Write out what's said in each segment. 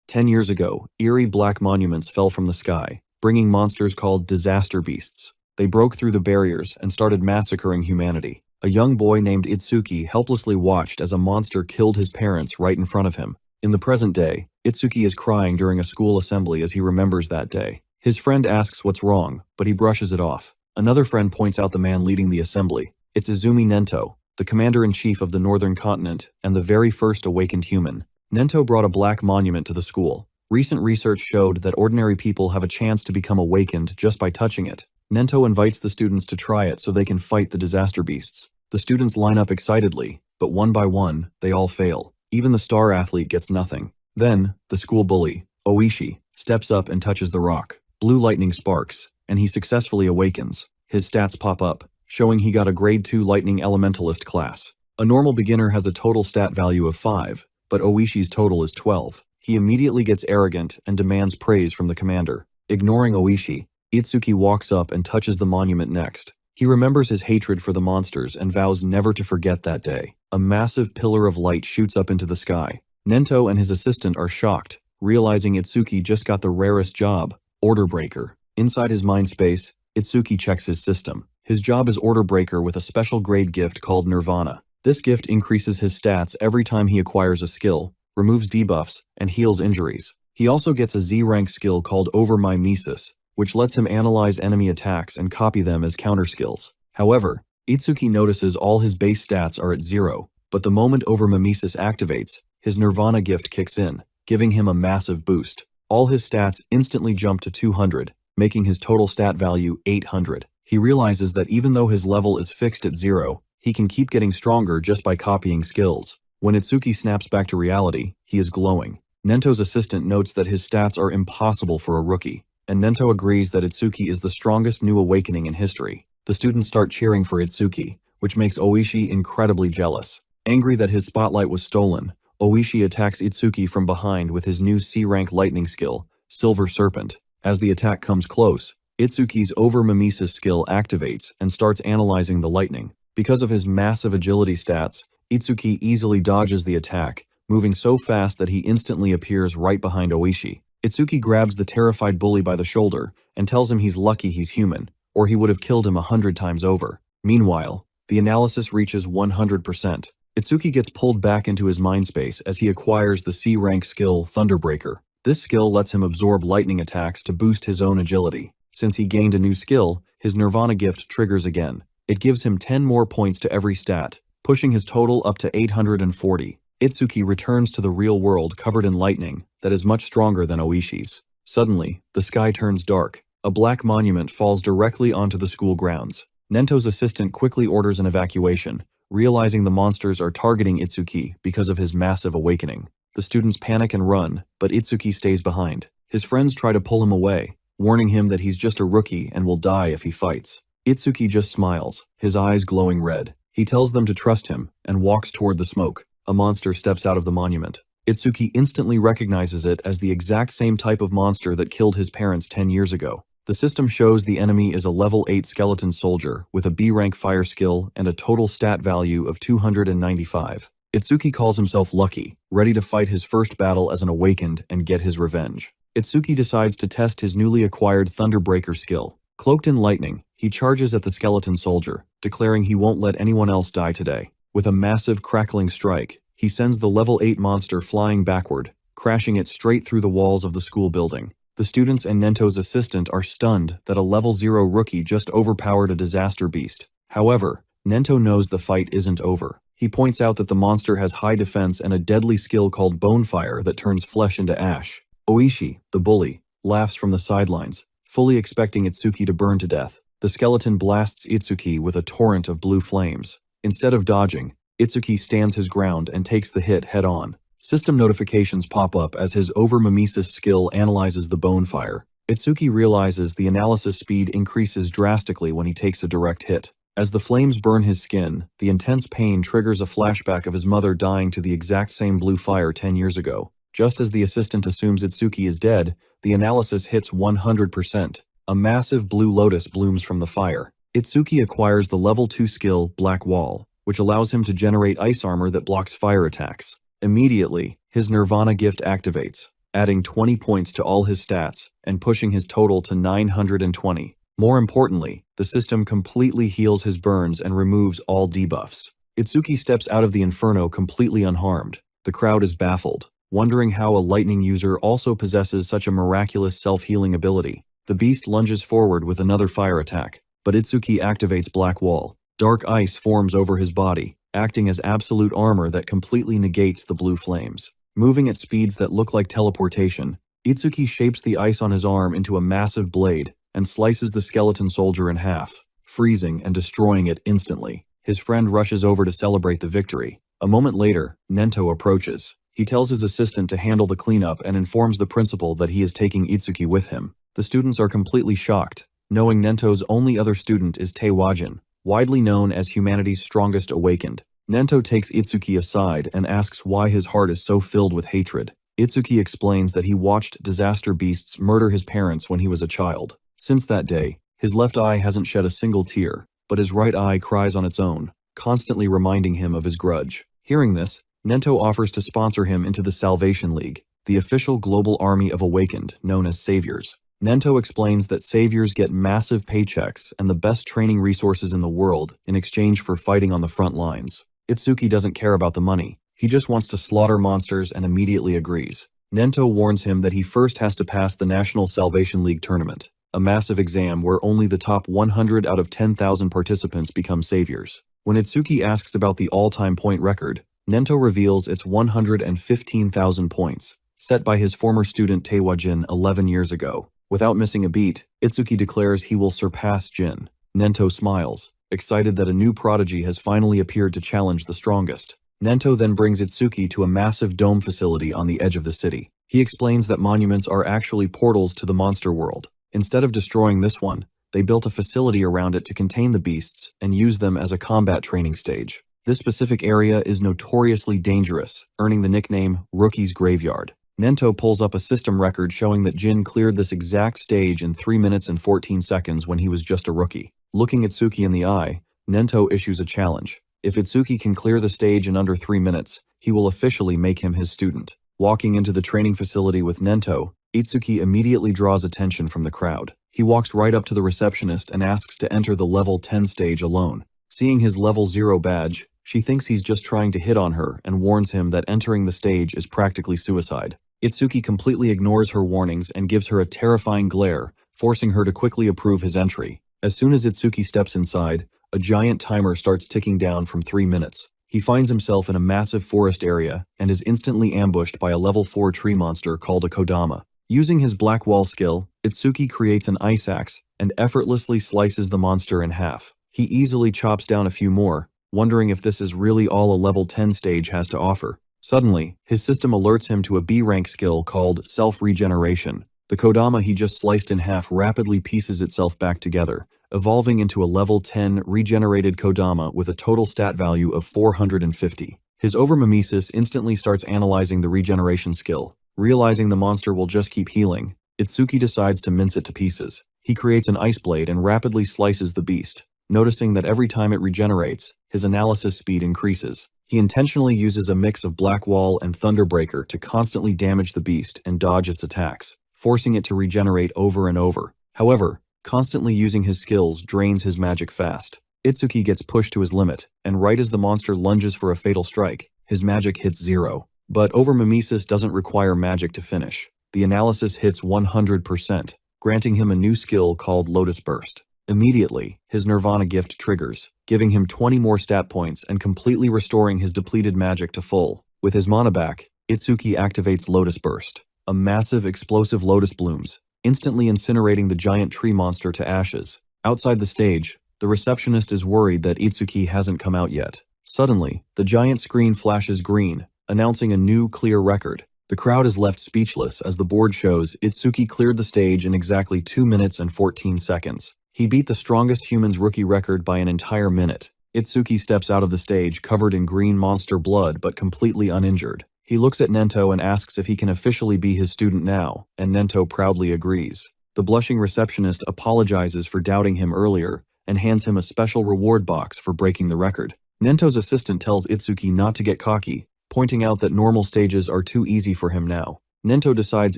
10 years ago, eerie black monuments fell from the sky, bringing monsters called disaster beasts. They broke through the barriers and started massacring humanity. A young boy named Itsuki helplessly watched as a monster killed his parents right in front of him. In the present day, Itsuki is crying during a school assembly as he remembers that day. His friend asks what's wrong, but he brushes it off. Another friend points out the man leading the assembly. It's Izumi Nento, the commander-in-chief of the northern continent and the very first awakened human. Nento brought a black monument to the school. Recent research showed that ordinary people have a chance to become awakened just by touching it. Nento invites the students to try it so they can fight the disaster beasts. The students line up excitedly, but one by one, they all fail. Even the star athlete gets nothing. Then, the school bully, Oishi, steps up and touches the rock. Blue lightning sparks, and he successfully awakens. His stats pop up, showing he got a grade 2 lightning elementalist class. A normal beginner has a total stat value of 5, but Oishi's total is 12. He immediately gets arrogant and demands praise from the commander. Ignoring Oishi, Itsuki walks up and touches the monument next. He remembers his hatred for the monsters and vows never to forget that day. A massive pillar of light shoots up into the sky. Nento and his assistant are shocked, realizing Itsuki just got the rarest job, Order Breaker. Inside his mind space, Itsuki checks his system. His job is Order Breaker with a special grade gift called Nirvana. This gift increases his stats every time he acquires a skill, removes debuffs, and heals injuries. He also gets a Z-rank skill called Overmimesis, which lets him analyze enemy attacks and copy them as counter skills. However, Itsuki notices all his base stats are at 0, but the moment Overmimesis activates, his Nirvana gift kicks in, giving him a massive boost. All his stats instantly jump to 200, making his total stat value 800. He realizes that even though his level is fixed at 0, he can keep getting stronger just by copying skills. When Itsuki snaps back to reality, he is glowing. Nento's assistant notes that his stats are impossible for a rookie, and Nento agrees that Itsuki is the strongest new awakening in history. The students start cheering for Itsuki, which makes Oishi incredibly jealous. Angry that his spotlight was stolen, Oishi attacks Itsuki from behind with his new C-rank lightning skill, Silver Serpent. As the attack comes close, Itsuki's Overmimesis skill activates and starts analyzing the lightning. Because of his massive agility stats, Itsuki easily dodges the attack, moving so fast that he instantly appears right behind Oishi. Itsuki grabs the terrified bully by the shoulder and tells him he's lucky he's human, or he would have killed him 100 times over. Meanwhile, the analysis reaches 100%. Itsuki gets pulled back into his mind space as he acquires the C-rank skill Thunderbreaker. This skill lets him absorb lightning attacks to boost his own agility. Since he gained a new skill, his Nirvana gift triggers again. It gives him 10 more points to every stat, pushing his total up to 840. Itsuki returns to the real world covered in lightning that is much stronger than Oishi's. Suddenly, the sky turns dark. A black monument falls directly onto the school grounds. Nento's assistant quickly orders an evacuation, realizing the monsters are targeting Itsuki because of his massive awakening. The students panic and run, but Itsuki stays behind. His friends try to pull him away, warning him that he's just a rookie and will die if he fights. Itsuki just smiles, his eyes glowing red. He tells them to trust him and walks toward the smoke. A monster steps out of the monument. Itsuki instantly recognizes it as the exact same type of monster that killed his parents 10 years ago. The system shows the enemy is a level 8 skeleton soldier with a B-rank fire skill and a total stat value of 295. Itsuki calls himself lucky, ready to fight his first battle as an awakened and get his revenge. Itsuki decides to test his newly acquired Thunderbreaker skill. Cloaked in lightning, he charges at the skeleton soldier, declaring he won't let anyone else die today. With a massive crackling strike, he sends the level 8 monster flying backward, crashing it straight through the walls of the school building. The students and Nento's assistant are stunned that a level 0 rookie just overpowered a disaster beast. However, Nento knows the fight isn't over. He points out that the monster has high defense and a deadly skill called Bonefire that turns flesh into ash. Oishi, the bully, laughs from the sidelines, fully expecting Itsuki to burn to death. The skeleton blasts Itsuki with a torrent of blue flames. Instead of dodging, Itsuki stands his ground and takes the hit head-on. System notifications pop up as his Overmimesis skill analyzes the Bonefire. Itsuki realizes the analysis speed increases drastically when he takes a direct hit. As the flames burn his skin, the intense pain triggers a flashback of his mother dying to the exact same blue fire 10 years ago. Just as the assistant assumes Itsuki is dead, the analysis hits 100%. A massive blue lotus blooms from the fire. Itsuki acquires the level 2 skill, Black Wall, which allows him to generate ice armor that blocks fire attacks. Immediately, his Nirvana gift activates. adding 20 points to all his stats and pushing his total to 920. More importantly, the system completely heals his burns and removes all debuffs. Itsuki steps out of the inferno completely unharmed. The crowd is baffled, wondering how a lightning user also possesses such a miraculous self-healing ability. The beast lunges forward with another fire attack, but Itsuki activates Black Wall. Dark ice forms over his body, acting as absolute armor that completely negates the blue flames. Moving at speeds that look like teleportation, Itsuki shapes the ice on his arm into a massive blade and slices the skeleton soldier in half, freezing and destroying it instantly. His friend rushes over to celebrate the victory. A moment later, Nento approaches. He tells his assistant to handle the cleanup and informs the principal that he is taking Itsuki with him. The students are completely shocked, knowing Nento's only other student is Teiwajin, widely known as humanity's strongest awakened. Nento takes Itsuki aside and asks why his heart is so filled with hatred. Itsuki explains that he watched disaster beasts murder his parents when he was a child. Since that day, his left eye hasn't shed a single tear, but his right eye cries on its own, constantly reminding him of his grudge. Hearing this, Nento offers to sponsor him into the Salvation League, the official global army of awakened, known as saviors. Nento explains that saviors get massive paychecks and the best training resources in the world in exchange for fighting on the front lines. Itsuki doesn't care about the money. He just wants to slaughter monsters and immediately agrees. Nento warns him that he first has to pass the National Salvation League tournament, a massive exam where only the top 100 out of 10,000 participants become saviors. When Itsuki asks about the all-time point record, Nento reveals it's 115,000 points, set by his former student Teiwajin 11 years ago. Without missing a beat, Itsuki declares he will surpass Jin. Nento smiles, excited that a new prodigy has finally appeared to challenge the strongest. Nento then brings Itsuki to a massive dome facility on the edge of the city. He explains that monuments are actually portals to the monster world. Instead of destroying this one, they built a facility around it to contain the beasts and use them as a combat training stage. This specific area is notoriously dangerous, earning the nickname Rookie's Graveyard. Nento pulls up a system record showing that Jin cleared this exact stage in 3 minutes and 14 seconds when he was just a rookie. Looking Itsuki in the eye, Nento issues a challenge. If Itsuki can clear the stage in under 3 minutes, he will officially make him his student. Walking into the training facility with Nento, Itsuki immediately draws attention from the crowd. He walks right up to the receptionist and asks to enter the level 10 stage alone. Seeing his level 0 badge, she thinks he's just trying to hit on her and warns him that entering the stage is practically suicide. Itsuki completely ignores her warnings and gives her a terrifying glare, forcing her to quickly approve his entry. As soon as Itsuki steps inside, a giant timer starts ticking down from 3 minutes. He finds himself in a massive forest area and is instantly ambushed by a level 4 tree monster called a Kodama. Using his Black Wall skill, Itsuki creates an ice axe and effortlessly slices the monster in half. He easily chops down a few more, wondering if this is really all a level 10 stage has to offer. Suddenly, his system alerts him to a B-rank skill called Self-Regeneration. The Kodama he just sliced in half rapidly pieces itself back together, evolving into a level 10 regenerated Kodama with a total stat value of 450. His overmimesis instantly starts analyzing the regeneration skill. Realizing the monster will just keep healing, Itsuki decides to mince it to pieces. He creates an ice blade and rapidly slices the beast. Noticing that every time it regenerates, his analysis speed increases. He intentionally uses a mix of Black Wall and Thunderbreaker to constantly damage the beast and dodge its attacks, forcing it to regenerate over and over. However, constantly using his skills drains his magic fast. Itsuki gets pushed to his limit, and right as the monster lunges for a fatal strike, his magic hits 0. But overmimesis doesn't require magic to finish. The analysis hits 100%, granting him a new skill called Lotus Burst. Immediately, his Nirvana gift triggers, giving him 20 more stat points and completely restoring his depleted magic to full. With his mana back, Itsuki activates Lotus Burst. A massive explosive lotus blooms, instantly incinerating the giant tree monster to ashes. Outside the stage, the receptionist is worried that Itsuki hasn't come out yet. Suddenly, the giant screen flashes green, announcing a new clear record. The crowd is left speechless as the board shows Itsuki cleared the stage in exactly 2 minutes and 14 seconds. He beat the strongest human's rookie record by an entire minute. Itsuki steps out of the stage covered in green monster blood but completely uninjured. He looks at Nento and asks if he can officially be his student now, and Nento proudly agrees. The blushing receptionist apologizes for doubting him earlier and hands him a special reward box for breaking the record. Nento's assistant tells Itsuki not to get cocky, pointing out that normal stages are too easy for him now. Nento decides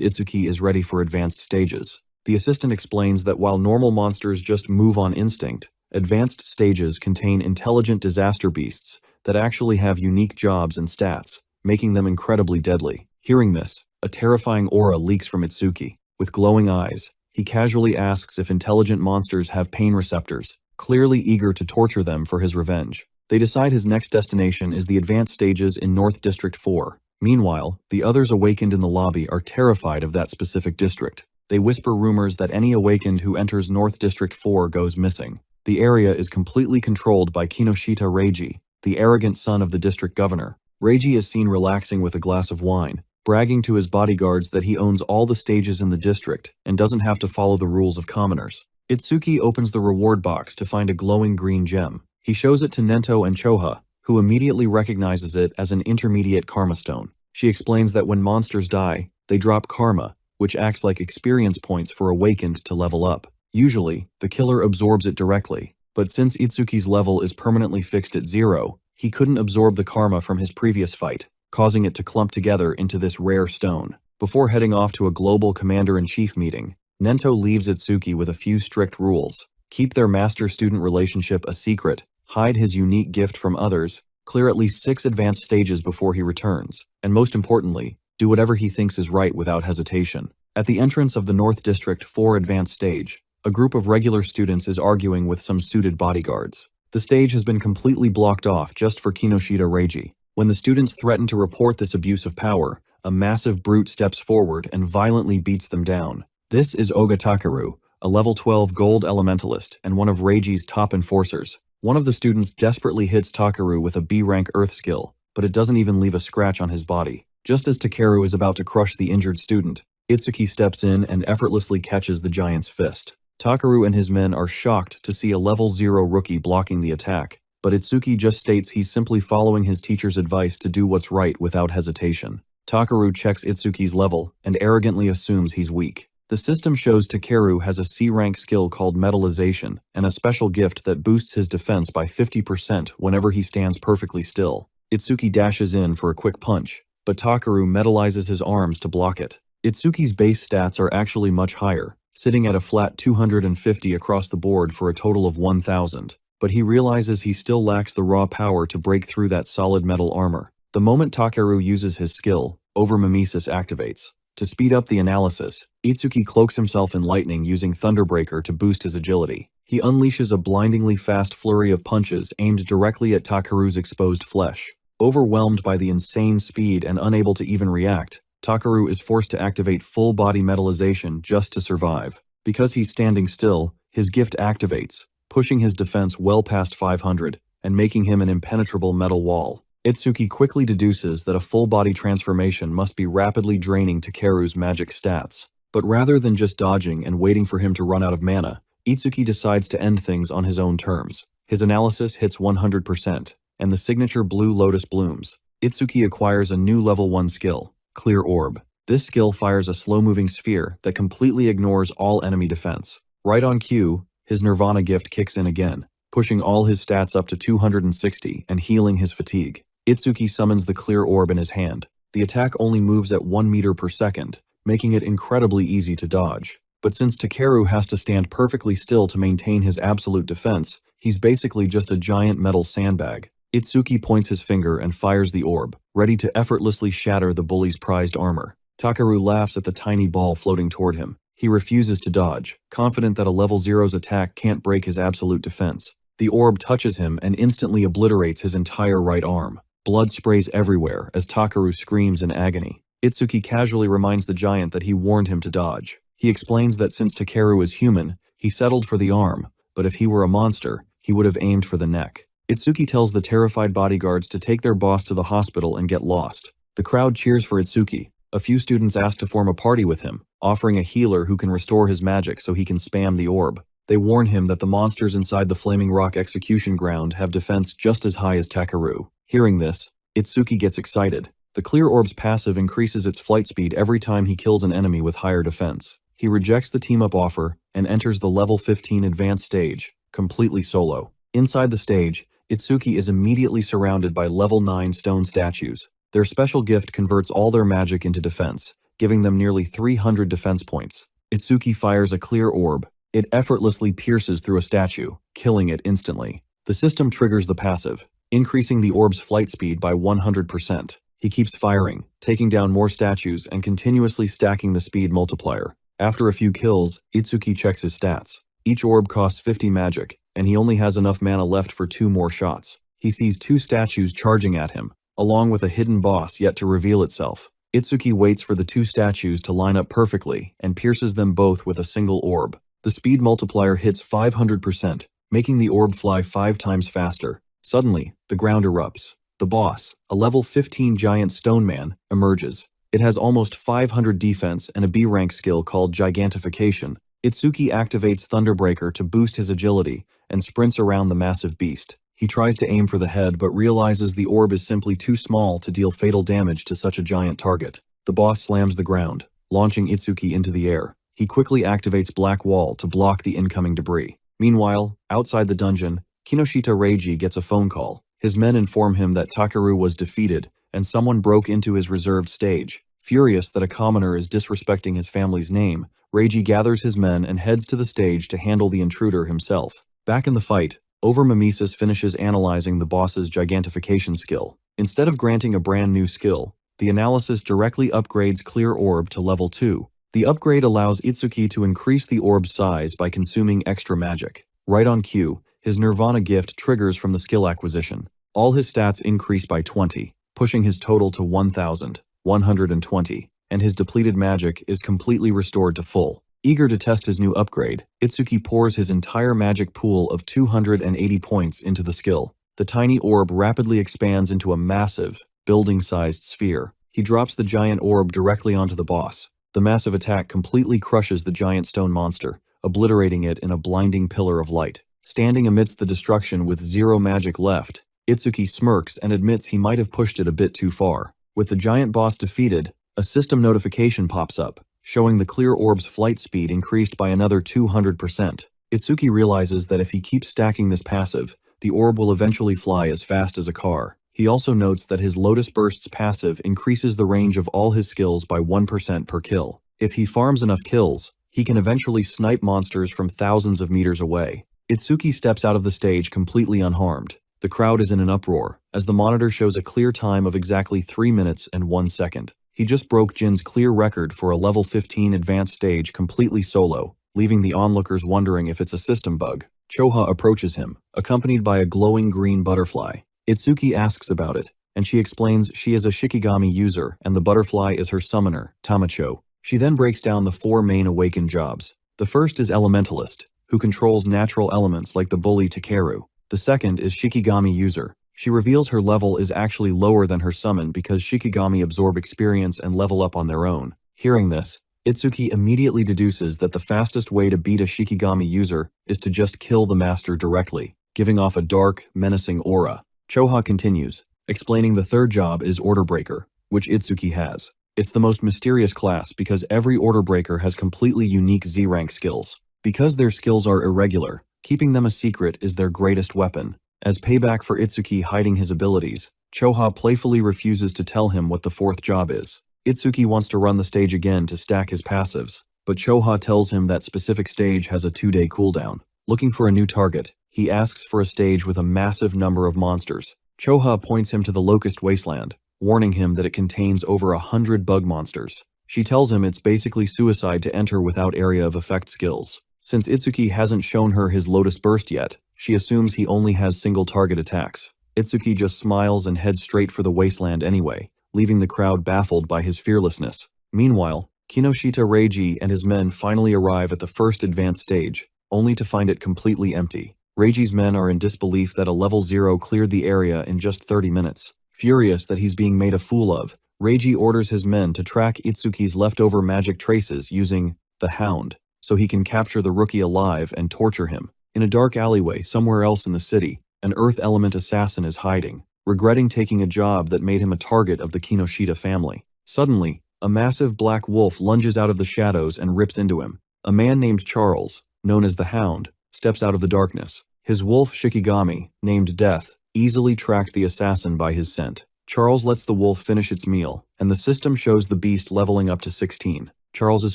Itsuki is ready for advanced stages. The assistant explains that while normal monsters just move on instinct, advanced stages contain intelligent disaster beasts that actually have unique jobs and stats, making them incredibly deadly. Hearing this, a terrifying aura leaks from Itsuki. With glowing eyes, he casually asks if intelligent monsters have pain receptors, clearly eager to torture them for his revenge. They decide his next destination is the advanced stages in North District 4. Meanwhile, the others awakened in the lobby are terrified of that specific district. They whisper rumors that any awakened who enters North District 4 goes missing. The area is completely controlled by Kinoshita Reiji, the arrogant son of the district governor. Reiji is seen relaxing with a glass of wine, bragging to his bodyguards that he owns all the stages in the district and doesn't have to follow the rules of commoners. Itsuki opens the reward box to find a glowing green gem. He shows it to Nento and Choha, who immediately recognizes it as an intermediate karma stone. She explains that when monsters die, they drop karma, which acts like experience points for awakened to level up. Usually, the killer absorbs it directly, but since Itsuki's level is permanently fixed at 0, he couldn't absorb the karma from his previous fight, causing it to clump together into this rare stone. Before heading off to a global commander-in-chief meeting, Nento leaves Itsuki with a few strict rules. Keep their master-student relationship a secret, hide his unique gift from others, clear at least 6 advanced stages before he returns, and most importantly, do whatever he thinks is right without hesitation. At the entrance of the North District 4 advanced stage, a group of regular students is arguing with some suited bodyguards. The stage has been completely blocked off just for Kinoshita Reiji. When the students threaten to report this abuse of power, a massive brute steps forward and violently beats them down. This is Oga Takaru, a level 12 gold elementalist and one of Reiji's top enforcers. One of the students desperately hits Takaru with a B-rank earth skill, but it doesn't even leave a scratch on his body. Just as Takeru is about to crush the injured student, Itsuki steps in and effortlessly catches the giant's fist. Takaru and his men are shocked to see a level 0 rookie blocking the attack, but Itsuki just states he's simply following his teacher's advice to do what's right without hesitation. Takaru checks Itsuki's level and arrogantly assumes he's weak. The system shows Takeru has a C-rank skill called metallization and a special gift that boosts his defense by 50% whenever he stands perfectly still. Itsuki dashes in for a quick punch, but Takaru metallizes his arms to block it. Itsuki's base stats are actually much higher, sitting at a flat 250 across the board for a total of 1,000, but he realizes he still lacks the raw power to break through that solid metal armor. The moment Takeru uses his skill, Overmimesis activates. To speed up the analysis, Itsuki cloaks himself in lightning using Thunderbreaker to boost his agility. He unleashes a blindingly fast flurry of punches aimed directly at Takeru's exposed flesh. Overwhelmed by the insane speed and unable to even react, Takaru is forced to activate full-body metallization just to survive. Because he's standing still, his gift activates, pushing his defense well past 500 and making him an impenetrable metal wall. Itsuki quickly deduces that a full-body transformation must be rapidly draining Takeru's magic stats. But rather than just dodging and waiting for him to run out of mana, Itsuki decides to end things on his own terms. His analysis hits 100%, and the signature Blue Lotus blooms. Itsuki acquires a new level 1 skill, Clear Orb. This skill fires a slow-moving sphere that completely ignores all enemy defense. Right on cue, his Nirvana gift kicks in again, pushing all his stats up to 260 and healing his fatigue. Itsuki summons the Clear Orb in his hand. The attack only moves at 1 meter per second, making it incredibly easy to dodge. But since Takeru has to stand perfectly still to maintain his absolute defense, he's basically just a giant metal sandbag. Itsuki points his finger and fires the orb, ready to effortlessly shatter the bully's prized armor. Takaru laughs at the tiny ball floating toward him. He refuses to dodge, confident that a level 0's attack can't break his absolute defense. The orb touches him and instantly obliterates his entire right arm. Blood sprays everywhere as Takaru screams in agony. Itsuki casually reminds the giant that he warned him to dodge. He explains that since Takeru is human, he settled for the arm, but if he were a monster, he would have aimed for the neck. Itsuki tells the terrified bodyguards to take their boss to the hospital and get lost. The crowd cheers for Itsuki. A few students ask to form a party with him, offering a healer who can restore his magic so he can spam the orb. They warn him that the monsters inside the Flaming Rock execution ground have defense just as high as Takeru. Hearing this, Itsuki gets excited. The Clear Orb's passive increases its flight speed every time he kills an enemy with higher defense. He rejects the team-up offer and enters the level 15 advanced stage, completely solo. Inside the stage, Itsuki is immediately surrounded by level 9 stone statues. Their special gift converts all their magic into defense, giving them nearly 300 defense points. Itsuki fires a clear orb. It effortlessly pierces through a statue, killing it instantly. The system triggers the passive, increasing the orb's flight speed by 100%. He keeps firing, taking down more statues and continuously stacking the speed multiplier. After a few kills, Itsuki checks his stats. Each orb costs 50 magic, and he only has enough mana left for 2 more shots. He sees 2 statues charging at him, along with a hidden boss yet to reveal itself. Itsuki waits for the 2 statues to line up perfectly and pierces them both with a single orb. The speed multiplier hits 500%, making the orb fly 5 times faster. Suddenly, the ground erupts. The boss, a level 15 giant stone man, emerges. It has almost 500 defense and a B-rank skill called Gigantification. Itsuki activates Thunderbreaker to boost his agility and sprints around the massive beast. He tries to aim for the head but realizes the orb is simply too small to deal fatal damage to such a giant target. The boss slams the ground, launching Itsuki into the air. He quickly activates Black Wall to block the incoming debris. Meanwhile, outside the dungeon, Kinoshita Reiji gets a phone call. His men inform him that Takeru was defeated and someone broke into his reserved stage. Furious that a commoner is disrespecting his family's name, Reiji gathers his men and heads to the stage to handle the intruder himself. Back in the fight, Mimesis finishes analyzing the boss's Gigantification skill. Instead of granting a brand new skill, the analysis directly upgrades Clear Orb to level 2. The upgrade allows Itsuki to increase the orb's size by consuming extra magic. Right on cue, his Nirvana gift triggers from the skill acquisition. All his stats increase by 20, pushing his total to 1,120, and his depleted magic is completely restored to full. Eager to test his new upgrade, Itsuki pours his entire magic pool of 280 points into the skill. The tiny orb rapidly expands into a massive, building-sized sphere. He drops the giant orb directly onto the boss. The massive attack completely crushes the giant stone monster, obliterating it in a blinding pillar of light. Standing amidst the destruction with 0 magic left, Itsuki smirks and admits he might have pushed it a bit too far. With the giant boss defeated, a system notification pops up, showing the clear orb's flight speed increased by another 200%. Itsuki realizes that if he keeps stacking this passive, the orb will eventually fly as fast as a car. He also notes that his Lotus Burst's passive increases the range of all his skills by 1% per kill. If he farms enough kills, he can eventually snipe monsters from thousands of meters away. Itsuki steps out of the stage completely unharmed. The crowd is in an uproar, as the monitor shows a clear time of exactly 3 minutes and 1 second. He just broke Jin's clear record for a level 15 advanced stage completely solo, leaving the onlookers wondering if it's a system bug. Choha approaches him, accompanied by a glowing green butterfly. Itsuki asks about it, and she explains she is a Shikigami user and the butterfly is her summoner, Tamacho. She then breaks down the 4 main awakened jobs. The first is Elementalist, who controls natural elements like the bully Takeru. The second is Shikigami user. She reveals her level is actually lower than her summon because Shikigami absorb experience and level up on their own. Hearing this, Itsuki immediately deduces that the fastest way to beat a Shikigami user is to just kill the master directly, giving off a dark, menacing aura. Choha continues, explaining the third job is Order Breaker, which Itsuki has. It's the most mysterious class because every Order Breaker has completely unique Z-rank skills. Because their skills are irregular, keeping them a secret is their greatest weapon. As payback for Itsuki hiding his abilities, Choha playfully refuses to tell him what the 4th job is. Itsuki wants to run the stage again to stack his passives, but Choha tells him that specific stage has a 2-day cooldown. Looking for a new target, he asks for a stage with a massive number of monsters. Choha points him to the Locust Wasteland, warning him that it contains over 100 bug monsters. She tells him it's basically suicide to enter without area of effect skills. Since Itsuki hasn't shown her his Lotus Burst yet, she assumes he only has single target attacks. Itsuki just smiles and heads straight for the wasteland anyway, leaving the crowd baffled by his fearlessness. Meanwhile, Kinoshita Reiji and his men finally arrive at the first advanced stage, only to find it completely empty. Reiji's men are in disbelief that a level 0 cleared the area in just 30 minutes. Furious that he's being made a fool of, Reiji orders his men to track Itsuki's leftover magic traces using the Hound, so he can capture the rookie alive and torture him. In a dark alleyway somewhere else in the city, an Earth Element assassin is hiding, regretting taking a job that made him a target of the Kinoshita family. Suddenly, a massive black wolf lunges out of the shadows and rips into him. A man named Charles, known as the Hound, steps out of the darkness. His wolf Shikigami, named Death, easily tracked the assassin by his scent. Charles lets the wolf finish its meal, and the system shows the beast leveling up to 16. Charles's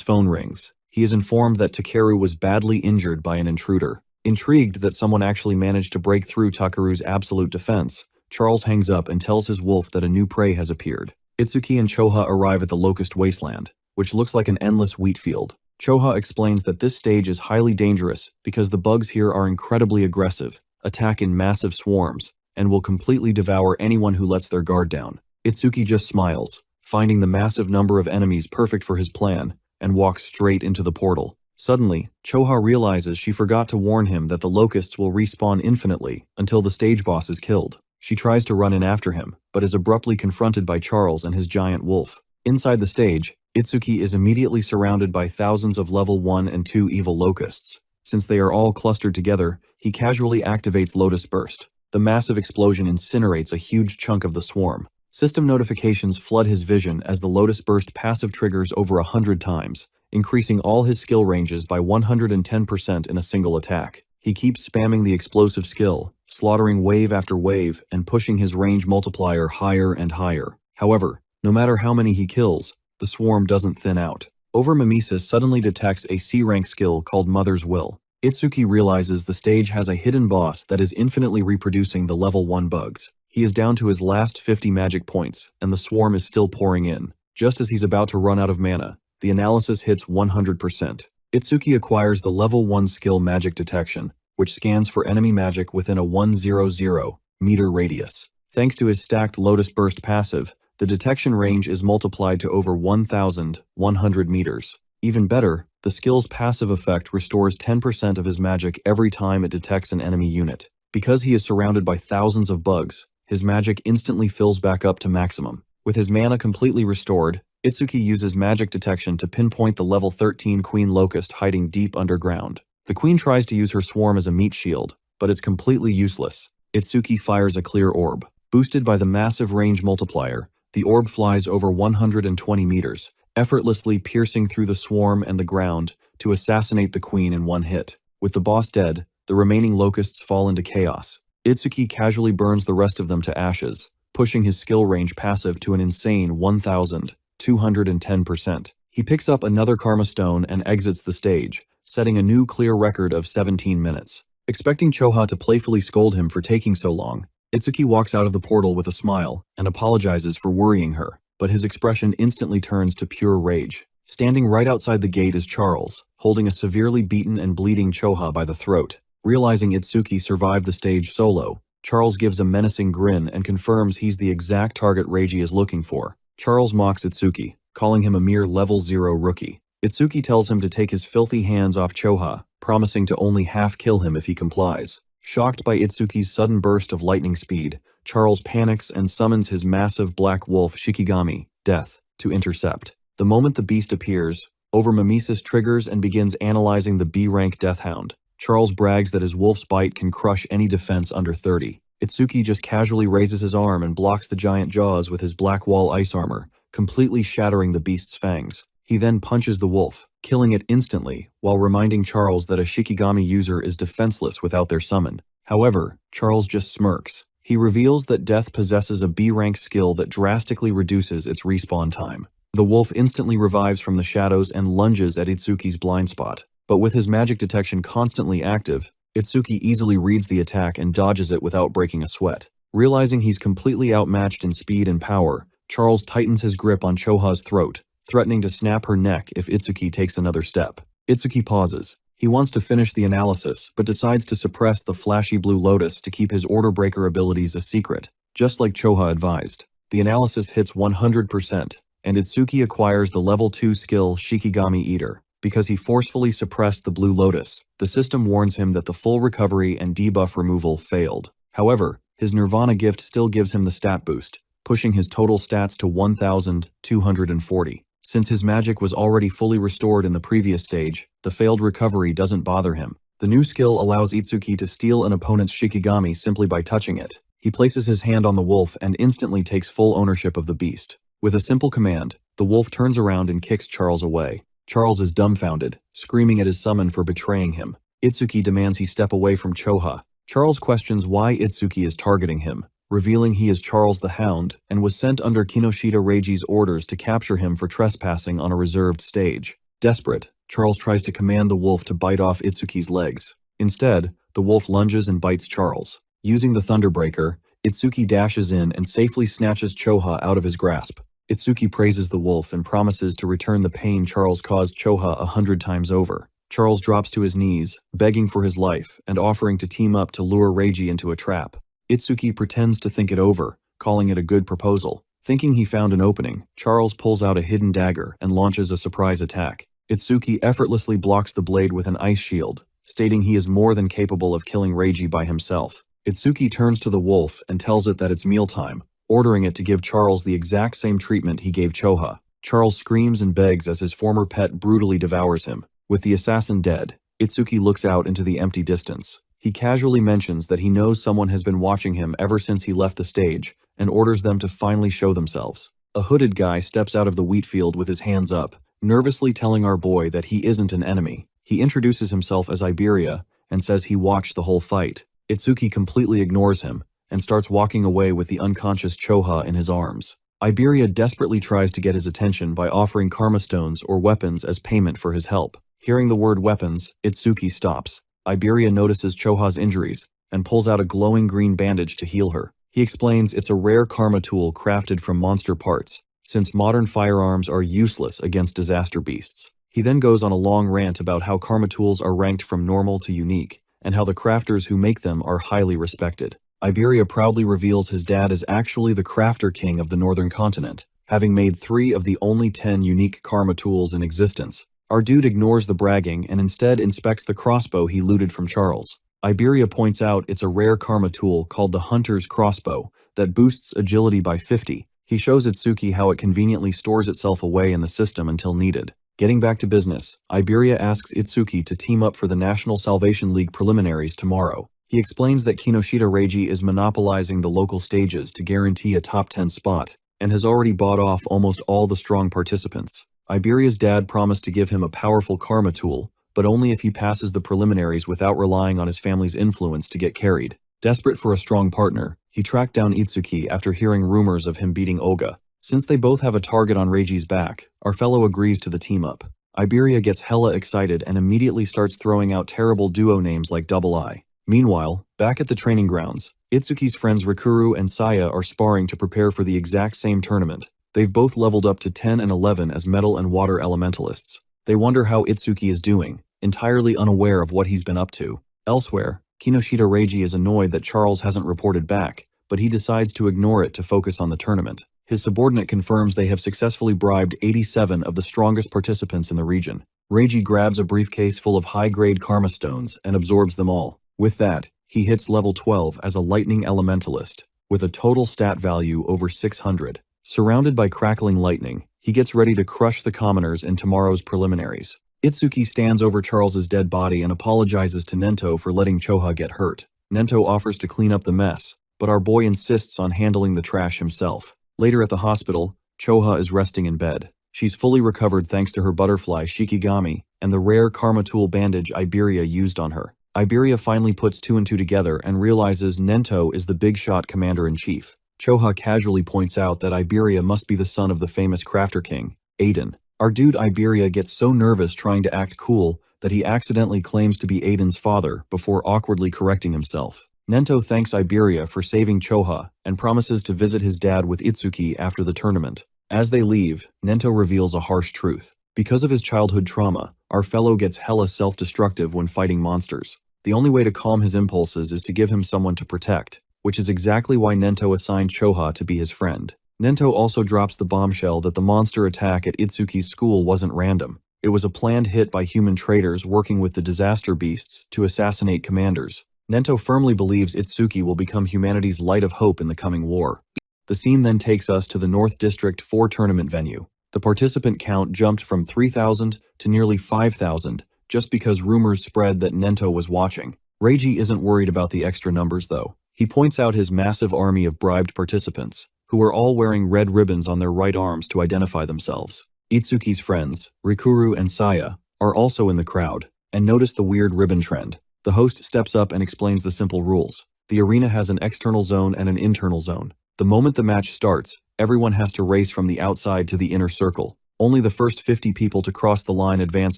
phone rings. He is informed that Takeru was badly injured by an intruder. Intrigued that someone actually managed to break through Takeru's absolute defense, Charles hangs up and tells his wolf that a new prey has appeared. Itsuki and Choha arrive at the Locust Wasteland, which looks like an endless wheat field. Choha explains that this stage is highly dangerous because the bugs here are incredibly aggressive, attack in massive swarms, and will completely devour anyone who lets their guard down. Itsuki just smiles, finding the massive number of enemies perfect for his plan, and walks straight into the portal. Suddenly, Choha realizes she forgot to warn him that the locusts will respawn infinitely until the stage boss is killed. She tries to run in after him, but is abruptly confronted by Charles and his giant wolf. Inside the stage, Itsuki is immediately surrounded by thousands of level 1 and 2 evil locusts. Since they are all clustered together, he casually activates Lotus Burst. The massive explosion incinerates a huge chunk of the swarm. System notifications flood his vision as the Lotus Burst passive triggers over 100 times, increasing all his skill ranges by 110% in a single attack. He keeps spamming the explosive skill, slaughtering wave after wave and pushing his range multiplier higher and higher. However, no matter how many he kills, the swarm doesn't thin out. Mimesis suddenly detects a C-rank skill called Mother's Will. Itsuki realizes the stage has a hidden boss that is infinitely reproducing the level 1 bugs. He is down to his last 50 magic points, and the swarm is still pouring in. Just as he's about to run out of mana, the analysis hits 100%. Itsuki acquires the level 1 skill Magic Detection, which scans for enemy magic within a 100 meter radius. Thanks to his stacked Lotus Burst passive, the detection range is multiplied to over 1,100 meters. Even better, the skill's passive effect restores 10% of his magic every time it detects an enemy unit. Because he is surrounded by thousands of bugs, his magic instantly fills back up to maximum. With his mana completely restored, Itsuki uses magic detection to pinpoint the level 13 Queen Locust hiding deep underground. The queen tries to use her swarm as a meat shield, but it's completely useless. Itsuki fires a clear orb. Boosted by the massive range multiplier, the orb flies over 120 meters, effortlessly piercing through the swarm and the ground to assassinate the queen in one hit. With the boss dead, the remaining locusts fall into chaos. Itsuki casually burns the rest of them to ashes, pushing his skill range passive to an insane 1,210%. He picks up another Karma Stone and exits the stage, setting a new clear record of 17 minutes. Expecting Choha to playfully scold him for taking so long, Itsuki walks out of the portal with a smile and apologizes for worrying her, but his expression instantly turns to pure rage. Standing right outside the gate is Charles, holding a severely beaten and bleeding Choha by the throat. Realizing Itsuki survived the stage solo, Charles gives a menacing grin and confirms he's the exact target Reiji is looking for. Charles mocks Itsuki, calling him a mere level 0 rookie. Itsuki tells him to take his filthy hands off Choha, promising to only half kill him if he complies. Shocked by Itsuki's sudden burst of lightning speed, Charles panics and summons his massive black wolf Shikigami, Death, to intercept. The moment the beast appears, Mimesis triggers and begins analyzing the B-rank Deathhound. Charles brags that his wolf's bite can crush any defense under 30. Itsuki just casually raises his arm and blocks the giant jaws with his black wall ice armor, completely shattering the beast's fangs. He then punches the wolf, killing it instantly, while reminding Charles that a Shikigami user is defenseless without their summon. However, Charles just smirks. He reveals that Death possesses a B-rank skill that drastically reduces its respawn time. The wolf instantly revives from the shadows and lunges at Itsuki's blind spot. But with his magic detection constantly active, Itsuki easily reads the attack and dodges it without breaking a sweat. Realizing he's completely outmatched in speed and power, Charles tightens his grip on Choha's throat, threatening to snap her neck if Itsuki takes another step. Itsuki pauses. He wants to finish the analysis, but decides to suppress the flashy blue lotus to keep his order breaker abilities a secret, just like Choha advised. The analysis hits 100%, and Itsuki acquires the level 2 skill Shikigami Eater. Because he forcefully suppressed the blue lotus, the system warns him that the full recovery and debuff removal failed. However, his Nirvana gift still gives him the stat boost, pushing his total stats to 1,240. Since his magic was already fully restored in the previous stage, the failed recovery doesn't bother him. The new skill allows Itsuki to steal an opponent's Shikigami simply by touching it. He places his hand on the wolf and instantly takes full ownership of the beast. With a simple command, the wolf turns around and kicks Charles away. Charles is dumbfounded, screaming at his summon for betraying him. Itsuki demands he step away from Choha. Charles questions why Itsuki is targeting him, revealing he is Charles the Hound and was sent under Kinoshita Reiji's orders to capture him for trespassing on a reserved stage. Desperate, Charles tries to command the wolf to bite off Itsuki's legs. Instead, the wolf lunges and bites Charles. Using the Thunderbreaker, Itsuki dashes in and safely snatches Choha out of his grasp. Itsuki praises the wolf and promises to return the pain Charles caused Choha 100 times over. Charles drops to his knees, begging for his life and offering to team up to lure Reiji into a trap. Itsuki pretends to think it over, calling it a good proposal. Thinking he found an opening, Charles pulls out a hidden dagger and launches a surprise attack. Itsuki effortlessly blocks the blade with an ice shield, stating he is more than capable of killing Reiji by himself. Itsuki turns to the wolf and tells it that it's mealtime, ordering it to give Charles the exact same treatment he gave Choha. Charles screams and begs as his former pet brutally devours him. With the assassin dead, Itsuki looks out into the empty distance. He casually mentions that he knows someone has been watching him ever since he left the stage and orders them to finally show themselves. A hooded guy steps out of the wheat field with his hands up, nervously telling our boy that he isn't an enemy. He introduces himself as Iberia and says he watched the whole fight. Itsuki completely ignores him and starts walking away with the unconscious Choha in his arms. Iberia desperately tries to get his attention by offering karma stones or weapons as payment for his help. Hearing the word weapons, Itsuki stops. Iberia notices Choha's injuries and pulls out a glowing green bandage to heal her. He explains it's a rare karma tool crafted from monster parts, since modern firearms are useless against disaster beasts. He then goes on a long rant about how karma tools are ranked from normal to unique, and how the crafters who make them are highly respected. Iberia proudly reveals his dad is actually the crafter king of the northern continent, having made 3 of the only 10 unique karma tools in existence. Our dude ignores the bragging and instead inspects the crossbow he looted from Charles. Iberia points out it's a rare karma tool called the Hunter's Crossbow that boosts agility by 50. He shows Itsuki how it conveniently stores itself away in the system until needed. Getting back to business, Iberia asks Itsuki to team up for the National Salvation League preliminaries tomorrow. He explains that Kinoshita Reiji is monopolizing the local stages to guarantee a top 10 spot, and has already bought off almost all the strong participants. Iberia's dad promised to give him a powerful karma tool, but only if he passes the preliminaries without relying on his family's influence to get carried. Desperate for a strong partner, he tracked down Itsuki after hearing rumors of him beating Oga. Since they both have a target on Reiji's back, our fellow agrees to the team-up. Iberia gets hella excited and immediately starts throwing out terrible duo names like Double I. Meanwhile, back at the training grounds, Itsuki's friends Rikuru and Saya are sparring to prepare for the exact same tournament. They've both leveled up to 10 and 11 as metal and water elementalists. They wonder how Itsuki is doing, entirely unaware of what he's been up to. Elsewhere, Kinoshita Reiji is annoyed that Charles hasn't reported back, but he decides to ignore it to focus on the tournament. His subordinate confirms they have successfully bribed 87 of the strongest participants in the region. Reiji grabs a briefcase full of high-grade karma stones and absorbs them all. With that, he hits level 12 as a lightning elementalist, with a total stat value over 600. Surrounded by crackling lightning, he gets ready to crush the commoners in tomorrow's preliminaries. Itsuki stands over Charles's dead body and apologizes to Nento for letting Choha get hurt. Nento offers to clean up the mess, but our boy insists on handling the trash himself. Later at the hospital, Choha is resting in bed. She's fully recovered thanks to her butterfly Shikigami and the rare karma tool bandage Iberia used on her. Iberia finally puts 2 and 2 together and realizes Nento is the big shot commander-in-chief. Choha casually points out that Iberia must be the son of the famous crafter king, Aiden. Our dude Iberia gets so nervous trying to act cool that he accidentally claims to be Aiden's father before awkwardly correcting himself. Nento thanks Iberia for saving Choha and promises to visit his dad with Itsuki after the tournament. As they leave, Nento reveals a harsh truth. Because of his childhood trauma, our fellow gets hella self-destructive when fighting monsters. The only way to calm his impulses is to give him someone to protect, which is exactly why Nento assigned Choha to be his friend. Nento also drops the bombshell that the monster attack at Itsuki's school wasn't random. It was a planned hit by human traitors working with the disaster beasts to assassinate commanders. Nento firmly believes Itsuki will become humanity's light of hope in the coming war. The scene then takes us to the North District 4 tournament venue. The participant count jumped from 3,000 to nearly 5,000 just because rumors spread that Nento was watching. Reiji isn't worried about the extra numbers though. He points out his massive army of bribed participants, who are all wearing red ribbons on their right arms to identify themselves. Itsuki's friends, Rikuru and Saya, are also in the crowd, and notice the weird ribbon trend. The host steps up and explains the simple rules. The arena has an external zone and an internal zone. The moment the match starts, everyone has to race from the outside to the inner circle. Only the first 50 people to cross the line advance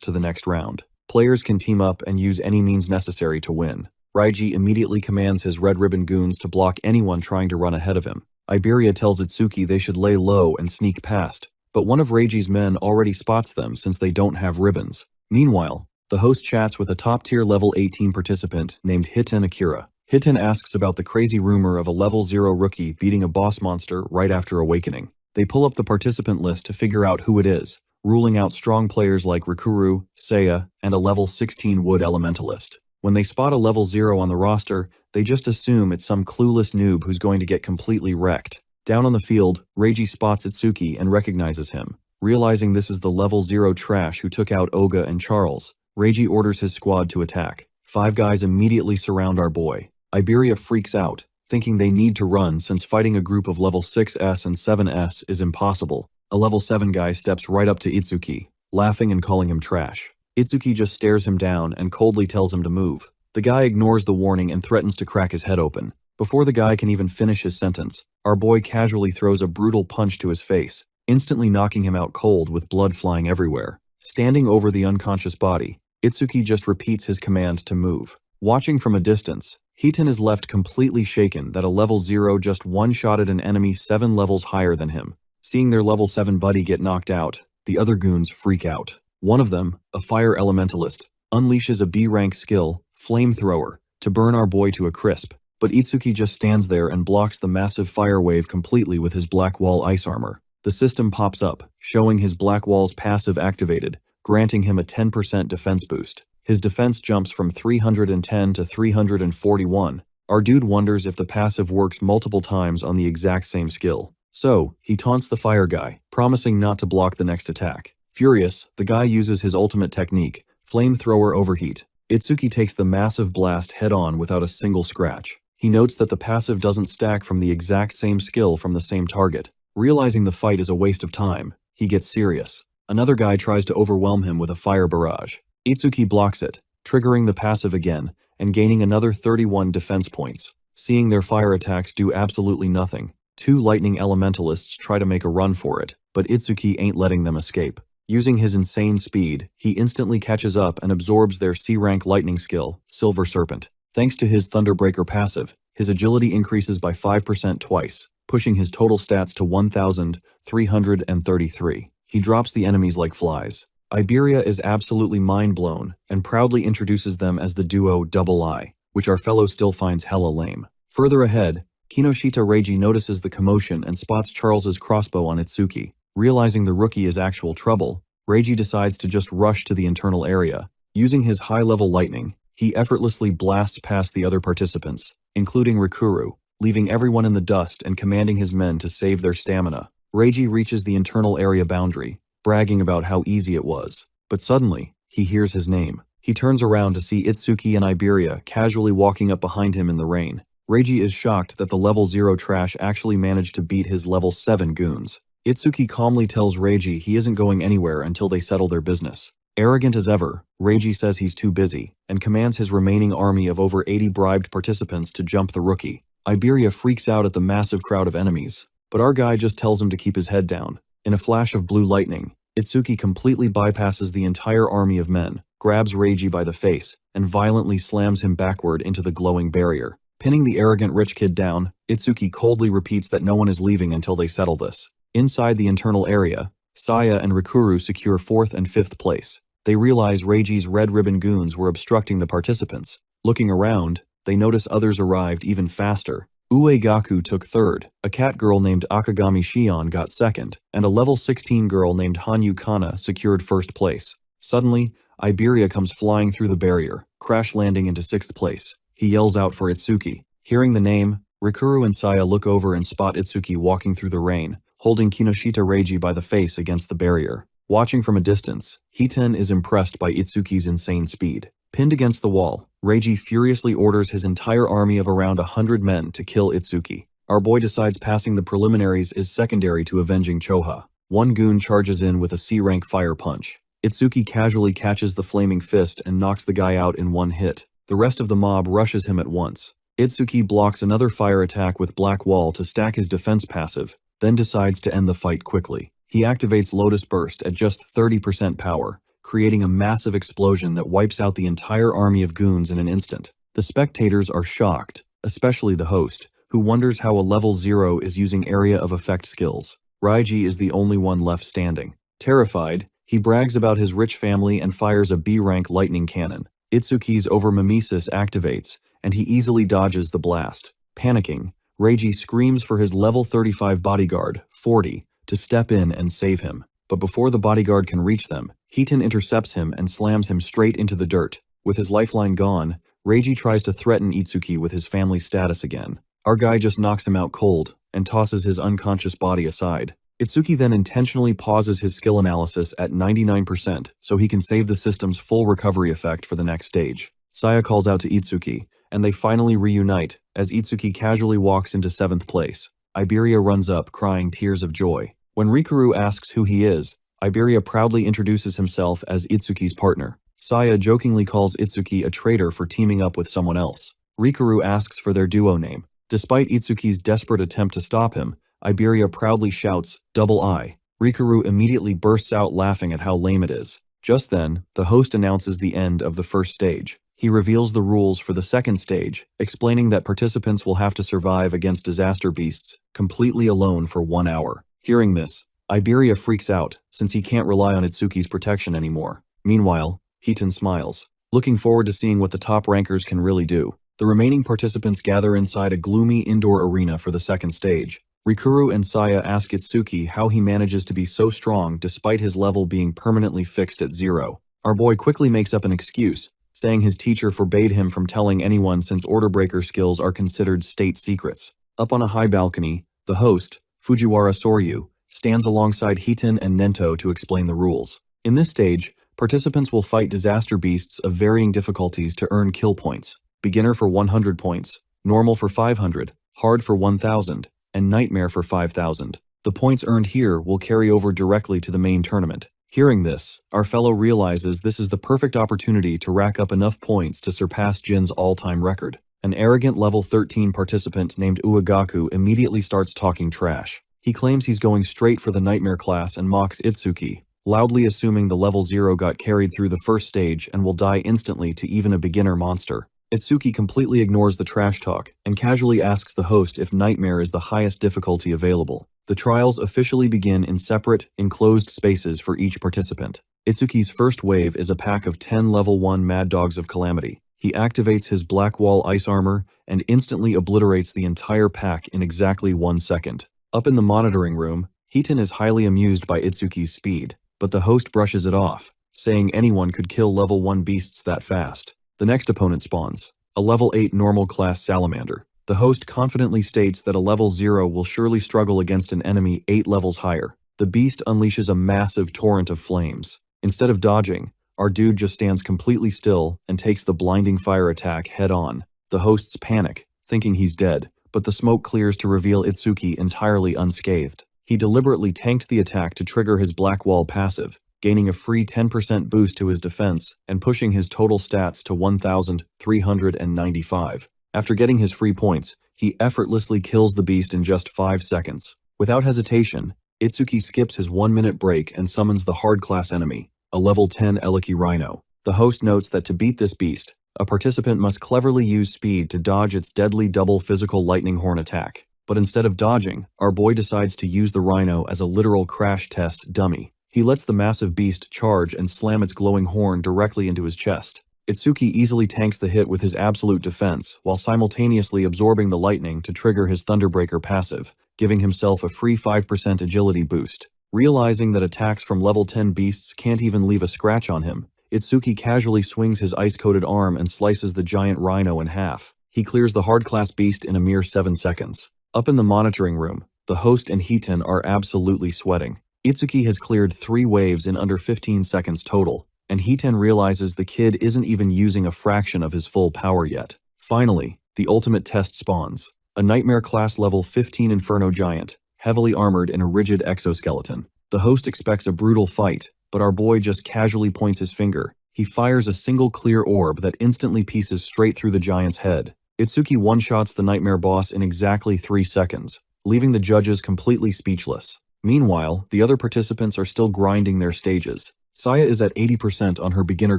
to the next round. Players can team up and use any means necessary to win. Raiji immediately commands his Red Ribbon goons to block anyone trying to run ahead of him. Iberia tells Itsuki they should lay low and sneak past, but one of Reiji's men already spots them since they don't have ribbons. Meanwhile, the host chats with a top-tier level 18 participant named Hiten Akira. Hiten asks about the crazy rumor of a level 0 rookie beating a boss monster right after awakening. They pull up the participant list to figure out who it is, ruling out strong players like Rikuru, Seiya, and a level 16 wood elementalist. When they spot a level 0 on the roster, they just assume it's some clueless noob who's going to get completely wrecked. Down on the field, Reiji spots Itsuki and recognizes him. Realizing this is the level 0 trash who took out Oga and Charles, Reiji orders his squad to attack. 5 guys immediately surround our boy. Iberia freaks out, thinking they need to run since fighting a group of level 6S and 7S is impossible. A level 7 guy steps right up to Itsuki, laughing and calling him trash. Itsuki just stares him down and coldly tells him to move. The guy ignores the warning and threatens to crack his head open. Before the guy can even finish his sentence, our boy casually throws a brutal punch to his face, instantly knocking him out cold with blood flying everywhere. Standing over the unconscious body, Itsuki just repeats his command to move. Watching from a distance, Hiten is left completely shaken that a level 0 just one-shotted an enemy 7 levels higher than him. Seeing their level 7 buddy get knocked out, the other goons freak out. One of them, a fire elementalist, unleashes a B-rank skill, Flamethrower, to burn our boy to a crisp, but Itsuki just stands there and blocks the massive fire wave completely with his Black Wall ice armor. The system pops up, showing his Black Wall's passive activated, granting him a 10% defense boost. His defense jumps from 310 to 341. Our dude wonders if the passive works multiple times on the exact same skill. So, he taunts the fire guy, promising not to block the next attack. Furious, the guy uses his ultimate technique, Flamethrower Overheat. Itsuki takes the massive blast head-on without a single scratch. He notes that the passive doesn't stack from the exact same skill from the same target. Realizing the fight is a waste of time, he gets serious. Another guy tries to overwhelm him with a fire barrage. Itsuki blocks it, triggering the passive again, and gaining another 31 defense points. Seeing their fire attacks do absolutely nothing, 2 lightning elementalists try to make a run for it, but Itsuki ain't letting them escape. Using his insane speed, he instantly catches up and absorbs their C-rank lightning skill, Silver Serpent. Thanks to his Thunderbreaker passive, his agility increases by 5% twice, pushing his total stats to 1,333. He drops the enemies like flies. Iberia is absolutely mind-blown and proudly introduces them as the duo Double I, which our fellow still finds hella lame. Further ahead, Kinoshita Reiji notices the commotion and spots Charles's crossbow on Itsuki. Realizing the rookie is actual trouble, Reiji decides to just rush to the internal area. Using his high-level lightning, he effortlessly blasts past the other participants, including Rikuru, leaving everyone in the dust and commanding his men to save their stamina. Reiji reaches the internal area boundary, bragging about how easy it was. But suddenly, he hears his name. He turns around to see Itsuki and Iberia casually walking up behind him in the rain. Reiji is shocked that the level 0 trash actually managed to beat his level 7 goons. Itsuki calmly tells Reiji he isn't going anywhere until they settle their business. Arrogant as ever, Reiji says he's too busy, and commands his remaining army of over 80 bribed participants to jump the rookie. Iberia freaks out at the massive crowd of enemies, but our guy just tells him to keep his head down. In a flash of blue lightning, Itsuki completely bypasses the entire army of men, grabs Reiji by the face, and violently slams him backward into the glowing barrier. Pinning the arrogant rich kid down, Itsuki coldly repeats that no one is leaving until they settle this. Inside the internal area, Seiya and Rikuru secure 4th and 5th place. They realize Reiji's Red Ribbon goons were obstructing the participants. Looking around, they notice others arrived even faster. Uegaku took 3rd, a cat girl named Akagami Shion got 2nd, and a level 16 girl named Hanyu Kana secured 1st place. Suddenly, Iberia comes flying through the barrier, crash landing into 6th place. He yells out for Itsuki. Hearing the name, Rikuru and Seiya look over and spot Itsuki walking through the rain, holding Kinoshita Reiji by the face against the barrier. Watching from a distance, Hiten is impressed by Itsuki's insane speed. Pinned against the wall, Reiji furiously orders his entire army of around 100 men to kill Itsuki. Our boy decides passing the preliminaries is secondary to avenging Choha. One goon charges in with a C-rank fire punch. Itsuki casually catches the flaming fist and knocks the guy out in one hit. The rest of the mob rushes him at once. Itsuki blocks another fire attack with Black Wall to stack his defense passive, then decides to end the fight quickly. He activates Lotus Burst at just 30% power, creating a massive explosion that wipes out the entire army of goons in an instant. The spectators are shocked, especially the host, who wonders how a level 0 is using area of effect skills. Raiji is the only one left standing. Terrified, he brags about his rich family and fires a B-rank lightning cannon. Itsuki's overmimesis activates, and he easily dodges the blast. Panicking, Reiji screams for his level 35 bodyguard, 40, to step in and save him. But before the bodyguard can reach them, Hiton intercepts him and slams him straight into the dirt. With his lifeline gone, Reiji tries to threaten Itsuki with his family status again. Our guy just knocks him out cold and tosses his unconscious body aside. Itsuki then intentionally pauses his skill analysis at 99% so he can save the system's full recovery effect for the next stage. Saya calls out to Itsuki, and they finally reunite as Itsuki casually walks into 7th place. Iberia runs up, crying tears of joy. When Rikuru asks who he is, Iberia proudly introduces himself as Itsuki's partner. Saya jokingly calls Itsuki a traitor for teaming up with someone else. Rikuru asks for their duo name. Despite Itsuki's desperate attempt to stop him, Iberia proudly shouts, "Double I." Rikuru immediately bursts out laughing at how lame it is. Just then, the host announces the end of the first stage. He reveals the rules for the second stage, explaining that participants will have to survive against disaster beasts completely alone for 1 hour. Hearing this, Iberia freaks out, since he can't rely on Itsuki's protection anymore. Meanwhile, Hiton smiles, looking forward to seeing what the top rankers can really do. The remaining participants gather inside a gloomy indoor arena for the second stage. Rikuru and Saya ask Itsuki how he manages to be so strong despite his level being permanently fixed at 0. Our boy quickly makes up an excuse, saying his teacher forbade him from telling anyone since order breaker skills are considered state secrets. Up on a high balcony, the host, Fujiwara Soryu, stands alongside Hiton and Nento to explain the rules. In this stage, participants will fight disaster beasts of varying difficulties to earn kill points. Beginner for 100 points, normal for 500, hard for 1000, and nightmare for 5000. The points earned here will carry over directly to the main tournament. Hearing this, our fellow realizes this is the perfect opportunity to rack up enough points to surpass Jin's all-time record. An arrogant level 13 participant named Uegaku immediately starts talking trash. He claims he's going straight for the nightmare class and mocks Itsuki, loudly assuming the level 0 got carried through the first stage and will die instantly to even a beginner monster. Itsuki completely ignores the trash talk and casually asks the host if Nightmare is the highest difficulty available. The trials officially begin in separate, enclosed spaces for each participant. Itsuki's first wave is a pack of 10 level 1 Mad Dogs of Calamity. He activates his Black Wall ice armor and instantly obliterates the entire pack in exactly 1 second. Up in the monitoring room, Hiton is highly amused by Itsuki's speed, but the host brushes it off, saying anyone could kill level 1 beasts that fast. The next opponent spawns, a level 8 normal class salamander. The host confidently states that a level 0 will surely struggle against an enemy 8 levels higher. The beast unleashes a massive torrent of flames. Instead of dodging, our dude just stands completely still and takes the blinding fire attack head on. The hosts panic, thinking he's dead, but the smoke clears to reveal Itsuki entirely unscathed. He deliberately tanked the attack to trigger his Black Wall passive, gaining a free 10% boost to his defense and pushing his total stats to 1,395. After getting his free points, he effortlessly kills the beast in just 5 seconds. Without hesitation, Itsuki skips his 1-minute break and summons the hard-class enemy, a level 10 Eliki Rhino. The host notes that to beat this beast, a participant must cleverly use speed to dodge its deadly double physical lightning horn attack. But instead of dodging, our boy decides to use the Rhino as a literal crash test dummy. He lets the massive beast charge and slam its glowing horn directly into his chest. Itsuki easily tanks the hit with his absolute defense, while simultaneously absorbing the lightning to trigger his Thunderbreaker passive, giving himself a free 5% agility boost. Realizing that attacks from level 10 beasts can't even leave a scratch on him, Itsuki casually swings his ice-coated arm and slices the giant rhino in half. He clears the hard-class beast in a mere 7 seconds. Up in the monitoring room, the host and Hiton are absolutely sweating. Itsuki has cleared 3 waves in under 15 seconds total, and Hiton realizes the kid isn't even using a fraction of his full power yet. Finally, the ultimate test spawns, a Nightmare class level 15 Inferno Giant, heavily armored in a rigid exoskeleton. The host expects a brutal fight, but our boy just casually points his finger. He fires a single clear orb that instantly pieces straight through the giant's head. Itsuki one-shots the nightmare boss in exactly 3 seconds, leaving the judges completely speechless. Meanwhile, the other participants are still grinding their stages. Saya is at 80% on her beginner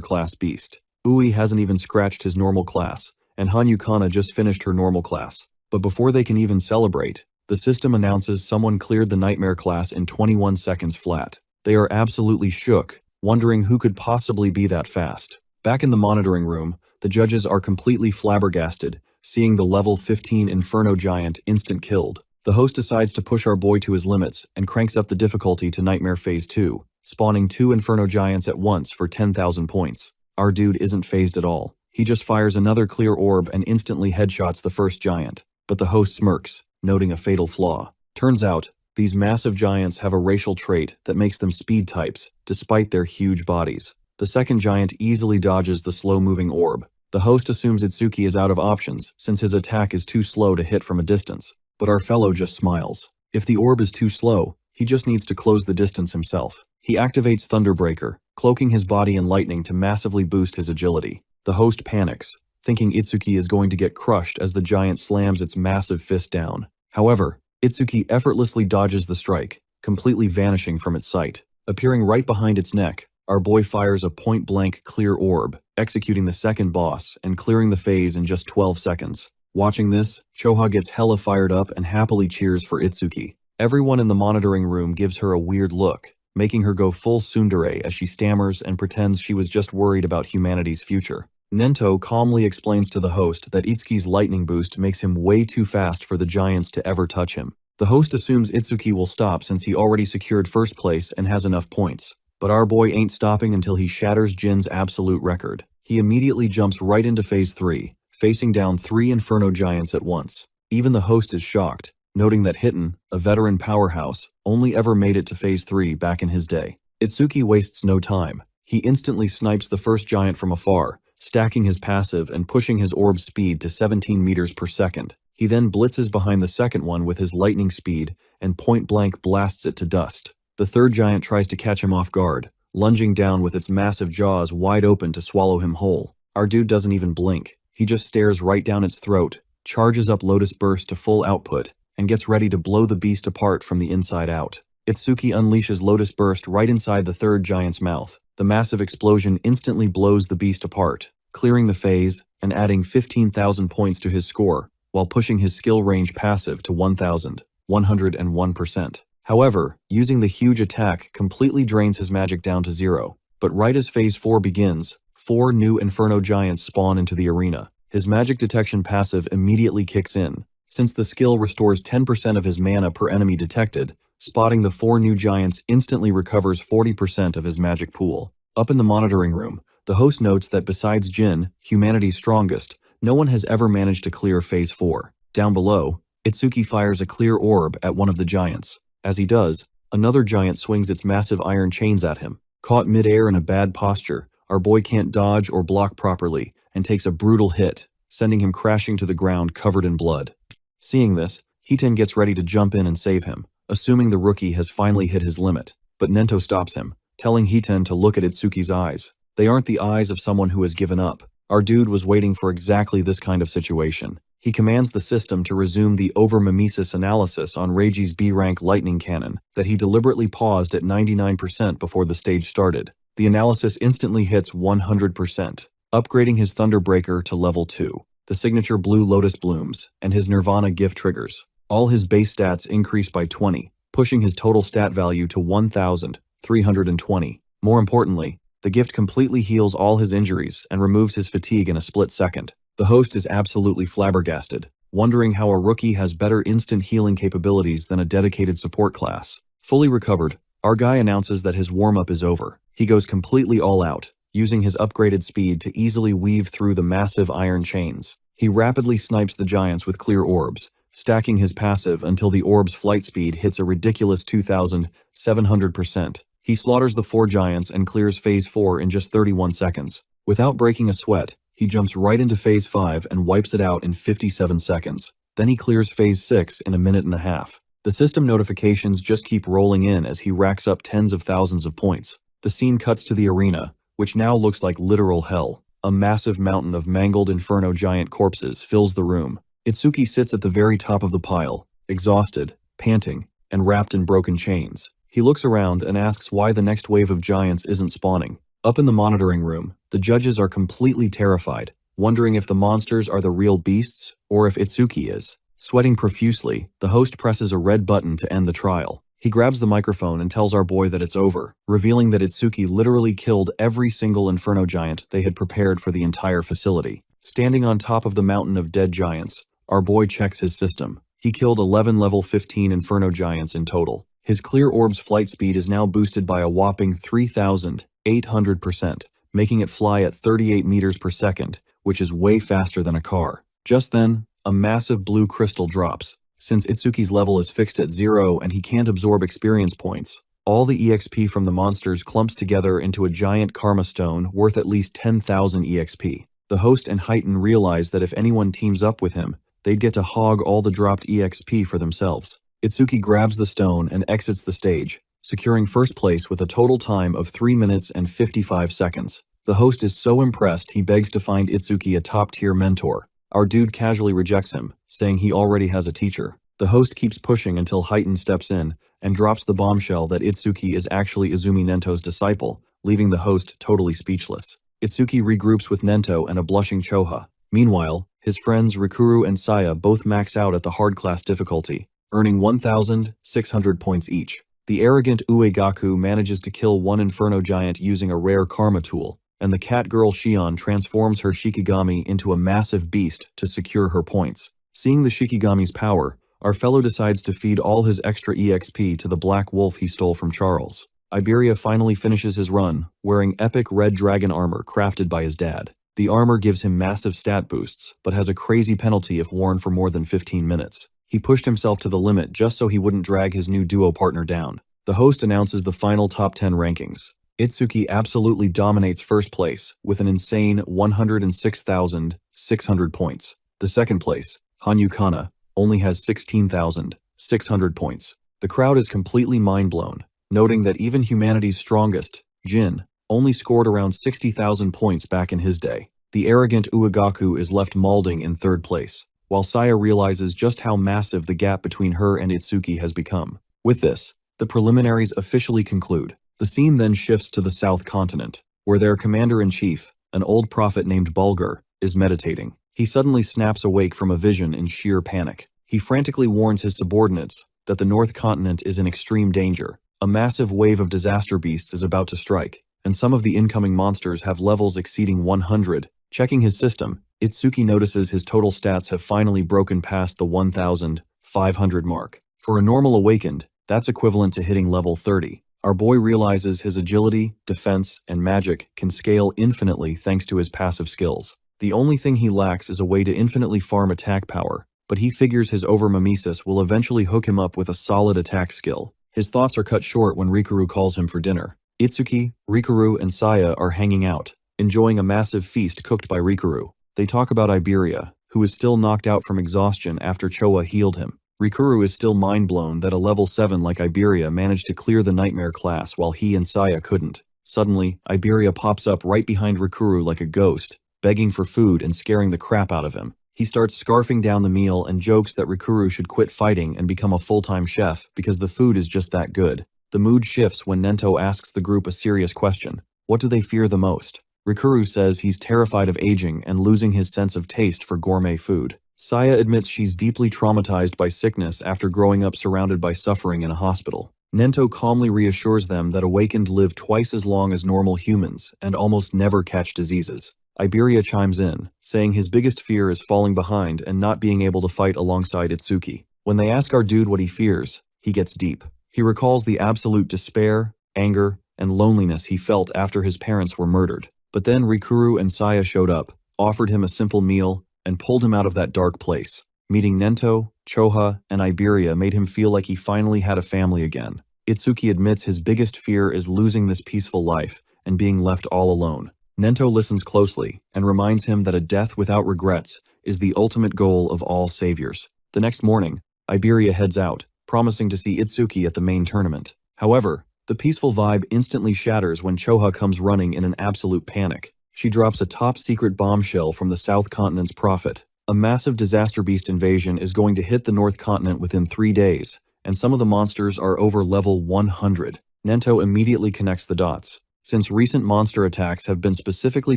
class beast. Ui hasn't even scratched his normal class, and Hanyukana just finished her normal class. But before they can even celebrate, the system announces someone cleared the nightmare class in 21 seconds flat. They are absolutely shook, wondering who could possibly be that fast. Back in the monitoring room, the judges are completely flabbergasted, seeing the level 15 Inferno Giant instant killed. The host decides to push our boy to his limits and cranks up the difficulty to Nightmare Phase 2, spawning 2 Inferno Giants at once for 10,000 points. Our dude isn't phased at all. He just fires another clear orb and instantly headshots the first giant. But the host smirks, noting a fatal flaw. Turns out, these massive giants have a racial trait that makes them speed types, despite their huge bodies. The second giant easily dodges the slow-moving orb. The host assumes Itsuki is out of options, since his attack is too slow to hit from a distance. But our fellow just smiles. If the orb is too slow, he just needs to close the distance himself. He activates Thunderbreaker, cloaking his body in lightning to massively boost his agility. The host panics, thinking Itsuki is going to get crushed as the giant slams its massive fist down. However, Itsuki effortlessly dodges the strike, completely vanishing from its sight. Appearing right behind its neck, our boy fires a point-blank clear orb, executing the second boss and clearing the phase in just 12 seconds. Watching this, Choha gets hella fired up and happily cheers for Itsuki. Everyone in the monitoring room gives her a weird look, making her go full tsundere as she stammers and pretends she was just worried about humanity's future. Nento calmly explains to the host that Itsuki's lightning boost makes him way too fast for the giants to ever touch him. The host assumes Itsuki will stop since he already secured first place and has enough points. But our boy ain't stopping until he shatters Jin's absolute record. He immediately jumps right into Phase 3, facing down 3 Inferno Giants at once. Even the host is shocked, noting that Hitten, a veteran powerhouse, only ever made it to Phase 3 back in his day. Itsuki wastes no time. He instantly snipes the first giant from afar, stacking his passive and pushing his orb speed to 17 meters per second. He then blitzes behind the second one with his lightning speed and point-blank blasts it to dust. The third giant tries to catch him off guard, lunging down with its massive jaws wide open to swallow him whole. Our dude doesn't even blink. He just stares right down its throat, charges up Lotus Burst to full output, and gets ready to blow the beast apart from the inside out. Itsuki unleashes Lotus Burst right inside the third giant's mouth. The massive explosion instantly blows the beast apart, clearing the phase and adding 15,000 points to his score, while pushing his skill range passive to 1,101%. However, using the huge attack completely drains his magic down to 0. But right as Phase 4 begins, 4 new Inferno Giants spawn into the arena. His magic detection passive immediately kicks in. Since the skill restores 10% of his mana per enemy detected, spotting the 4 new giants instantly recovers 40% of his magic pool. Up in the monitoring room, the host notes that besides Jin, humanity's strongest, no one has ever managed to clear Phase 4. Down below, Itsuki fires a clear orb at one of the giants. As he does, another giant swings its massive iron chains at him. Caught mid-air in a bad posture, our boy can't dodge or block properly and takes a brutal hit, sending him crashing to the ground covered in blood. Seeing this, Hiten gets ready to jump in and save him, assuming the rookie has finally hit his limit. But Nento stops him, telling Hiten to look at Itsuki's eyes. They aren't the eyes of someone who has given up. Our dude was waiting for exactly this kind of situation. He commands the system to resume the over-mimesis analysis on Reiji's B-rank lightning cannon that he deliberately paused at 99% before the stage started. The analysis instantly hits 100%, upgrading his Thunderbreaker to level 2. The signature Blue Lotus blooms, and his Nirvana gift triggers. All his base stats increase by 20, pushing his total stat value to 1,320. More importantly, the gift completely heals all his injuries and removes his fatigue in a split second. The host is absolutely flabbergasted, wondering how a rookie has better instant healing capabilities than a dedicated support class. Fully recovered, our guy announces that his warm-up is over. He goes completely all out, using his upgraded speed to easily weave through the massive iron chains. He rapidly snipes the giants with clear orbs, stacking his passive until the orb's flight speed hits a ridiculous 2,700%. He slaughters the 4 giants and clears Phase 4 in just 31 seconds. Without breaking a sweat, he jumps right into Phase 5 and wipes it out in 57 seconds. Then he clears Phase 6 in a minute and a half. The system notifications just keep rolling in as he racks up tens of thousands of points. The scene cuts to the arena, which now looks like literal hell. A massive mountain of mangled inferno giant corpses fills the room. Itsuki sits at the very top of the pile, exhausted, panting, and wrapped in broken chains. He looks around and asks why the next wave of giants isn't spawning. Up in the monitoring room, the judges are completely terrified, wondering if the monsters are the real beasts or if Itsuki is. Sweating profusely, the host presses a red button to end the trial. He grabs the microphone and tells our boy that it's over, revealing that Itsuki literally killed every single inferno giant they had prepared for the entire facility. Standing on top of the mountain of dead giants, our boy checks his system. He killed 11 level 15 inferno giants in total. His clear orb's flight speed is now boosted by a whopping 3,800%, making it fly at 38 meters per second, which is way faster than a car. Just then, a massive blue crystal drops. Since Itsuki's level is fixed at 0 and he can't absorb experience points, all the EXP from the monsters clumps together into a giant karma stone worth at least 10,000 EXP. The host and Heighten realize that if anyone teams up with him, they'd get to hog all the dropped EXP for themselves. Itsuki grabs the stone and exits the stage, securing first place with a total time of 3 minutes and 55 seconds. The host is so impressed he begs to find Itsuki a top-tier mentor. Our dude casually rejects him, saying he already has a teacher. The host keeps pushing until Heighten steps in and drops the bombshell that Itsuki is actually Izumi Nento's disciple, leaving the host totally speechless. Itsuki regroups with Nento and a blushing Choha. Meanwhile, his friends Rikuru and Saya both max out at the hard class difficulty, earning 1,600 points each. The arrogant Uegaku manages to kill one inferno giant using a rare karma tool, and the cat girl Shion transforms her Shikigami into a massive beast to secure her points. Seeing the Shikigami's power, our fellow decides to feed all his extra EXP to the black wolf he stole from Charles. Iberia finally finishes his run, wearing epic red dragon armor crafted by his dad. The armor gives him massive stat boosts, but has a crazy penalty if worn for more than 15 minutes. He pushed himself to the limit just so he wouldn't drag his new duo partner down. The host announces the final top 10 rankings. Itsuki absolutely dominates first place with an insane 106,600 points. The second place, Hanyu Kana, only has 16,600 points. The crowd is completely mind-blown, noting that even humanity's strongest, Jin, only scored around 60,000 points back in his day. The arrogant Uegaku is left mauling in third place, while Saya realizes just how massive the gap between her and Itsuki has become. With this, the preliminaries officially conclude. The scene then shifts to the South Continent, where their commander-in-chief, an old prophet named Bulgur, is meditating. He suddenly snaps awake from a vision in sheer panic. He frantically warns his subordinates that the North Continent is in extreme danger. A massive wave of disaster beasts is about to strike, and some of the incoming monsters have levels exceeding 100. Checking his system, Itsuki notices his total stats have finally broken past the 1,500 mark. For a normal awakened, that's equivalent to hitting level 30. Our boy realizes his agility, defense, and magic can scale infinitely thanks to his passive skills. The only thing he lacks is a way to infinitely farm attack power, but he figures his overmimesis will eventually hook him up with a solid attack skill. His thoughts are cut short when Rikuru calls him for dinner. Itsuki, Rikuru, and Saya are hanging out, enjoying a massive feast cooked by Rikuru. They talk about Iberia, who is still knocked out from exhaustion after Choa healed him. Rikuru is still mind-blown that a level 7 like Iberia managed to clear the nightmare class while he and Saya couldn't. Suddenly, Iberia pops up right behind Rikuru like a ghost, begging for food and scaring the crap out of him. He starts scarfing down the meal and jokes that Rikuru should quit fighting and become a full-time chef because the food is just that good. The mood shifts when Nento asks the group a serious question. What do they fear the most? Rikuru says he's terrified of aging and losing his sense of taste for gourmet food. Saya admits she's deeply traumatized by sickness after growing up surrounded by suffering in a hospital. Nento calmly reassures them that awakened live twice as long as normal humans and almost never catch diseases. Iberia chimes in, saying his biggest fear is falling behind and not being able to fight alongside Itsuki. When they ask our dude what he fears, he gets deep. He recalls the absolute despair, anger, and loneliness he felt after his parents were murdered. But then Rikuru and Saya showed up, offered him a simple meal, and pulled him out of that dark place. Meeting Nento, Choha, and Iberia made him feel like he finally had a family again. Itsuki admits his biggest fear is losing this peaceful life and being left all alone. Nento listens closely and reminds him that a death without regrets is the ultimate goal of all saviors. The next morning, Iberia heads out, promising to see Itsuki at the main tournament. However, the peaceful vibe instantly shatters when Choha comes running in an absolute panic. She drops a top-secret bombshell from the South Continent's prophet. A massive disaster beast invasion is going to hit the North Continent within 3 days, and some of the monsters are over level 100. Nento immediately connects the dots. Since recent monster attacks have been specifically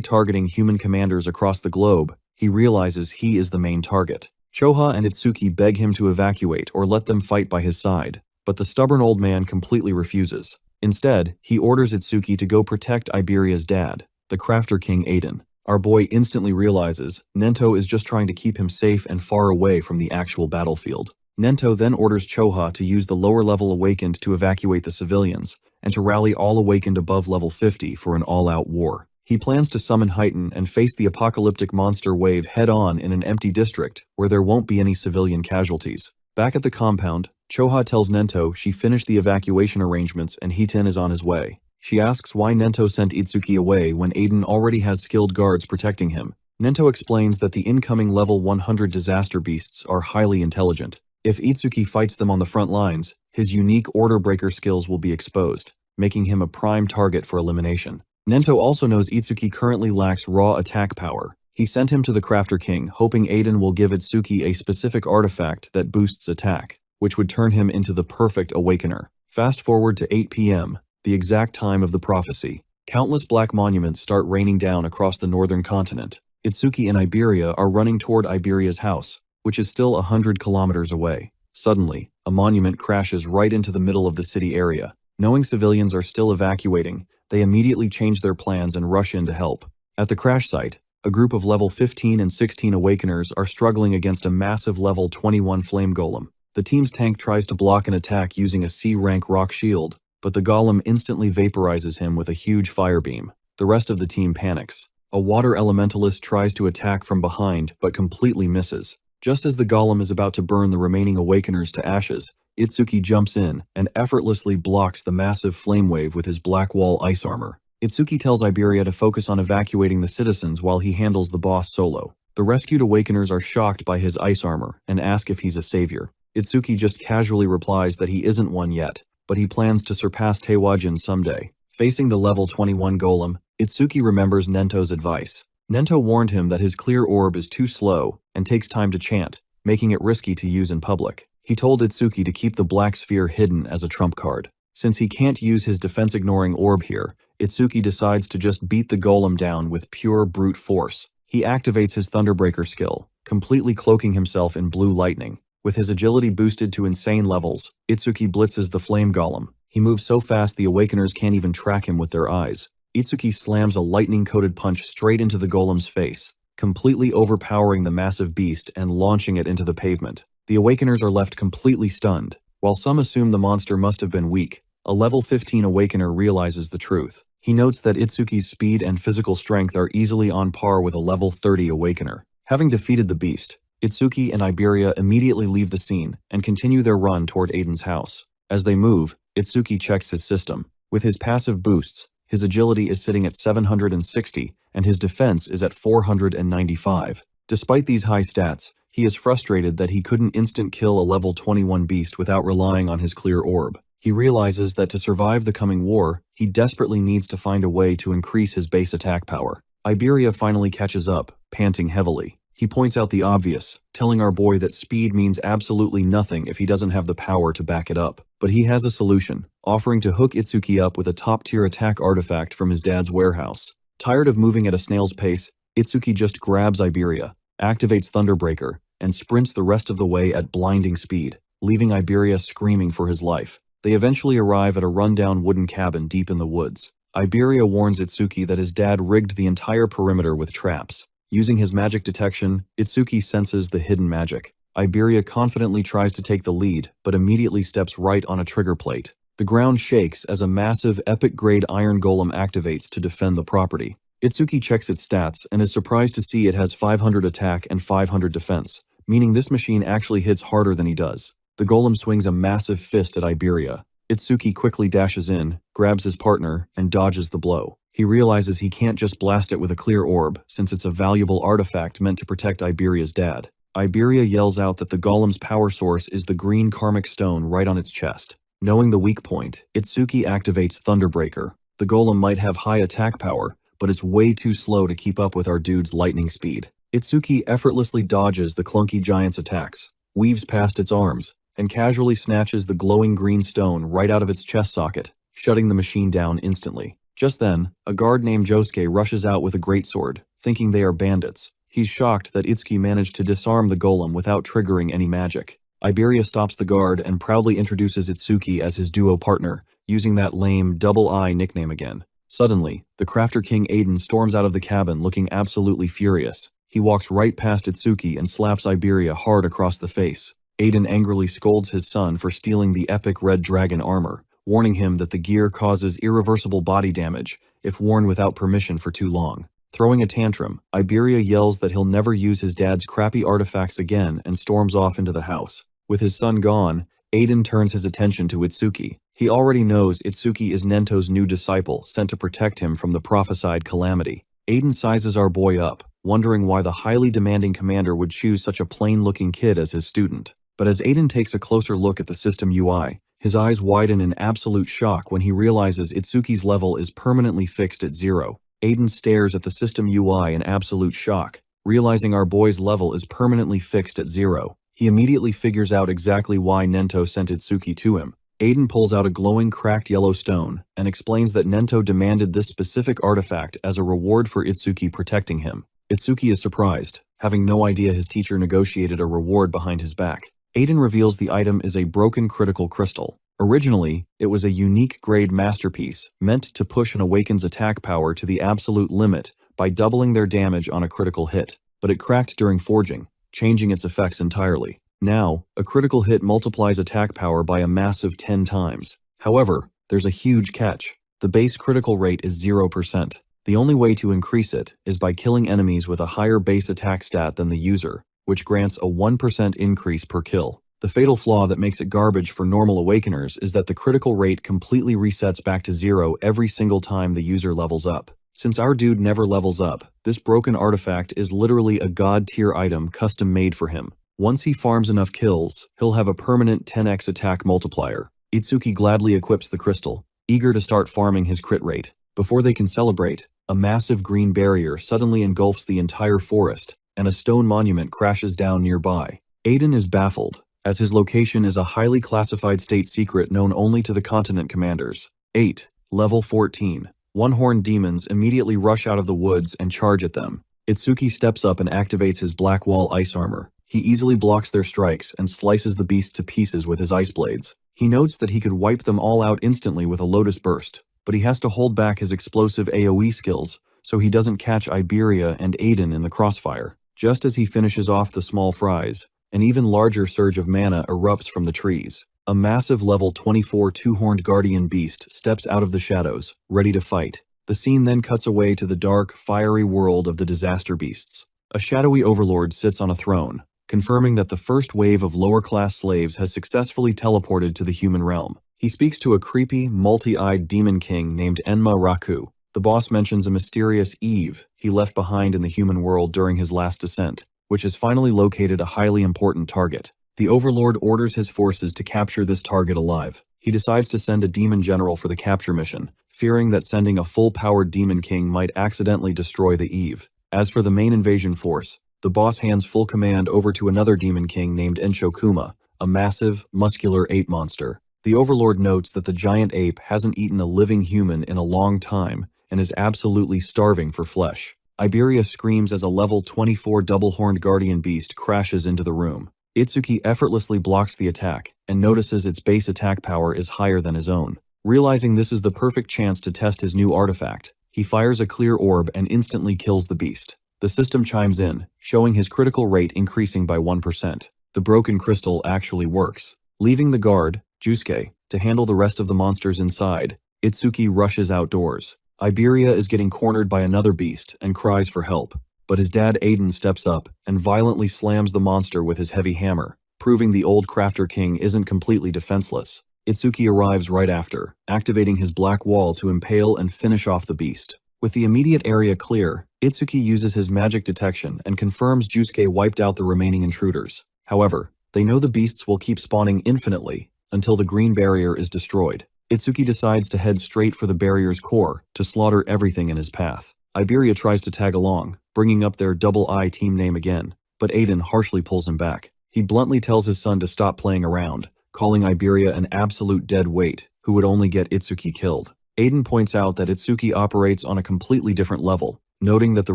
targeting human commanders across the globe, he realizes he is the main target. Choha and Itsuki beg him to evacuate or let them fight by his side, but the stubborn old man completely refuses. Instead, he orders Itsuki to go protect Iberia's dad, the Crafter King Aiden. Our boy instantly realizes Nento is just trying to keep him safe and far away from the actual battlefield. Nento then orders Choha to use the lower-level Awakened to evacuate the civilians, and to rally all Awakened above level 50 for an all-out war. He plans to summon Heighten and face the apocalyptic monster wave head-on in an empty district, where there won't be any civilian casualties. Back at the compound, Choha tells Nento she finished the evacuation arrangements and Hiten is on his way. She asks why Nento sent Itsuki away when Aiden already has skilled guards protecting him. Nento explains that the incoming level 100 disaster beasts are highly intelligent. If Itsuki fights them on the front lines, his unique order breaker skills will be exposed, making him a prime target for elimination. Nento also knows Itsuki currently lacks raw attack power. He sent him to the Crafter King, hoping Aiden will give Itsuki a specific artifact that boosts attack, which would turn him into the perfect awakener. Fast forward to 8 p.m., the exact time of the prophecy. Countless black monuments start raining down across the northern continent. Itsuki and Iberia are running toward Iberia's house, which is still 100 kilometers away. Suddenly, a monument crashes right into the middle of the city area. Knowing civilians are still evacuating, they immediately change their plans and rush in to help. At the crash site, a group of level 15 and 16 Awakeners are struggling against a massive level 21 Flame Golem. The team's tank tries to block an attack using a C-rank rock shield, but the golem instantly vaporizes him with a huge fire beam. The rest of the team panics. A water elementalist tries to attack from behind, but completely misses. Just as the golem is about to burn the remaining Awakeners to ashes, Itsuki jumps in and effortlessly blocks the massive flame wave with his black wall ice armor. Itsuki tells Iberia to focus on evacuating the citizens while he handles the boss solo. The rescued Awakeners are shocked by his ice armor and ask if he's a savior. Itsuki just casually replies that he isn't one yet, but he plans to surpass Teiwajin someday. Facing the level 21 golem, Itsuki remembers Nento's advice. Nento warned him that his clear orb is too slow and takes time to chant, making it risky to use in public. He told Itsuki to keep the black sphere hidden as a trump card. Since he can't use his defense-ignoring orb here, Itsuki decides to just beat the golem down with pure brute force. He activates his Thunderbreaker skill, completely cloaking himself in blue lightning. With his agility boosted to insane levels, Itsuki blitzes the flame golem. He moves so fast the Awakeners can't even track him with their eyes. Itsuki slams a lightning-coated punch straight into the golem's face, completely overpowering the massive beast and launching it into the pavement. The Awakeners are left completely stunned. While some assume the monster must have been weak, a level 15 Awakener realizes the truth. He notes that Itsuki's speed and physical strength are easily on par with a level 30 Awakener. Having defeated the beast, Itsuki and Iberia immediately leave the scene and continue their run toward Aiden's house. As they move, Itsuki checks his system. With his passive boosts, his agility is sitting at 760 and his defense is at 495. Despite these high stats, he is frustrated that he couldn't instant kill a level 21 beast without relying on his clear orb. He realizes that to survive the coming war, he desperately needs to find a way to increase his base attack power. Iberia finally catches up, panting heavily. He points out the obvious, telling our boy that speed means absolutely nothing if he doesn't have the power to back it up. But he has a solution, offering to hook Itsuki up with a top-tier attack artifact from his dad's warehouse. Tired of moving at a snail's pace, Itsuki just grabs Iberia, activates Thunderbreaker, and sprints the rest of the way at blinding speed, leaving Iberia screaming for his life. They eventually arrive at a rundown wooden cabin deep in the woods. Iberia warns Itsuki that his dad rigged the entire perimeter with traps. Using his magic detection, Itsuki senses the hidden magic. Iberia confidently tries to take the lead, but immediately steps right on a trigger plate. The ground shakes as a massive epic-grade iron golem activates to defend the property. Itsuki checks its stats and is surprised to see it has 500 attack and 500 defense, meaning this machine actually hits harder than he does. The golem swings a massive fist at Iberia. Itsuki quickly dashes in, grabs his partner, and dodges the blow. He realizes he can't just blast it with a clear orb, since it's a valuable artifact meant to protect Iberia's dad. Iberia yells out that the golem's power source is the green karmic stone right on its chest. Knowing the weak point, Itsuki activates Thunderbreaker. The golem might have high attack power, but it's way too slow to keep up with our dude's lightning speed. Itsuki effortlessly dodges the clunky giant's attacks, weaves past its arms, and casually snatches the glowing green stone right out of its chest socket, shutting the machine down instantly. Just then, a guard named Josuke rushes out with a greatsword, thinking they are bandits. He's shocked that Itsuki managed to disarm the golem without triggering any magic. Iberia stops the guard and proudly introduces Itsuki as his duo partner, using that lame double I nickname again. Suddenly, the Crafter King Aiden storms out of the cabin looking absolutely furious. He walks right past Itsuki and slaps Iberia hard across the face. Aiden angrily scolds his son for stealing the epic red dragon armor, warning him that the gear causes irreversible body damage if worn without permission for too long. Throwing a tantrum, Iberia yells that he'll never use his dad's crappy artifacts again and storms off into the house. With his son gone, Aiden turns his attention to Itsuki. He already knows Itsuki is Nento's new disciple, sent to protect him from the prophesied calamity. Aiden sizes our boy up, wondering why the highly demanding commander would choose such a plain-looking kid as his student. But as Aiden takes a closer look at the system UI, his eyes widen in absolute shock when he realizes Itsuki's level is permanently fixed at 0. Aiden stares at the system UI in absolute shock, realizing our boy's level is permanently fixed at 0. He immediately figures out exactly why Nento sent Itsuki to him. Aiden pulls out a glowing cracked yellow stone and explains that Nento demanded this specific artifact as a reward for Itsuki protecting him. Itsuki is surprised, having no idea his teacher negotiated a reward behind his back. Aiden reveals the item is a broken critical crystal. Originally, it was a unique grade masterpiece meant to push an Awaken's attack power to the absolute limit by doubling their damage on a critical hit, but it cracked during forging, changing its effects entirely. Now, a critical hit multiplies attack power by a massive 10 times. However, there's a huge catch. The base critical rate is 0%. The only way to increase it is by killing enemies with a higher base attack stat than the user, which grants a 1% increase per kill. The fatal flaw that makes it garbage for normal Awakeners is that the critical rate completely resets back to 0 every single time the user levels up. Since our dude never levels up, this broken artifact is literally a god-tier item custom made for him. Once he farms enough kills, he'll have a permanent 10x attack multiplier. Itsuki gladly equips the crystal, eager to start farming his crit rate. Before they can celebrate, a massive green barrier suddenly engulfs the entire forest, and a stone monument crashes down nearby. Aiden is baffled, as his location is a highly classified state secret known only to the continent commanders. 8. Level 14. One-horned demons immediately rush out of the woods and charge at them. Itsuki steps up and activates his black wall ice armor. He easily blocks their strikes and slices the beast to pieces with his ice blades. He notes that he could wipe them all out instantly with a Lotus Burst, but he has to hold back his explosive AoE skills so he doesn't catch Iberia and Aiden in the crossfire. Just as he finishes off the small fries, an even larger surge of mana erupts from the trees. A massive level 24 two-horned guardian beast steps out of the shadows, ready to fight. The scene then cuts away to the dark, fiery world of the disaster beasts. A shadowy overlord sits on a throne, confirming that the first wave of lower-class slaves has successfully teleported to the human realm. He speaks to a creepy, multi-eyed demon king named ManhwaCapped. The boss mentions a mysterious Eve he left behind in the human world during his last descent, which has finally located a highly important target. The Overlord orders his forces to capture this target alive. He decides to send a demon general for the capture mission, fearing that sending a full-powered demon king might accidentally destroy the Eve. As for the main invasion force, the boss hands full command over to another demon king named Enshokuma, a massive, muscular ape monster. The Overlord notes that the giant ape hasn't eaten a living human in a long time and is absolutely starving for flesh. Iberia screams as a level 24 double-horned guardian beast crashes into the room. Itsuki effortlessly blocks the attack and notices its base attack power is higher than his own. Realizing this is the perfect chance to test his new artifact, he fires a clear orb and instantly kills the beast. The system chimes in, showing his critical rate increasing by 1%. The broken crystal actually works. Leaving the guard, Josuke, to handle the rest of the monsters inside, Itsuki rushes outdoors. Iberia is getting cornered by another beast and cries for help, but his dad Aiden steps up and violently slams the monster with his heavy hammer, proving the old Crafter King isn't completely defenseless. Itsuki arrives right after, activating his black wall to impale and finish off the beast. With the immediate area clear, Itsuki uses his magic detection and confirms Josuke wiped out the remaining intruders. However, they know the beasts will keep spawning infinitely until the green barrier is destroyed. Itsuki decides to head straight for the barrier's core to slaughter everything in his path. Iberia tries to tag along, bringing up their double I team name again, but Aiden harshly pulls him back. He bluntly tells his son to stop playing around, calling Iberia an absolute dead weight who would only get Itsuki killed. Aiden points out that Itsuki operates on a completely different level, noting that the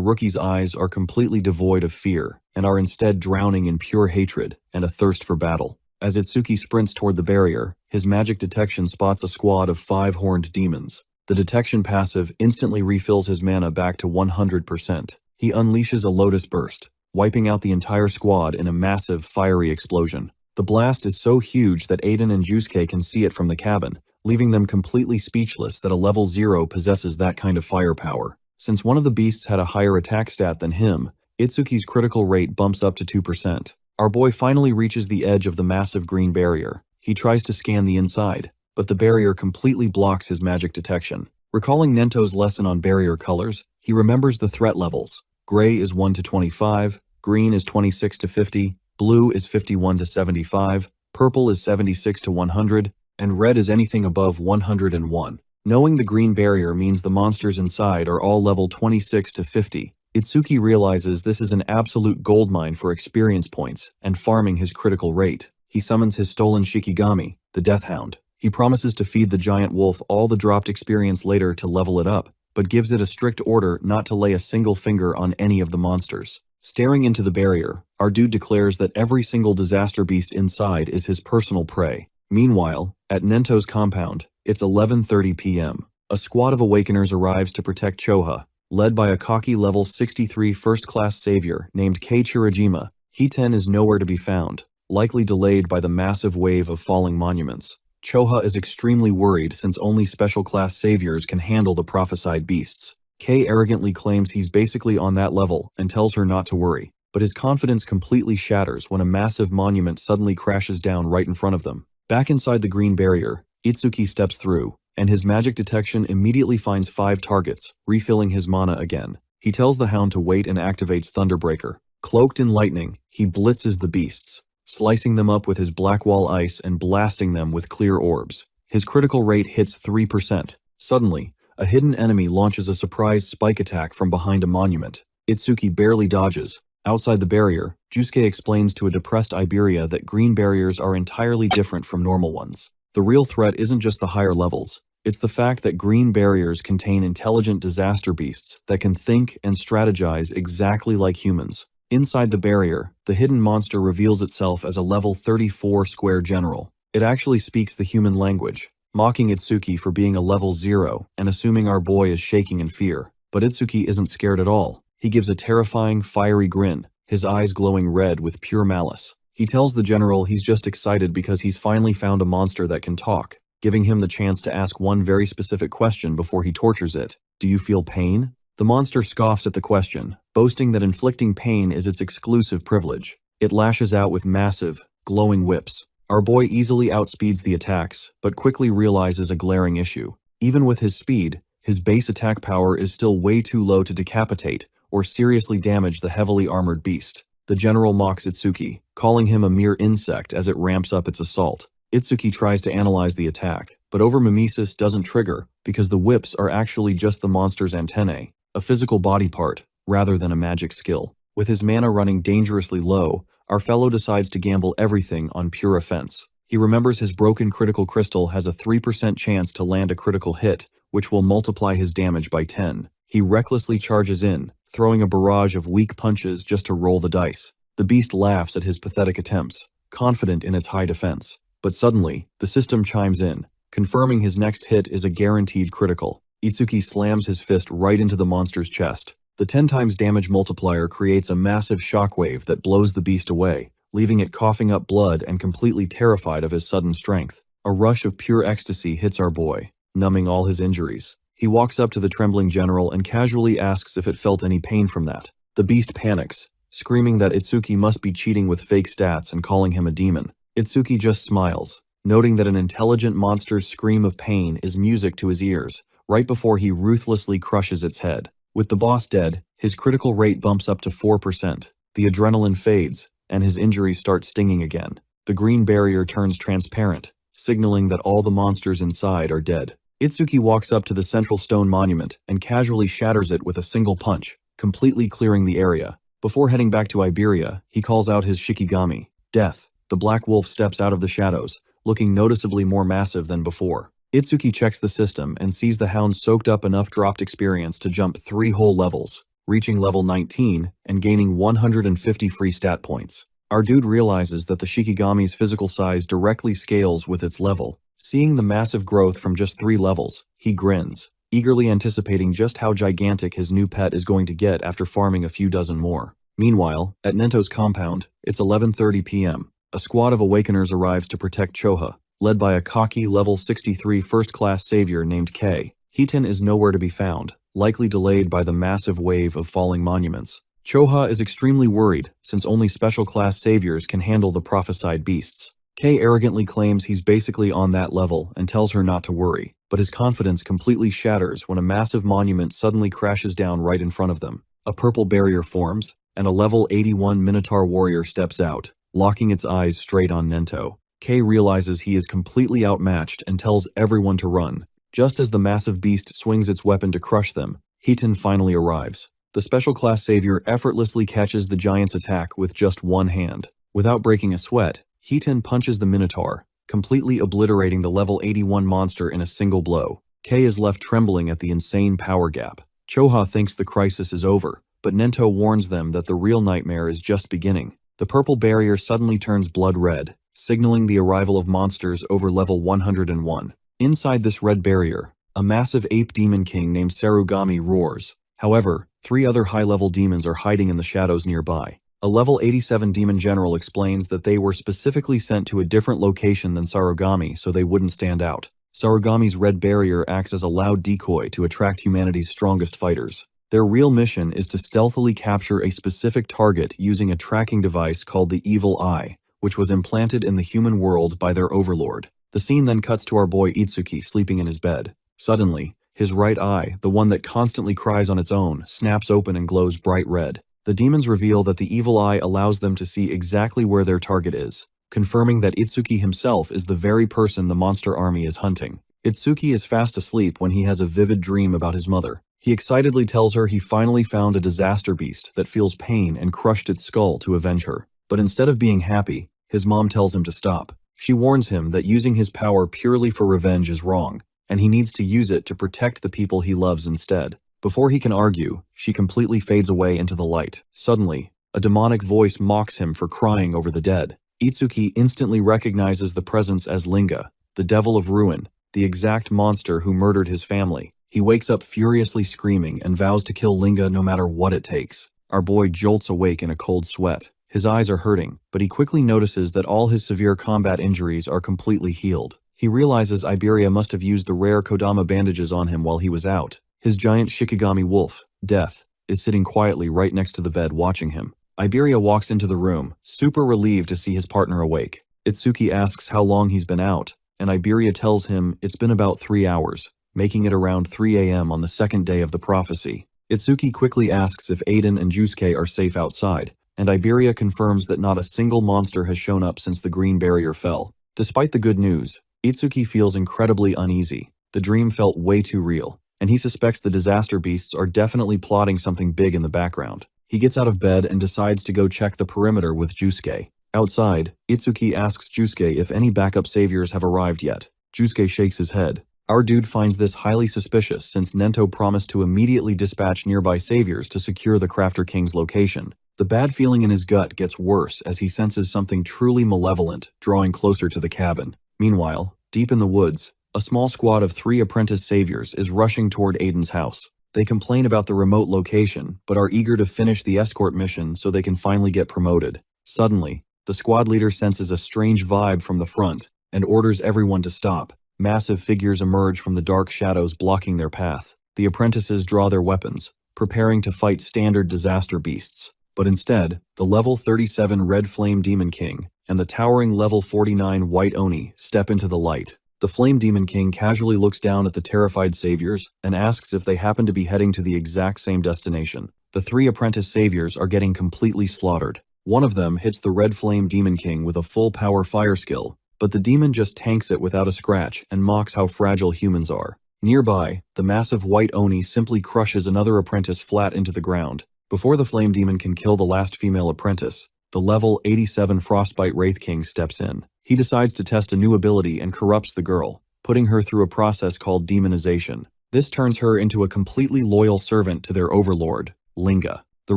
rookie's eyes are completely devoid of fear and are instead drowning in pure hatred and a thirst for battle. As Itsuki sprints toward the barrier, his magic detection spots a squad of 5-horned demons. The detection passive instantly refills his mana back to 100%. He unleashes a Lotus Burst, wiping out the entire squad in a massive, fiery explosion. The blast is so huge that Aiden and Jusuke can see it from the cabin, leaving them completely speechless that a level 0 possesses that kind of firepower. Since one of the beasts had a higher attack stat than him, Itsuki's critical rate bumps up to 2%. Our boy finally reaches the edge of the massive green barrier. He tries to scan the inside, but the barrier completely blocks his magic detection. Recalling Nento's lesson on barrier colors, he remembers the threat levels. Gray is 1 to 25, green is 26 to 50, blue is 51 to 75, purple is 76 to 100, and red is anything above 101. Knowing the green barrier means the monsters inside are all level 26 to 50, Itsuki realizes this is an absolute goldmine for experience points and farming his critical rate. He summons his stolen Shikigami, the Death Hound. He promises to feed the giant wolf all the dropped experience later to level it up, but gives it a strict order not to lay a single finger on any of the monsters. Staring into the barrier, our dude declares that every single disaster beast inside is his personal prey. Meanwhile, at Nento's compound, it's 11:30 p.m. A squad of Awakeners arrives to protect Choha, led by a cocky level 63 first-class savior named Kei Chirajima. Hiten is nowhere to be found, likely delayed by the massive wave of falling monuments. Choha is extremely worried since only special-class saviors can handle the prophesied beasts. Kei arrogantly claims he's basically on that level and tells her not to worry, but his confidence completely shatters when a massive monument suddenly crashes down right in front of them. Back inside the green barrier, Itsuki steps through, and his magic detection immediately finds 5 targets, refilling his mana again. He tells the hound to wait and activates Thunderbreaker. Cloaked in lightning, he blitzes the beasts, slicing them up with his black wall ice and blasting them with clear orbs. His critical rate hits 3%. Suddenly, a hidden enemy launches a surprise spike attack from behind a monument. Itsuki barely dodges. Outside the barrier, Jusuke explains to a depressed Iberia that green barriers are entirely different from normal ones. The real threat isn't just the higher levels. It's the fact that green barriers contain intelligent disaster beasts that can think and strategize exactly like humans. Inside the barrier, the hidden monster reveals itself as a level 34 square general. It actually speaks the human language, mocking Itsuki for being a level 0 and assuming our boy is shaking in fear. But Itsuki isn't scared at all. He gives a terrifying, fiery grin, his eyes glowing red with pure malice. He tells the general he's just excited because he's finally found a monster that can talk, giving him the chance to ask one very specific question before he tortures it. Do you feel pain? The monster scoffs at the question, boasting that inflicting pain is its exclusive privilege. It lashes out with massive, glowing whips. Our boy easily outspeeds the attacks, but quickly realizes a glaring issue. Even with his speed, his base attack power is still way too low to decapitate or seriously damage the heavily armored beast. The general mocks Itsuki, calling him a mere insect as it ramps up its assault. Itsuki tries to analyze the attack, but overmimesis doesn't trigger because the whips are actually just the monster's antennae, a physical body part, rather than a magic skill. With his mana running dangerously low, our fellow decides to gamble everything on pure offense. He remembers his broken critical crystal has a 3% chance to land a critical hit, which will multiply his damage by 10. He recklessly charges in, throwing a barrage of weak punches just to roll the dice. The beast laughs at his pathetic attempts, confident in its high defense. But suddenly, the system chimes in, confirming his next hit is a guaranteed critical. Itsuki slams his fist right into the monster's chest. The 10 times damage multiplier creates a massive shockwave that blows the beast away, leaving it coughing up blood and completely terrified of his sudden strength. A rush of pure ecstasy hits our boy, numbing all his injuries. He walks up to the trembling general and casually asks if it felt any pain from that. The beast panics, screaming that Itsuki must be cheating with fake stats and calling him a demon. Itsuki just smiles, noting that an intelligent monster's scream of pain is music to his ears, right before he ruthlessly crushes its head. With the boss dead, his critical rate bumps up to 4%, the adrenaline fades, and his injuries start stinging again. The green barrier turns transparent, signaling that all the monsters inside are dead. Itsuki walks up to the central stone monument and casually shatters it with a single punch, completely clearing the area. Before heading back to Iberia, he calls out his Shikigami, Death. The black wolf steps out of the shadows, looking noticeably more massive than before. Itsuki checks the system and sees the hound soaked up enough dropped experience to jump 3 whole levels, reaching level 19 and gaining 150 free stat points. Our dude realizes that the Shikigami's physical size directly scales with its level. Seeing the massive growth from just 3 levels, he grins, eagerly anticipating just how gigantic his new pet is going to get after farming a few dozen more. Meanwhile, at Nento's compound, it's 11:30 p.m. A squad of Awakeners arrives to protect Choha, led by a cocky level 63 first-class savior named K. Hitan is nowhere to be found, likely delayed by the massive wave of falling monuments. Choha is extremely worried, since only special-class saviors can handle the prophesied beasts. K arrogantly claims he's basically on that level and tells her not to worry, but his confidence completely shatters when a massive monument suddenly crashes down right in front of them. A purple barrier forms, and a level 81 Minotaur warrior steps out, locking its eyes straight on Nento. K realizes he is completely outmatched and tells everyone to run. Just as the massive beast swings its weapon to crush them, Hitan finally arrives. The special class savior effortlessly catches the giant's attack with just one hand. Without breaking a sweat, Hitan punches the Minotaur, completely obliterating the level 81 monster in a single blow. K is left trembling at the insane power gap. Choha thinks the crisis is over, but Nento warns them that the real nightmare is just beginning. The purple barrier suddenly turns blood red, signaling the arrival of monsters over level 101. Inside this red barrier, a massive ape demon king named Sarugami roars. However, 3 other high-level demons are hiding in the shadows nearby. A level 87 demon general explains that they were specifically sent to a different location than Sarugami so they wouldn't stand out. Sarugami's red barrier acts as a loud decoy to attract humanity's strongest fighters. Their real mission is to stealthily capture a specific target using a tracking device called the Evil Eye, which was implanted in the human world by their overlord. The scene then cuts to our boy Itsuki sleeping in his bed. Suddenly, his right eye, the one that constantly cries on its own, snaps open and glows bright red. The demons reveal that the Evil Eye allows them to see exactly where their target is, confirming that Itsuki himself is the very person the monster army is hunting. Itsuki is fast asleep when he has a vivid dream about his mother. He excitedly tells her he finally found a disaster beast that feels pain and crushed its skull to avenge her. But instead of being happy, his mom tells him to stop. She warns him that using his power purely for revenge is wrong, and he needs to use it to protect the people he loves instead. Before he can argue, she completely fades away into the light. Suddenly, a demonic voice mocks him for crying over the dead. Itsuki instantly recognizes the presence as Linga, the devil of ruin, the exact monster who murdered his family. He wakes up furiously screaming and vows to kill Linga no matter what it takes. Our boy jolts awake in a cold sweat. His eyes are hurting, but he quickly notices that all his severe combat injuries are completely healed. He realizes Iberia must have used the rare Kodama bandages on him while he was out. His giant Shikigami wolf, Death, is sitting quietly right next to the bed watching him. Iberia walks into the room, super relieved to see his partner awake. Itsuki asks how long he's been out, and Iberia tells him it's been about 3 hours, making it around 3 a.m. on the second day of the prophecy. Itsuki quickly asks if Aiden and Jusuke are safe outside, and Iberia confirms that not a single monster has shown up since the green barrier fell. Despite the good news, Itsuki feels incredibly uneasy. The dream felt way too real, and he suspects the disaster beasts are definitely plotting something big in the background. He gets out of bed and decides to go check the perimeter with Jusuke. Outside, Itsuki asks Jusuke if any backup saviors have arrived yet. Jusuke shakes his head. Our dude finds this highly suspicious since Nento promised to immediately dispatch nearby saviors to secure the Crafter King's location. The bad feeling in his gut gets worse as he senses something truly malevolent drawing closer to the cabin. Meanwhile, deep in the woods, a small squad of 3 apprentice saviors is rushing toward Aiden's house. They complain about the remote location, but are eager to finish the escort mission so they can finally get promoted. Suddenly, the squad leader senses a strange vibe from the front and orders everyone to stop. Massive figures emerge from the dark shadows blocking their path. The apprentices draw their weapons, preparing to fight standard disaster beasts. But instead, the level 37 Red Flame Demon King and the towering level 49 White Oni step into the light. The Flame Demon King casually looks down at the terrified saviors and asks if they happen to be heading to the exact same destination. The 3 apprentice saviors are getting completely slaughtered. One of them hits the Red Flame Demon King with a full power fire skill, but the demon just tanks it without a scratch and mocks how fragile humans are. Nearby, the massive white Oni simply crushes another apprentice flat into the ground. Before the flame demon can kill the last female apprentice, the level 87 Frostbite Wraith King steps in. He decides to test a new ability and corrupts the girl, putting her through a process called demonization. This turns her into a completely loyal servant to their overlord, Linga. The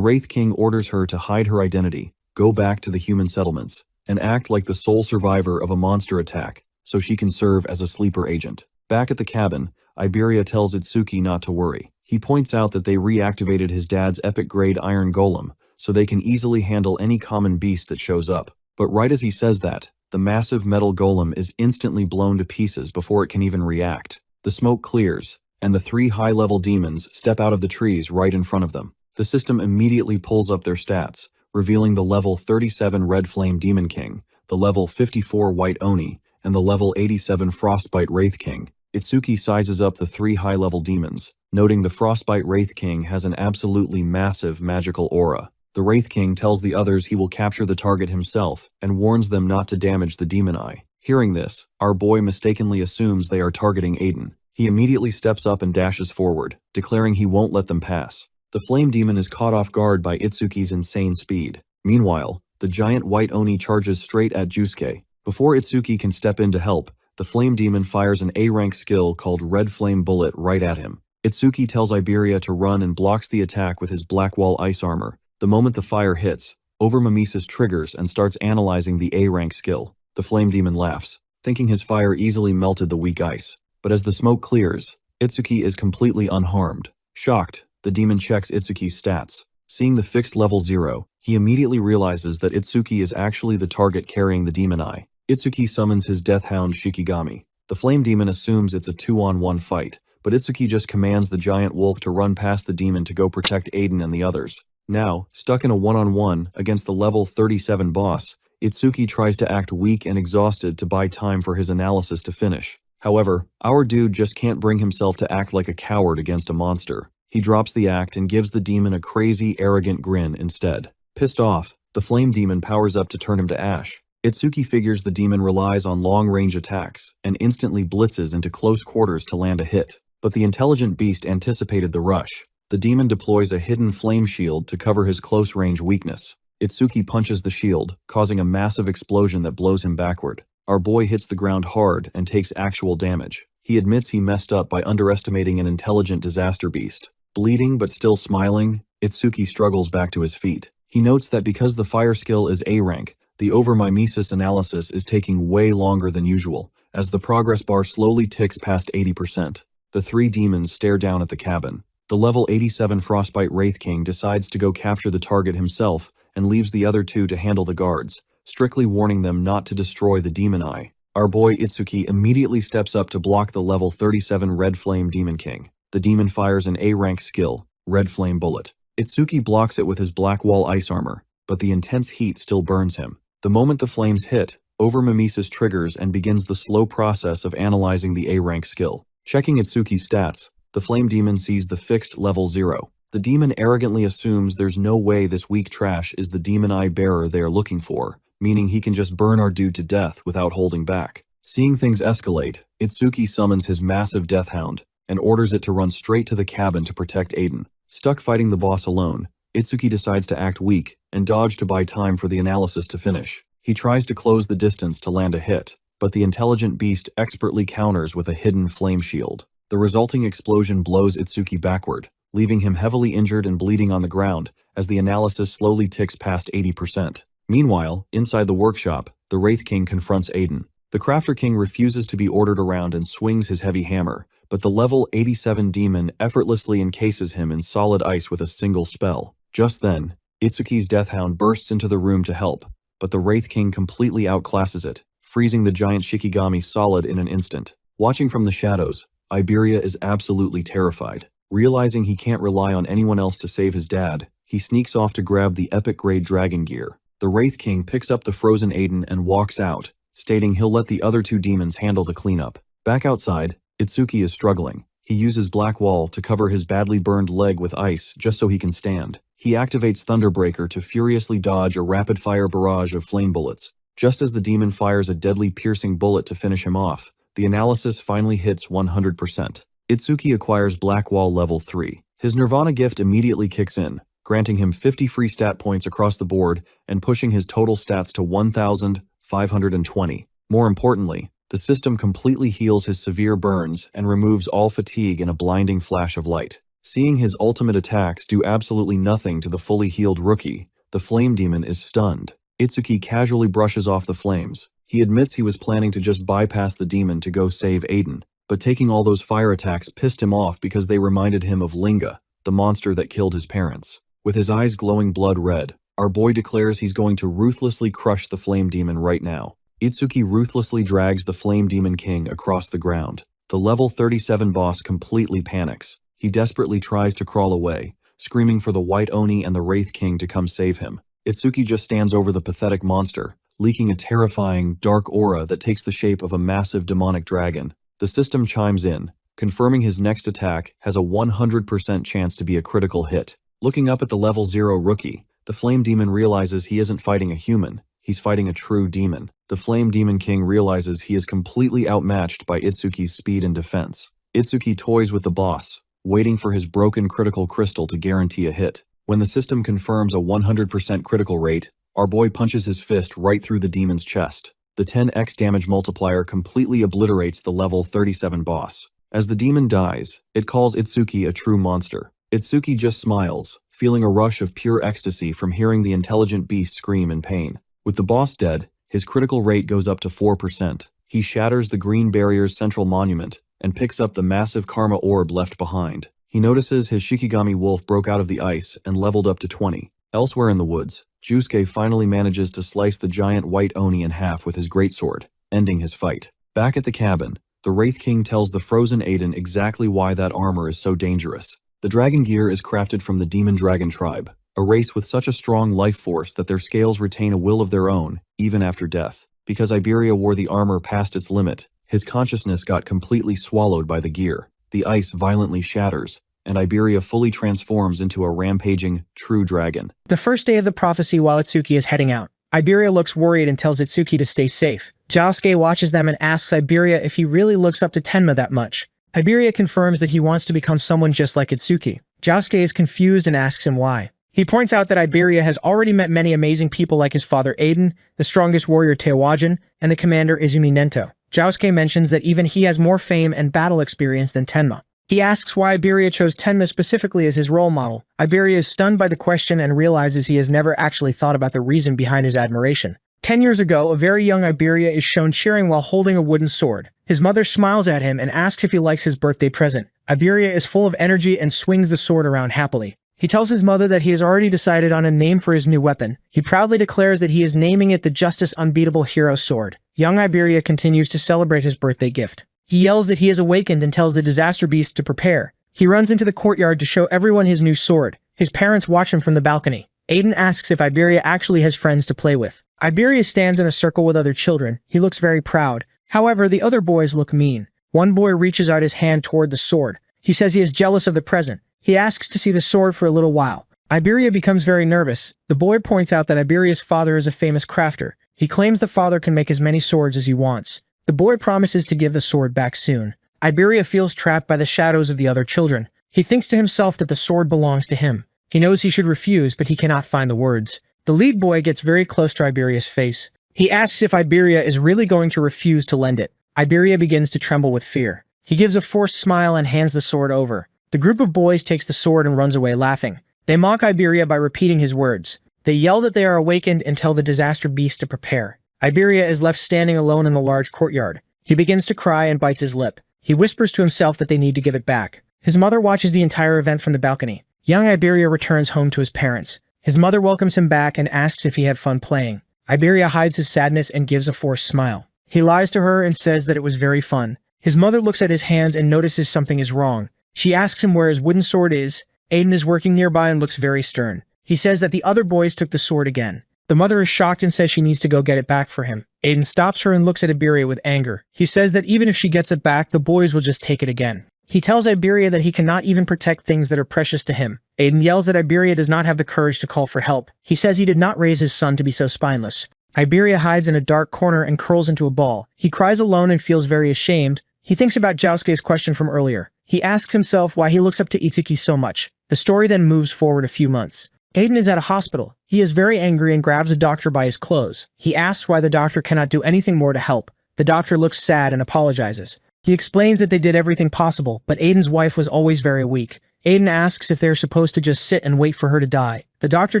Wraith King orders her to hide her identity, go back to the human settlements, and act like the sole survivor of a monster attack, so she can serve as a sleeper agent. Back at the cabin, Iberia tells Itsuki not to worry. He points out that they reactivated his dad's epic-grade iron golem, so they can easily handle any common beast that shows up. But right as he says that, the massive metal golem is instantly blown to pieces before it can even react. The smoke clears, and the 3 high-level demons step out of the trees right in front of them. The system immediately pulls up their stats, revealing the level 37 Red Flame Demon King, the level 54 White Oni, and the level 87 Frostbite Wraith King. Itsuki sizes up the 3 high-level demons, noting the Frostbite Wraith King has an absolutely massive magical aura. The Wraith King tells the others he will capture the target himself and warns them not to damage the demon eye. Hearing this, our boy mistakenly assumes they are targeting Aiden. He immediately steps up and dashes forward, declaring he won't let them pass. The flame demon is caught off guard by Itsuki's insane speed. Meanwhile, the giant white Oni charges straight at Jusuke. Before Itsuki can step in to help, the flame demon fires an A-rank skill called Red Flame Bullet right at him. Itsuki tells Iberia to run and blocks the attack with his Black Wall ice armor. The moment the fire hits, Overmimesis triggers and starts analyzing the A-rank skill. The flame demon laughs, thinking his fire easily melted the weak ice. But as the smoke clears, Itsuki is completely unharmed. Shocked, the demon checks Itsuki's stats. Seeing the fixed level 0, he immediately realizes that Itsuki is actually the target carrying the demon eye. Itsuki summons his death hound Shikigami. The flame demon assumes it's a 2-on-1 fight, but Itsuki just commands the giant wolf to run past the demon to go protect Aiden and the others. Now, stuck in a 1-on-1 against the level 37 boss, Itsuki tries to act weak and exhausted to buy time for his analysis to finish. However, our dude just can't bring himself to act like a coward against a monster. He drops the act and gives the demon a crazy, arrogant grin instead. Pissed off, the flame demon powers up to turn him to ash. Itsuki figures the demon relies on long-range attacks and instantly blitzes into close quarters to land a hit. But the intelligent beast anticipated the rush. The demon deploys a hidden flame shield to cover his close-range weakness. Itsuki punches the shield, causing a massive explosion that blows him backward. Our boy hits the ground hard and takes actual damage. He admits he messed up by underestimating an intelligent disaster beast. Bleeding but still smiling, Itsuki struggles back to his feet. He notes that because the fire skill is A-rank, the overmimesis analysis is taking way longer than usual, as the progress bar slowly ticks past 80%. The 3 demons stare down at the cabin. The level 87 Frostbite Wraith King decides to go capture the target himself and leaves the other 2 to handle the guards, strictly warning them not to destroy the demon eye. Our boy Itsuki immediately steps up to block the level 37 Red Flame Demon King. The demon fires an A-rank skill, Red Flame Bullet. Itsuki blocks it with his Black Wall ice armor, but the intense heat still burns him. The moment the flames hit, Overmimesis triggers and begins the slow process of analyzing the A-rank skill. Checking Itsuki's stats, the flame demon sees the fixed level 0. The demon arrogantly assumes there's no way this weak trash is the demon eye bearer they are looking for, meaning he can just burn our dude to death without holding back. Seeing things escalate, Itsuki summons his massive death hound and orders it to run straight to the cabin to protect Aiden. Stuck fighting the boss alone, Itsuki decides to act weak and dodge to buy time for the analysis to finish. He tries to close the distance to land a hit, but the intelligent beast expertly counters with a hidden flame shield. The resulting explosion blows Itsuki backward, leaving him heavily injured and bleeding on the ground as the analysis slowly ticks past 80%. Meanwhile, inside the workshop, the Wraith King confronts Aiden. The Crafter King refuses to be ordered around and swings his heavy hammer, but the level 87 demon effortlessly encases him in solid ice with a single spell. Just then, Itsuki's Death Hound bursts into the room to help, but the Wraith King completely outclasses it, freezing the giant Shikigami solid in an instant. Watching from the shadows, Iberia is absolutely terrified. Realizing he can't rely on anyone else to save his dad, he sneaks off to grab the epic-grade dragon gear. The Wraith King picks up the frozen Aiden and walks out, stating he'll let the other 2 demons handle the cleanup. Back outside, Itsuki is struggling. He uses Black Wall to cover his badly burned leg with ice just so he can stand. He activates Thunderbreaker to furiously dodge a rapid-fire barrage of flame bullets. Just as the demon fires a deadly piercing bullet to finish him off, the analysis finally hits 100%. Itsuki acquires Black Wall level 3. His Nirvana gift immediately kicks in, granting him 50 free stat points across the board and pushing his total stats to 1,520. More importantly, the system completely heals his severe burns and removes all fatigue in a blinding flash of light. Seeing his ultimate attacks do absolutely nothing to the fully healed rookie, the Flame Demon is stunned. Itsuki casually brushes off the flames. He admits he was planning to just bypass the demon to go save Aiden, but taking all those fire attacks pissed him off because they reminded him of Linga, the monster that killed his parents. With his eyes glowing blood red, our boy declares he's going to ruthlessly crush the Flame Demon right now. Itsuki ruthlessly drags the Flame Demon King across the ground. The level 37 boss completely panics. He desperately tries to crawl away, screaming for the White Oni and the Wraith King to come save him. Itsuki just stands over the pathetic monster, leaking a terrifying, dark aura that takes the shape of a massive demonic dragon. The system chimes in, confirming his next attack has a 100% chance to be a critical hit. Looking up at the level 0 rookie, the Flame Demon realizes he isn't fighting a human, he's fighting a true demon. The Flame Demon King realizes he is completely outmatched by Itsuki's speed and defense. Itsuki toys with the boss, waiting for his broken critical crystal to guarantee a hit. When the system confirms a 100% critical rate, our boy punches his fist right through the demon's chest. The 10x damage multiplier completely obliterates the level 37 boss. As the demon dies, it calls Itsuki a true monster. Itsuki just smiles, feeling a rush of pure ecstasy from hearing the intelligent beast scream in pain. With the boss dead, his critical rate goes up to 4%. He shatters the green barrier's central monument and picks up the massive karma orb left behind. He notices his Shikigami wolf broke out of the ice and leveled up to 20. Elsewhere in the woods, Jusuke finally manages to slice the giant White Oni in half with his greatsword, ending his fight. Back at the cabin, the Wraith King tells the frozen Aiden exactly why that armor is so dangerous. The dragon gear is crafted from the Demon Dragon tribe, a race with such a strong life force that their scales retain a will of their own, even after death. Because Iberia wore the armor past its limit, his consciousness got completely swallowed by the gear. The ice violently shatters, and Iberia fully transforms into a rampaging, true dragon. The first day of the prophecy while Itsuki is heading out, Iberia looks worried and tells Itsuki to stay safe. Josuke watches them and asks Iberia if he really looks up to Tenma that much. Iberia confirms that he wants to become someone just like Itsuki. Josuke is confused and asks him why. He points out that Iberia has already met many amazing people like his father Aiden, the strongest warrior Teowajin, and the commander Izumi Nento. Josuke mentions that even he has more fame and battle experience than Tenma. He asks why Iberia chose Tenma specifically as his role model. Iberia is stunned by the question and realizes he has never actually thought about the reason behind his admiration. 10 years ago, a very young Iberia is shown cheering while holding a wooden sword. His mother smiles at him and asks if he likes his birthday present. Iberia is full of energy and swings the sword around happily. He tells his mother that he has already decided on a name for his new weapon. He proudly declares that he is naming it the Justice Unbeatable Hero Sword. Young Iberia continues to celebrate his birthday gift. He yells that he is awakened and tells the Disaster Beast to prepare. He runs into the courtyard to show everyone his new sword. His parents watch him from the balcony. Aiden asks if Iberia actually has friends to play with. Iberia stands in a circle with other children. He looks very proud. However, the other boys look mean. One boy reaches out his hand toward the sword. He says he is jealous of the present. He asks to see the sword for a little while. Iberia becomes very nervous. The boy points out that Iberia's father is a famous crafter. He claims the father can make as many swords as he wants. The boy promises to give the sword back soon. Iberia feels trapped by the shadows of the other children. He thinks to himself that the sword belongs to him. He knows he should refuse, but he cannot find the words. The lead boy gets very close to Iberia's face. He asks if Iberia is really going to refuse to lend it. Iberia begins to tremble with fear. He gives a forced smile and hands the sword over. The group of boys takes the sword and runs away laughing. They mock Iberia by repeating his words. They yell that they are awakened and tell the Disaster Beast to prepare. Iberia is left standing alone in the large courtyard. He begins to cry and bites his lip. He whispers to himself that they need to give it back. His mother watches the entire event from the balcony. Young Iberia returns home to his parents. His mother welcomes him back and asks if he had fun playing. Iberia hides his sadness and gives a forced smile. He lies to her and says that it was very fun. His mother looks at his hands and notices something is wrong. She asks him where his wooden sword is. Aiden is working nearby and looks very stern. He says that the other boys took the sword again. The mother is shocked and says she needs to go get it back for him. Aiden stops her and looks at Iberia with anger. He says that even if she gets it back, the boys will just take it again. He tells Iberia that he cannot even protect things that are precious to him. Aiden yells that Iberia does not have the courage to call for help. He says he did not raise his son to be so spineless. Iberia hides in a dark corner and curls into a ball. He cries alone and feels very ashamed. He thinks about Josuke's question from earlier. He asks himself why he looks up to Itsuki so much. The story then moves forward a few months. Aiden is at a hospital. He is very angry and grabs a doctor by his clothes. He asks why the doctor cannot do anything more to help. The doctor looks sad and apologizes. He explains that they did everything possible, but Aiden's wife was always very weak. Aiden asks if they're supposed to just sit and wait for her to die. The doctor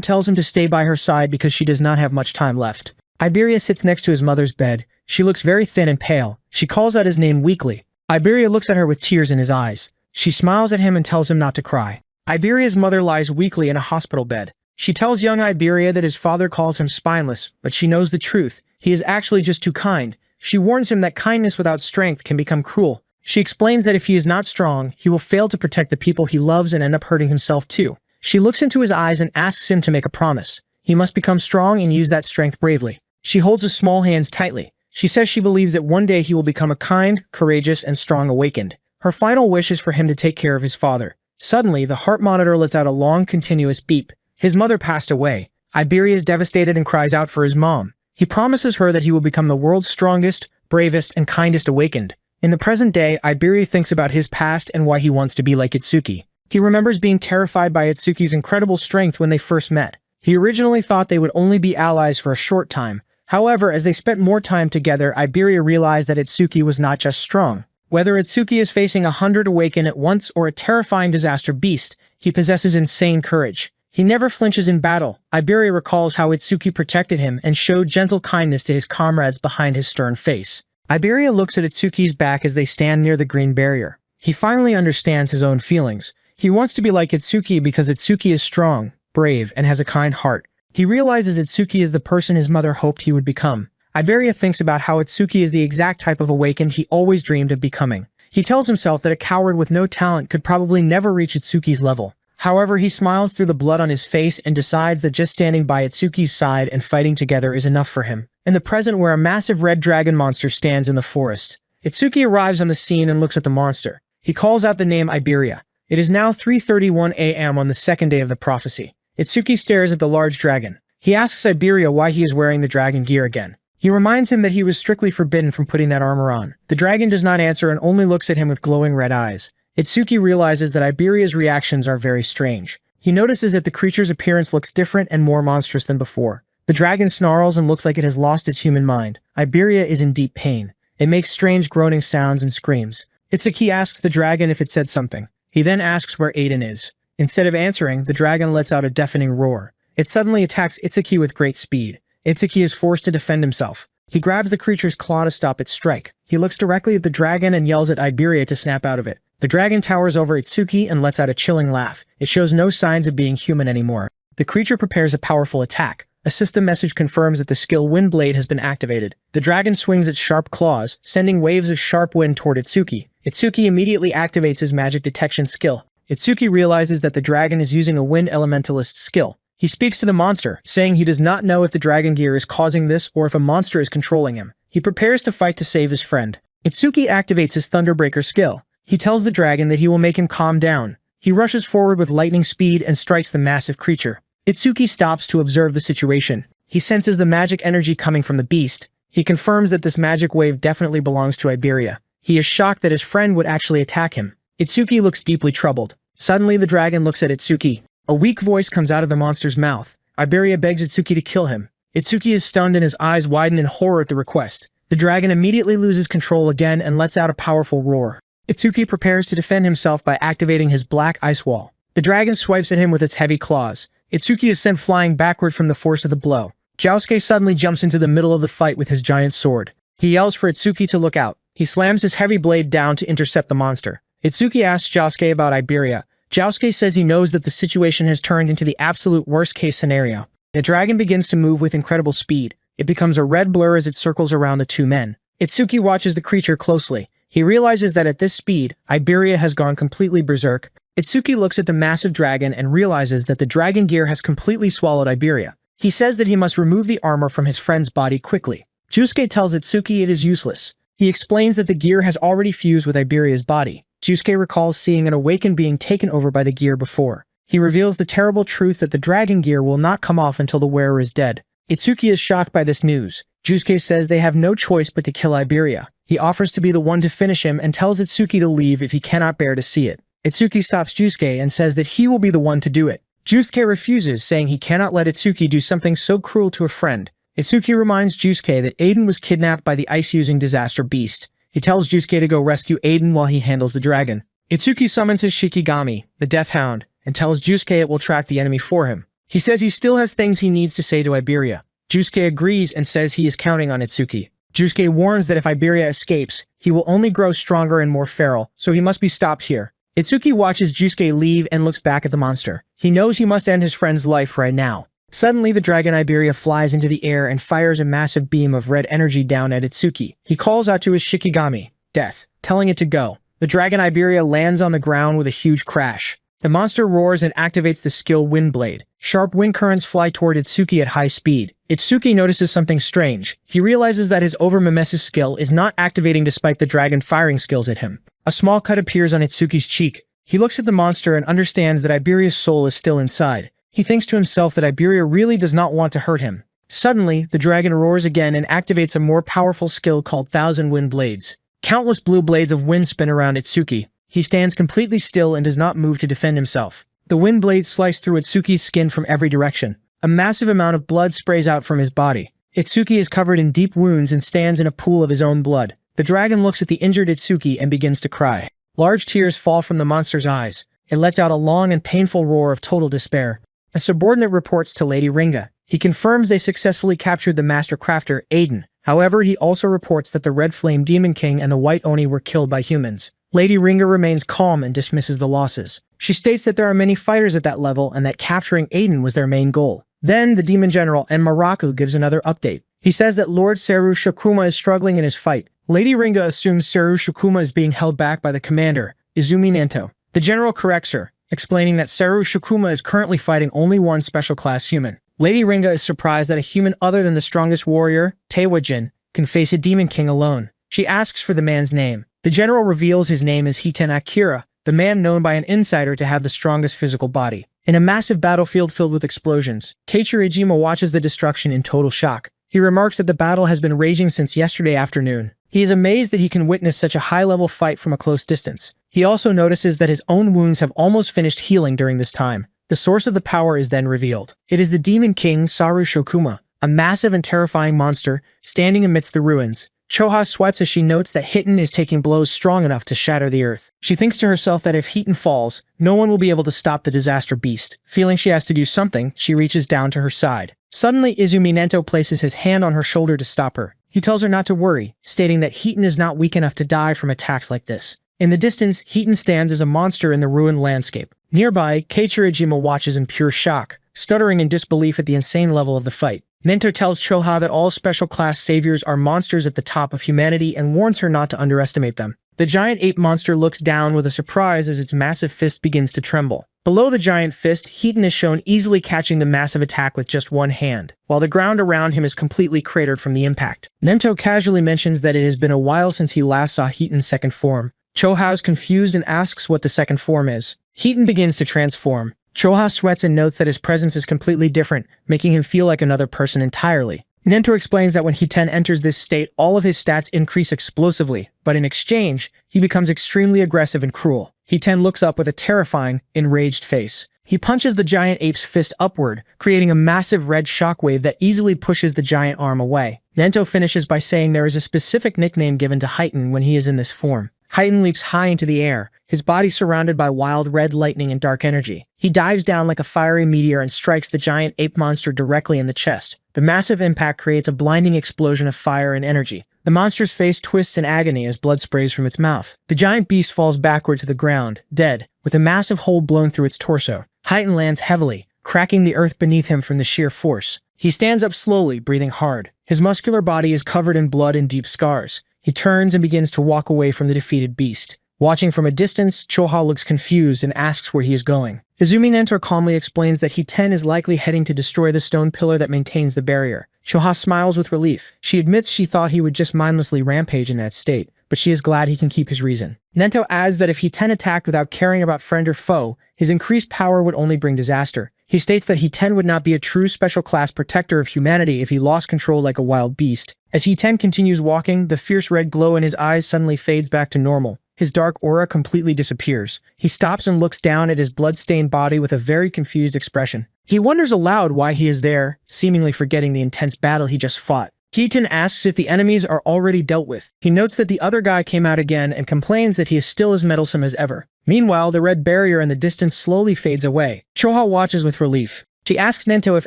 tells him to stay by her side because she does not have much time left. Iberia sits next to his mother's bed. She looks very thin and pale. She calls out his name weakly. Iberia looks at her with tears in his eyes. She smiles at him and tells him not to cry. Iberia's mother lies weakly in a hospital bed. She tells young Iberia that his father calls him spineless, but she knows the truth. He is actually just too kind. She warns him that kindness without strength can become cruel. She explains that if he is not strong, he will fail to protect the people he loves and end up hurting himself too. She looks into his eyes and asks him to make a promise. He must become strong and use that strength bravely. She holds his small hands tightly. She says she believes that one day he will become a kind, courageous, and strong awakened. Her final wish is for him to take care of his father. Suddenly, the heart monitor lets out a long, continuous beep. His mother passed away. Iberia is devastated and cries out for his mom. He promises her that he will become the world's strongest, bravest, and kindest awakened. In the present day, Iberia thinks about his past and why he wants to be like Itsuki. He remembers being terrified by Itsuki's incredible strength when they first met. He originally thought they would only be allies for a short time. However, as they spent more time together, Iberia realized that Itsuki was not just strong. Whether Itsuki is facing 100 awaken at once or a terrifying disaster beast, he possesses insane courage. He never flinches in battle. Iberia recalls how Itsuki protected him and showed gentle kindness to his comrades behind his stern face. Iberia looks at Itsuki's back as they stand near the green barrier. He finally understands his own feelings. He wants to be like Itsuki because Itsuki is strong, brave, and has a kind heart. He realizes Itsuki is the person his mother hoped he would become. Iberia thinks about how Itsuki is the exact type of awakened he always dreamed of becoming. He tells himself that a coward with no talent could probably never reach Itsuki's level. However, he smiles through the blood on his face and decides that just standing by Itsuki's side and fighting together is enough for him. In the present, where a massive red dragon monster stands in the forest, Itsuki arrives on the scene and looks at the monster. He calls out the name Iberia. It is now 3:31 a.m. on the second day of the prophecy. Itsuki stares at the large dragon. He asks Iberia why he is wearing the dragon gear again. He reminds him that he was strictly forbidden from putting that armor on. The dragon does not answer and only looks at him with glowing red eyes. Itsuki realizes that Iberia's reactions are very strange. He notices that the creature's appearance looks different and more monstrous than before. The dragon snarls and looks like it has lost its human mind. Iberia is in deep pain. It makes strange groaning sounds and screams. Itsuki asks the dragon if it said something. He then asks where Aiden is. Instead of answering, the dragon lets out a deafening roar. It suddenly attacks Itsuki with great speed. Itsuki is forced to defend himself. He grabs the creature's claw to stop its strike. He looks directly at the dragon and yells at Iberia to snap out of it. The dragon towers over Itsuki and lets out a chilling laugh. It shows no signs of being human anymore. The creature prepares a powerful attack. A system message confirms that the skill Wind Blade has been activated. The dragon swings its sharp claws, sending waves of sharp wind toward Itsuki. Itsuki immediately activates his magic detection skill. Itsuki realizes that the dragon is using a wind elementalist skill. He speaks to the monster, saying he does not know if the dragon gear is causing this or if a monster is controlling him. He prepares to fight to save his friend. Itsuki activates his Thunderbreaker skill. He tells the dragon that he will make him calm down. He rushes forward with lightning speed and strikes the massive creature. Itsuki stops to observe the situation. He senses the magic energy coming from the beast. He confirms that this magic wave definitely belongs to Iberia. He is shocked that his friend would actually attack him. Itsuki looks deeply troubled. Suddenly, the dragon looks at Itsuki. A weak voice comes out of the monster's mouth. Iberia begs Itsuki to kill him. Itsuki is stunned and his eyes widen in horror at the request. The dragon immediately loses control again and lets out a powerful roar. Itsuki prepares to defend himself by activating his black ice wall. The dragon swipes at him with its heavy claws. Itsuki is sent flying backward from the force of the blow. Josuke suddenly jumps into the middle of the fight with his giant sword. He yells for Itsuki to look out. He slams his heavy blade down to intercept the monster. Itsuki asks Josuke about Iberia. Josuke says he knows that the situation has turned into the absolute worst-case scenario. The dragon begins to move with incredible speed. It becomes a red blur as it circles around the two men. Itsuki watches the creature closely. He realizes that at this speed, Iberia has gone completely berserk. Itsuki looks at the massive dragon and realizes that the dragon gear has completely swallowed Iberia. He says that he must remove the armor from his friend's body quickly. Jusuke tells Itsuki it is useless. He explains that the gear has already fused with Iberia's body. Jusuke recalls seeing an awakened being taken over by the gear before. He reveals the terrible truth that the dragon gear will not come off until the wearer is dead. Itsuki is shocked by this news. Jusuke says they have no choice but to kill Iberia. He offers to be the one to finish him and tells Itsuki to leave if he cannot bear to see it. Itsuki stops Jusuke and says that he will be the one to do it. Jusuke refuses, saying he cannot let Itsuki do something so cruel to a friend. Itsuki reminds Jusuke that Aiden was kidnapped by the ice-using disaster beast. He tells Jusuke to go rescue Aiden while he handles the dragon. Itsuki summons his Shikigami, the Death Hound, and tells Jusuke it will track the enemy for him. He says he still has things he needs to say to Iberia. Jusuke agrees and says he is counting on Itsuki. Jusuke warns that if Iberia escapes, he will only grow stronger and more feral, so he must be stopped here. Itsuki watches Jusuke leave and looks back at the monster. He knows he must end his friend's life right now. Suddenly, the dragon Iberia flies into the air and fires a massive beam of red energy down at Itsuki. He calls out to his Shikigami, Death, telling it to go. The dragon Iberia lands on the ground with a huge crash. The monster roars and activates the skill Windblade. Sharp wind currents fly toward Itsuki at high speed. Itsuki notices something strange. He realizes that his Over-Mimesis skill is not activating despite the dragon firing skills at him. A small cut appears on Itsuki's cheek. He looks at the monster and understands that Iberia's soul is still inside. He thinks to himself that Iberia really does not want to hurt him. Suddenly, the dragon roars again and activates a more powerful skill called Thousand Wind Blades. Countless blue blades of wind spin around Itsuki. He stands completely still and does not move to defend himself. The wind blades slice through Itsuki's skin from every direction. A massive amount of blood sprays out from his body. Itsuki is covered in deep wounds and stands in a pool of his own blood. The dragon looks at the injured Itsuki and begins to cry. Large tears fall from the monster's eyes. It lets out a long and painful roar of total despair. A subordinate reports to Lady Ringa. He confirms they successfully captured the master crafter, Aiden. However, he also reports that the Red Flame Demon King and the White Oni were killed by humans. Lady Ringa remains calm and dismisses the losses. She states that there are many fighters at that level and that capturing Aiden was their main goal. Then, the Demon General Enmaraku gives another update. He says that Lord Seru Shikuma is struggling in his fight. Lady Ringa assumes Seru Shikuma is being held back by the commander, Izumi Nento. The general corrects her, explaining that Seru Shikuma is currently fighting only one special class human. Lady Ringa is surprised that a human other than the strongest warrior, Teiwajin, can face a Demon King alone. She asks for the man's name. The general reveals his name is Hiten Akira, the man known by an insider to have the strongest physical body. In a massive battlefield filled with explosions, Keiichiro Ejima watches the destruction in total shock. He remarks that the battle has been raging since yesterday afternoon. He is amazed that he can witness such a high-level fight from a close distance. He also notices that his own wounds have almost finished healing during this time. The source of the power is then revealed. It is the Demon King Saru Shokuma, a massive and terrifying monster, standing amidst the ruins. Choha sweats as she notes that Hiten is taking blows strong enough to shatter the earth. She thinks to herself that if Hiten falls, no one will be able to stop the disaster beast. Feeling she has to do something, she reaches down to her side. Suddenly, Izumi Nento places his hand on her shoulder to stop her. He tells her not to worry, stating that Hiten is not weak enough to die from attacks like this. In the distance, Hiten stands as a monster in the ruined landscape. Nearby, Keiichiro Ejima watches in pure shock, stuttering in disbelief at the insane level of the fight. Nento tells Choha that all special class saviors are monsters at the top of humanity and warns her not to underestimate them. The giant ape monster looks down with a surprise as its massive fist begins to tremble. Below the giant fist, Hiten is shown easily catching the massive attack with just one hand, while the ground around him is completely cratered from the impact. Nento casually mentions that it has been a while since he last saw Hiten's second form. Choha is confused and asks what the second form is. Hiten begins to transform. Choha sweats and notes that his presence is completely different, making him feel like another person entirely. Nento explains that when Hiten enters this state, all of his stats increase explosively, but in exchange, he becomes extremely aggressive and cruel. Hiten looks up with a terrifying, enraged face. He punches the giant ape's fist upward, creating a massive red shockwave that easily pushes the giant arm away. Nento finishes by saying there is a specific nickname given to Hiten when he is in this form. Hiten leaps high into the air, his body surrounded by wild red lightning and dark energy. He dives down like a fiery meteor and strikes the giant ape monster directly in the chest. The massive impact creates a blinding explosion of fire and energy. The monster's face twists in agony as blood sprays from its mouth. The giant beast falls backward to the ground, dead, with a massive hole blown through its torso. Hiten lands heavily, cracking the earth beneath him from the sheer force. He stands up slowly, breathing hard. His muscular body is covered in blood and deep scars. He turns and begins to walk away from the defeated beast. Watching from a distance, Choha looks confused and asks where he is going. Izumi Nento calmly explains that Hiten is likely heading to destroy the stone pillar that maintains the barrier. Choha smiles with relief. She admits she thought he would just mindlessly rampage in that state, but she is glad he can keep his reason. Nento adds that if Hiten attacked without caring about friend or foe, his increased power would only bring disaster. He states that He-10 would not be a true special class protector of humanity if he lost control like a wild beast. As He-10 continues walking, the fierce red glow in his eyes suddenly fades back to normal. His dark aura completely disappears. He stops and looks down at his blood-stained body with a very confused expression. He wonders aloud why he is there, seemingly forgetting the intense battle he just fought. He-10 asks if the enemies are already dealt with. He notes that the other guy came out again and complains that he is still as meddlesome as ever. Meanwhile, the red barrier in the distance slowly fades away. Choha watches with relief. She asks Nento if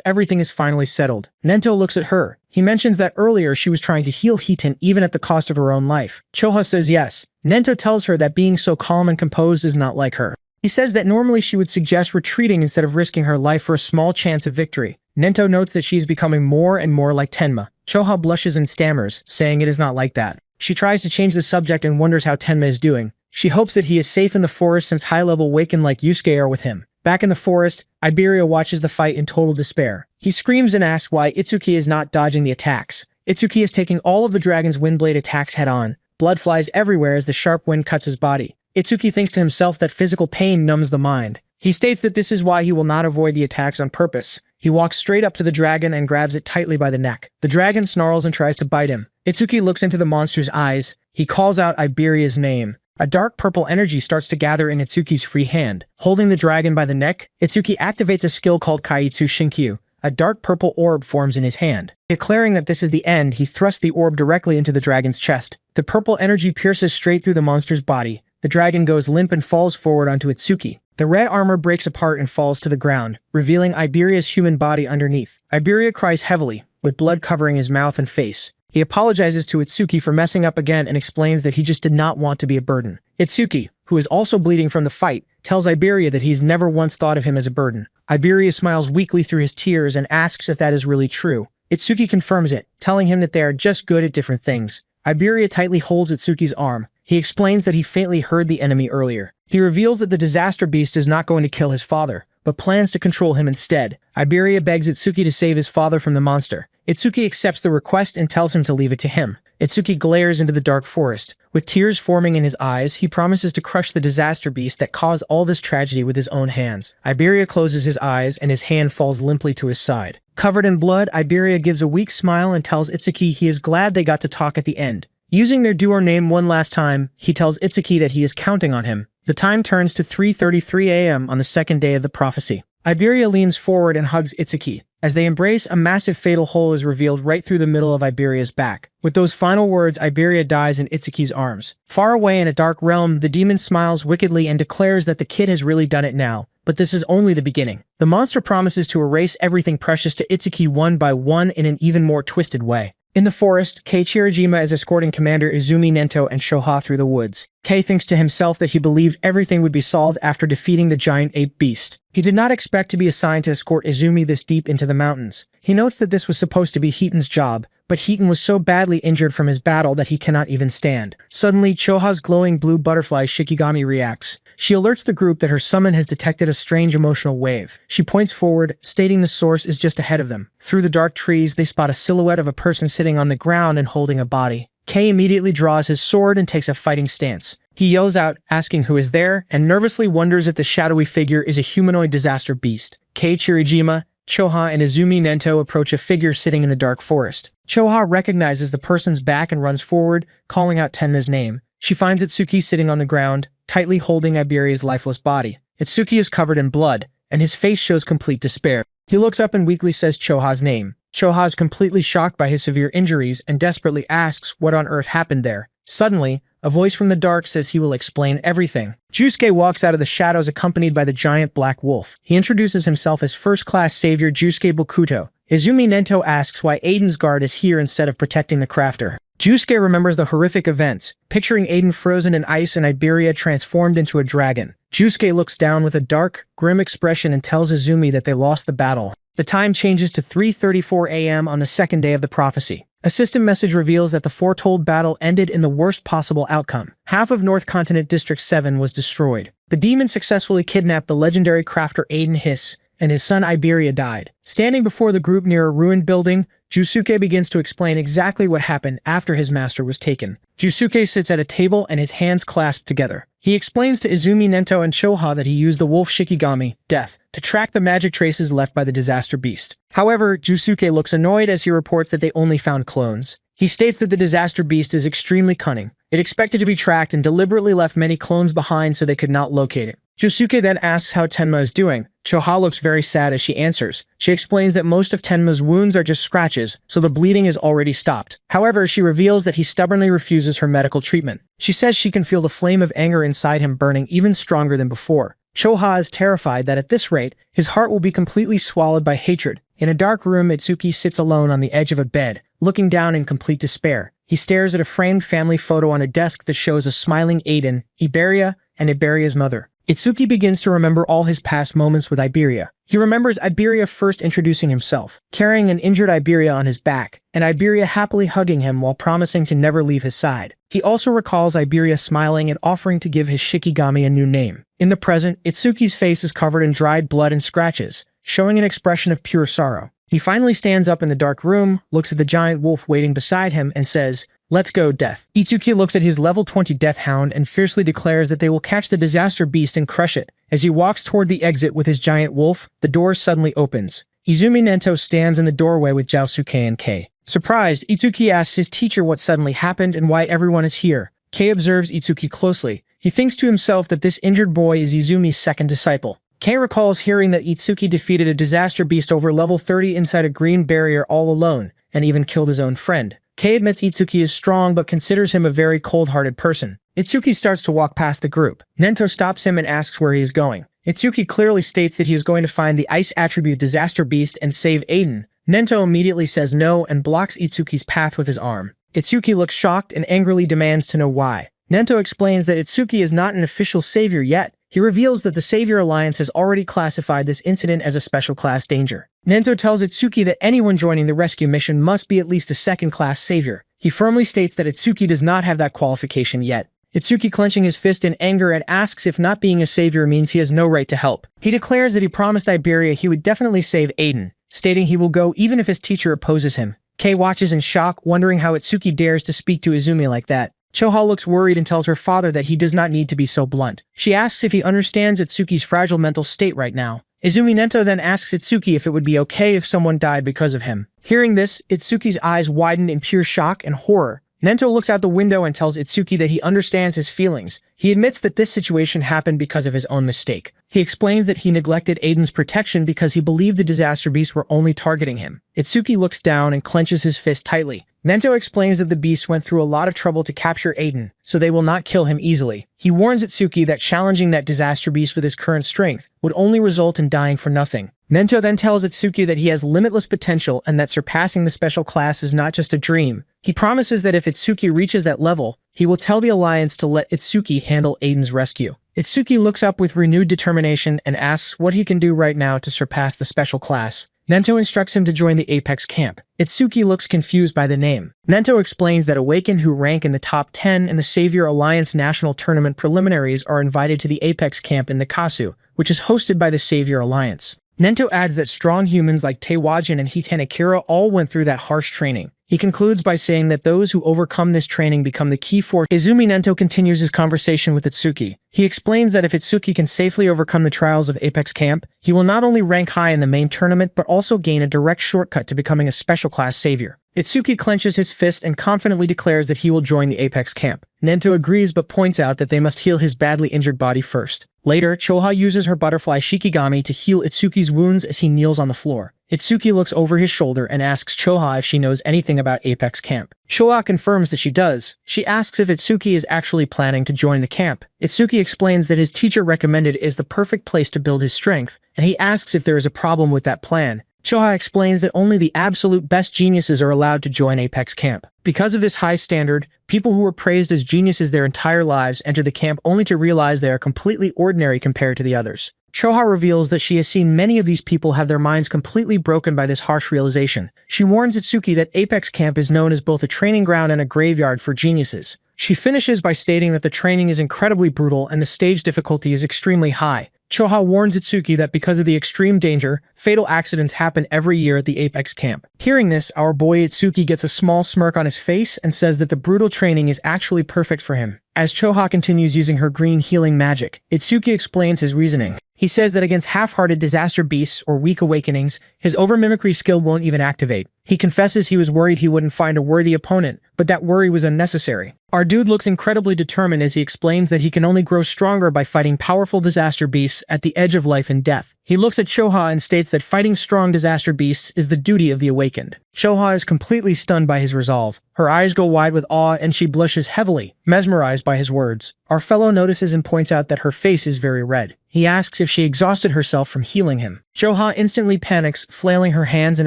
everything is finally settled. Nento looks at her. He mentions that earlier she was trying to heal He-10 even at the cost of her own life. Choha says yes. Nento tells her that being so calm and composed is not like her. He says that normally she would suggest retreating instead of risking her life for a small chance of victory. Nento notes that she is becoming more and more like Tenma. Choha blushes and stammers, saying it is not like that. She tries to change the subject and wonders how Tenma is doing. She hopes that he is safe in the forest since high-level Waken like Yusuke are with him. Back in the forest, Iberia watches the fight in total despair. He screams and asks why Itsuki is not dodging the attacks. Itsuki is taking all of the dragon's windblade attacks head-on. Blood flies everywhere as the sharp wind cuts his body. Itsuki thinks to himself that physical pain numbs the mind. He states that this is why he will not avoid the attacks on purpose. He walks straight up to the dragon and grabs it tightly by the neck. The dragon snarls and tries to bite him. Itsuki looks into the monster's eyes. He calls out Iberia's name. A dark purple energy starts to gather in Itsuki's free hand. Holding the dragon by the neck, Itsuki activates a skill called Kaitsu Shinkyu. A dark purple orb forms in his hand. Declaring that this is the end, he thrusts the orb directly into the dragon's chest. The purple energy pierces straight through the monster's body. The dragon goes limp and falls forward onto Itsuki. The red armor breaks apart and falls to the ground, revealing Iberia's human body underneath. Iberia cries heavily, with blood covering his mouth and face. He apologizes to Itsuki for messing up again and explains that he just did not want to be a burden. Itsuki, who is also bleeding from the fight, tells Iberia that he's never once thought of him as a burden. Iberia smiles weakly through his tears and asks if that is really true. Itsuki confirms it, telling him that they are just good at different things. Iberia tightly holds Itsuki's arm. He explains that he faintly heard the enemy earlier. He reveals that the disaster beast is not going to kill his father, but plans to control him instead. Iberia begs Itsuki to save his father from the monster. Itsuki accepts the request and tells him to leave it to him. Itsuki glares into the dark forest. With tears forming in his eyes, he promises to crush the disaster beast that caused all this tragedy with his own hands. Iberia closes his eyes and his hand falls limply to his side. Covered in blood, Iberia gives a weak smile and tells Itsuki he is glad they got to talk at the end. Using their duo name one last time, he tells Itsuki that he is counting on him. The time turns to 3:33 a.m. on the second day of the prophecy. Iberia leans forward and hugs Itsuki. As they embrace, a massive fatal hole is revealed right through the middle of Iberia's back. With those final words, Iberia dies in Itsuki's arms. Far away in a dark realm, the demon smiles wickedly and declares that the kid has really done it now. But this is only the beginning. The monster promises to erase everything precious to Itsuki one by one in an even more twisted way. In the forest, Kei Chirajima is escorting Commander Izumi Nento and Shoha through the woods. Kei thinks to himself that he believed everything would be solved after defeating the giant ape beast. He did not expect to be assigned to escort Izumi this deep into the mountains. He notes that this was supposed to be Heaton's job, but Heaton was so badly injured from his battle that he cannot even stand. Suddenly, Choha's glowing blue butterfly Shikigami reacts. She alerts the group that her summon has detected a strange emotional wave. She points forward, stating the source is just ahead of them. Through the dark trees, they spot a silhouette of a person sitting on the ground and holding a body. Kei immediately draws his sword and takes a fighting stance. He yells out, asking who is there, and nervously wonders if the shadowy figure is a humanoid disaster beast. Kei Chirajima, Choha, and Izumi Nento approach a figure sitting in the dark forest. Choha recognizes the person's back and runs forward, calling out Tenma's name. She finds Itsuki sitting on the ground, tightly holding Iberia's lifeless body. Itsuki is covered in blood, and his face shows complete despair. He looks up and weakly says Choha's name. Choha is completely shocked by his severe injuries and desperately asks what on earth happened there. Suddenly, a voice from the dark says he will explain everything. Jusuke walks out of the shadows accompanied by the giant black wolf. He introduces himself as first-class savior Jusuke Bokuto. Izumi Nento asks why Aiden's guard is here instead of protecting the crafter. Jusuke remembers the horrific events, picturing Aiden frozen in ice and Iberia transformed into a dragon. Jusuke looks down with a dark, grim expression and tells Izumi that they lost the battle. The time changes to 3:34 a.m. on the second day of the prophecy. A system message reveals that the foretold battle ended in the worst possible outcome. Half of North Continent District 7 was destroyed. The demon successfully kidnapped the legendary crafter Aiden Hiss, and his son Iberia died. Standing before the group near a ruined building, Jusuke begins to explain exactly what happened after his master was taken. Jusuke sits at a table and his hands clasped together. He explains to Izumi, Nento, and Choha that he used the wolf Shikigami, death, to track the magic traces left by the disaster beast. However, Jusuke looks annoyed as he reports that they only found clones. He states that the disaster beast is extremely cunning. It expected to be tracked and deliberately left many clones behind so they could not locate it. Jusuke then asks how Tenma is doing. Choha looks very sad as she answers. She explains that most of Tenma's wounds are just scratches, so the bleeding is already stopped. However, she reveals that he stubbornly refuses her medical treatment. She says she can feel the flame of anger inside him burning even stronger than before. Choha is terrified that at this rate, his heart will be completely swallowed by hatred. In a dark room, Itsuki sits alone on the edge of a bed, looking down in complete despair. He stares at a framed family photo on a desk that shows a smiling Aiden, Iberia, and Iberia's mother. Itsuki begins to remember all his past moments with Iberia. He remembers Iberia first introducing himself, carrying an injured Iberia on his back, and Iberia happily hugging him while promising to never leave his side. He also recalls Iberia smiling and offering to give his Shikigami a new name. In the present, Itsuki's face is covered in dried blood and scratches, showing an expression of pure sorrow. He finally stands up in the dark room, looks at the giant wolf waiting beside him, and says, "Let's go, Death." Itsuki looks at his level 20 Death Hound and fiercely declares that they will catch the disaster beast and crush it. As he walks toward the exit with his giant wolf, the door suddenly opens. Izumi Nento stands in the doorway with Josuke and Kei. Surprised, Itsuki asks his teacher what suddenly happened and why everyone is here. Kei observes Itsuki closely. He thinks to himself that this injured boy is Izumi's second disciple. Kei recalls hearing that Itsuki defeated a disaster beast over level 30 inside a green barrier all alone, and even killed his own friend. Kei admits Itsuki is strong but considers him a very cold-hearted person. Itsuki starts to walk past the group. Nento stops him and asks where he is going. Itsuki clearly states that he is going to find the ice attribute disaster beast and save Aiden. Nento immediately says no and blocks Itsuki's path with his arm. Itsuki looks shocked and angrily demands to know why. Nento explains that Itsuki is not an official savior yet. He reveals that the Savior Alliance has already classified this incident as a special class danger. Nento tells Itsuki that anyone joining the rescue mission must be at least a second-class savior. He firmly states that Itsuki does not have that qualification yet. Itsuki clenching his fist in anger and asks if not being a savior means he has no right to help. He declares that he promised Iberia he would definitely save Aiden, stating he will go even if his teacher opposes him. Kei watches in shock, wondering how Itsuki dares to speak to Izumi like that. Choha looks worried and tells her father that he does not need to be so blunt. She asks if he understands Itsuki's fragile mental state right now. Izumi Nento then asks Itsuki if it would be okay if someone died because of him. Hearing this, Itsuki's eyes widen in pure shock and horror. Nento looks out the window and tells Itsuki that he understands his feelings. He admits that this situation happened because of his own mistake. He explains that he neglected Aiden's protection because he believed the disaster beasts were only targeting him. Itsuki looks down and clenches his fist tightly. Nento explains that the beasts went through a lot of trouble to capture Aiden, so they will not kill him easily. He warns Itsuki that challenging that disaster beast with his current strength would only result in dying for nothing. Nento then tells Itsuki that he has limitless potential and that surpassing the special class is not just a dream. He promises that if Itsuki reaches that level, he will tell the Alliance to let Itsuki handle Aiden's rescue. Itsuki looks up with renewed determination and asks what he can do right now to surpass the special class. Nento instructs him to join the Apex camp. Itsuki looks confused by the name. Nento explains that Awakened who rank in the top 10 in the Savior Alliance National Tournament preliminaries are invited to the Apex camp in Nakasu, which is hosted by the Savior Alliance. Nento adds that strong humans like Teiwajin and Hiten Akira all went through that harsh training. He concludes by saying that those who overcome this training become the key force. Izumi Nento continues his conversation with Itsuki. He explains that if Itsuki can safely overcome the trials of Apex Camp, he will not only rank high in the main tournament but also gain a direct shortcut to becoming a special class savior. Itsuki clenches his fist and confidently declares that he will join the Apex Camp. Nento agrees but points out that they must heal his badly injured body first. Later, Choha uses her butterfly Shikigami to heal Itsuki's wounds as he kneels on the floor. Itsuki looks over his shoulder and asks Choha if she knows anything about Apex Camp. Choha confirms that she does. She asks if Itsuki is actually planning to join the camp. Itsuki explains that his teacher recommended it is the perfect place to build his strength, and he asks if there is a problem with that plan. Choha explains that only the absolute best geniuses are allowed to join Apex Camp. Because of this high standard, people who were praised as geniuses their entire lives enter the camp only to realize they are completely ordinary compared to the others. Choha reveals that she has seen many of these people have their minds completely broken by this harsh realization. She warns Itsuki that Apex Camp is known as both a training ground and a graveyard for geniuses. She finishes by stating that the training is incredibly brutal and the stage difficulty is extremely high. Choha warns Itsuki that because of the extreme danger, fatal accidents happen every year at the Apex camp. Hearing this, our boy Itsuki gets a small smirk on his face and says that the brutal training is actually perfect for him. As Choha continues using her green healing magic, Itsuki explains his reasoning. He says that against half-hearted disaster beasts or weak awakenings, his over-mimicry skill won't even activate. He confesses he was worried he wouldn't find a worthy opponent, but that worry was unnecessary. Our dude looks incredibly determined as he explains that he can only grow stronger by fighting powerful disaster beasts at the edge of life and death. He looks at Choha and states that fighting strong disaster beasts is the duty of the awakened. Choha is completely stunned by his resolve. Her eyes go wide with awe and she blushes heavily, mesmerized by his words. Our fellow notices and points out that her face is very red. He asks if she exhausted herself from healing him. Choha instantly panics, flailing her hands in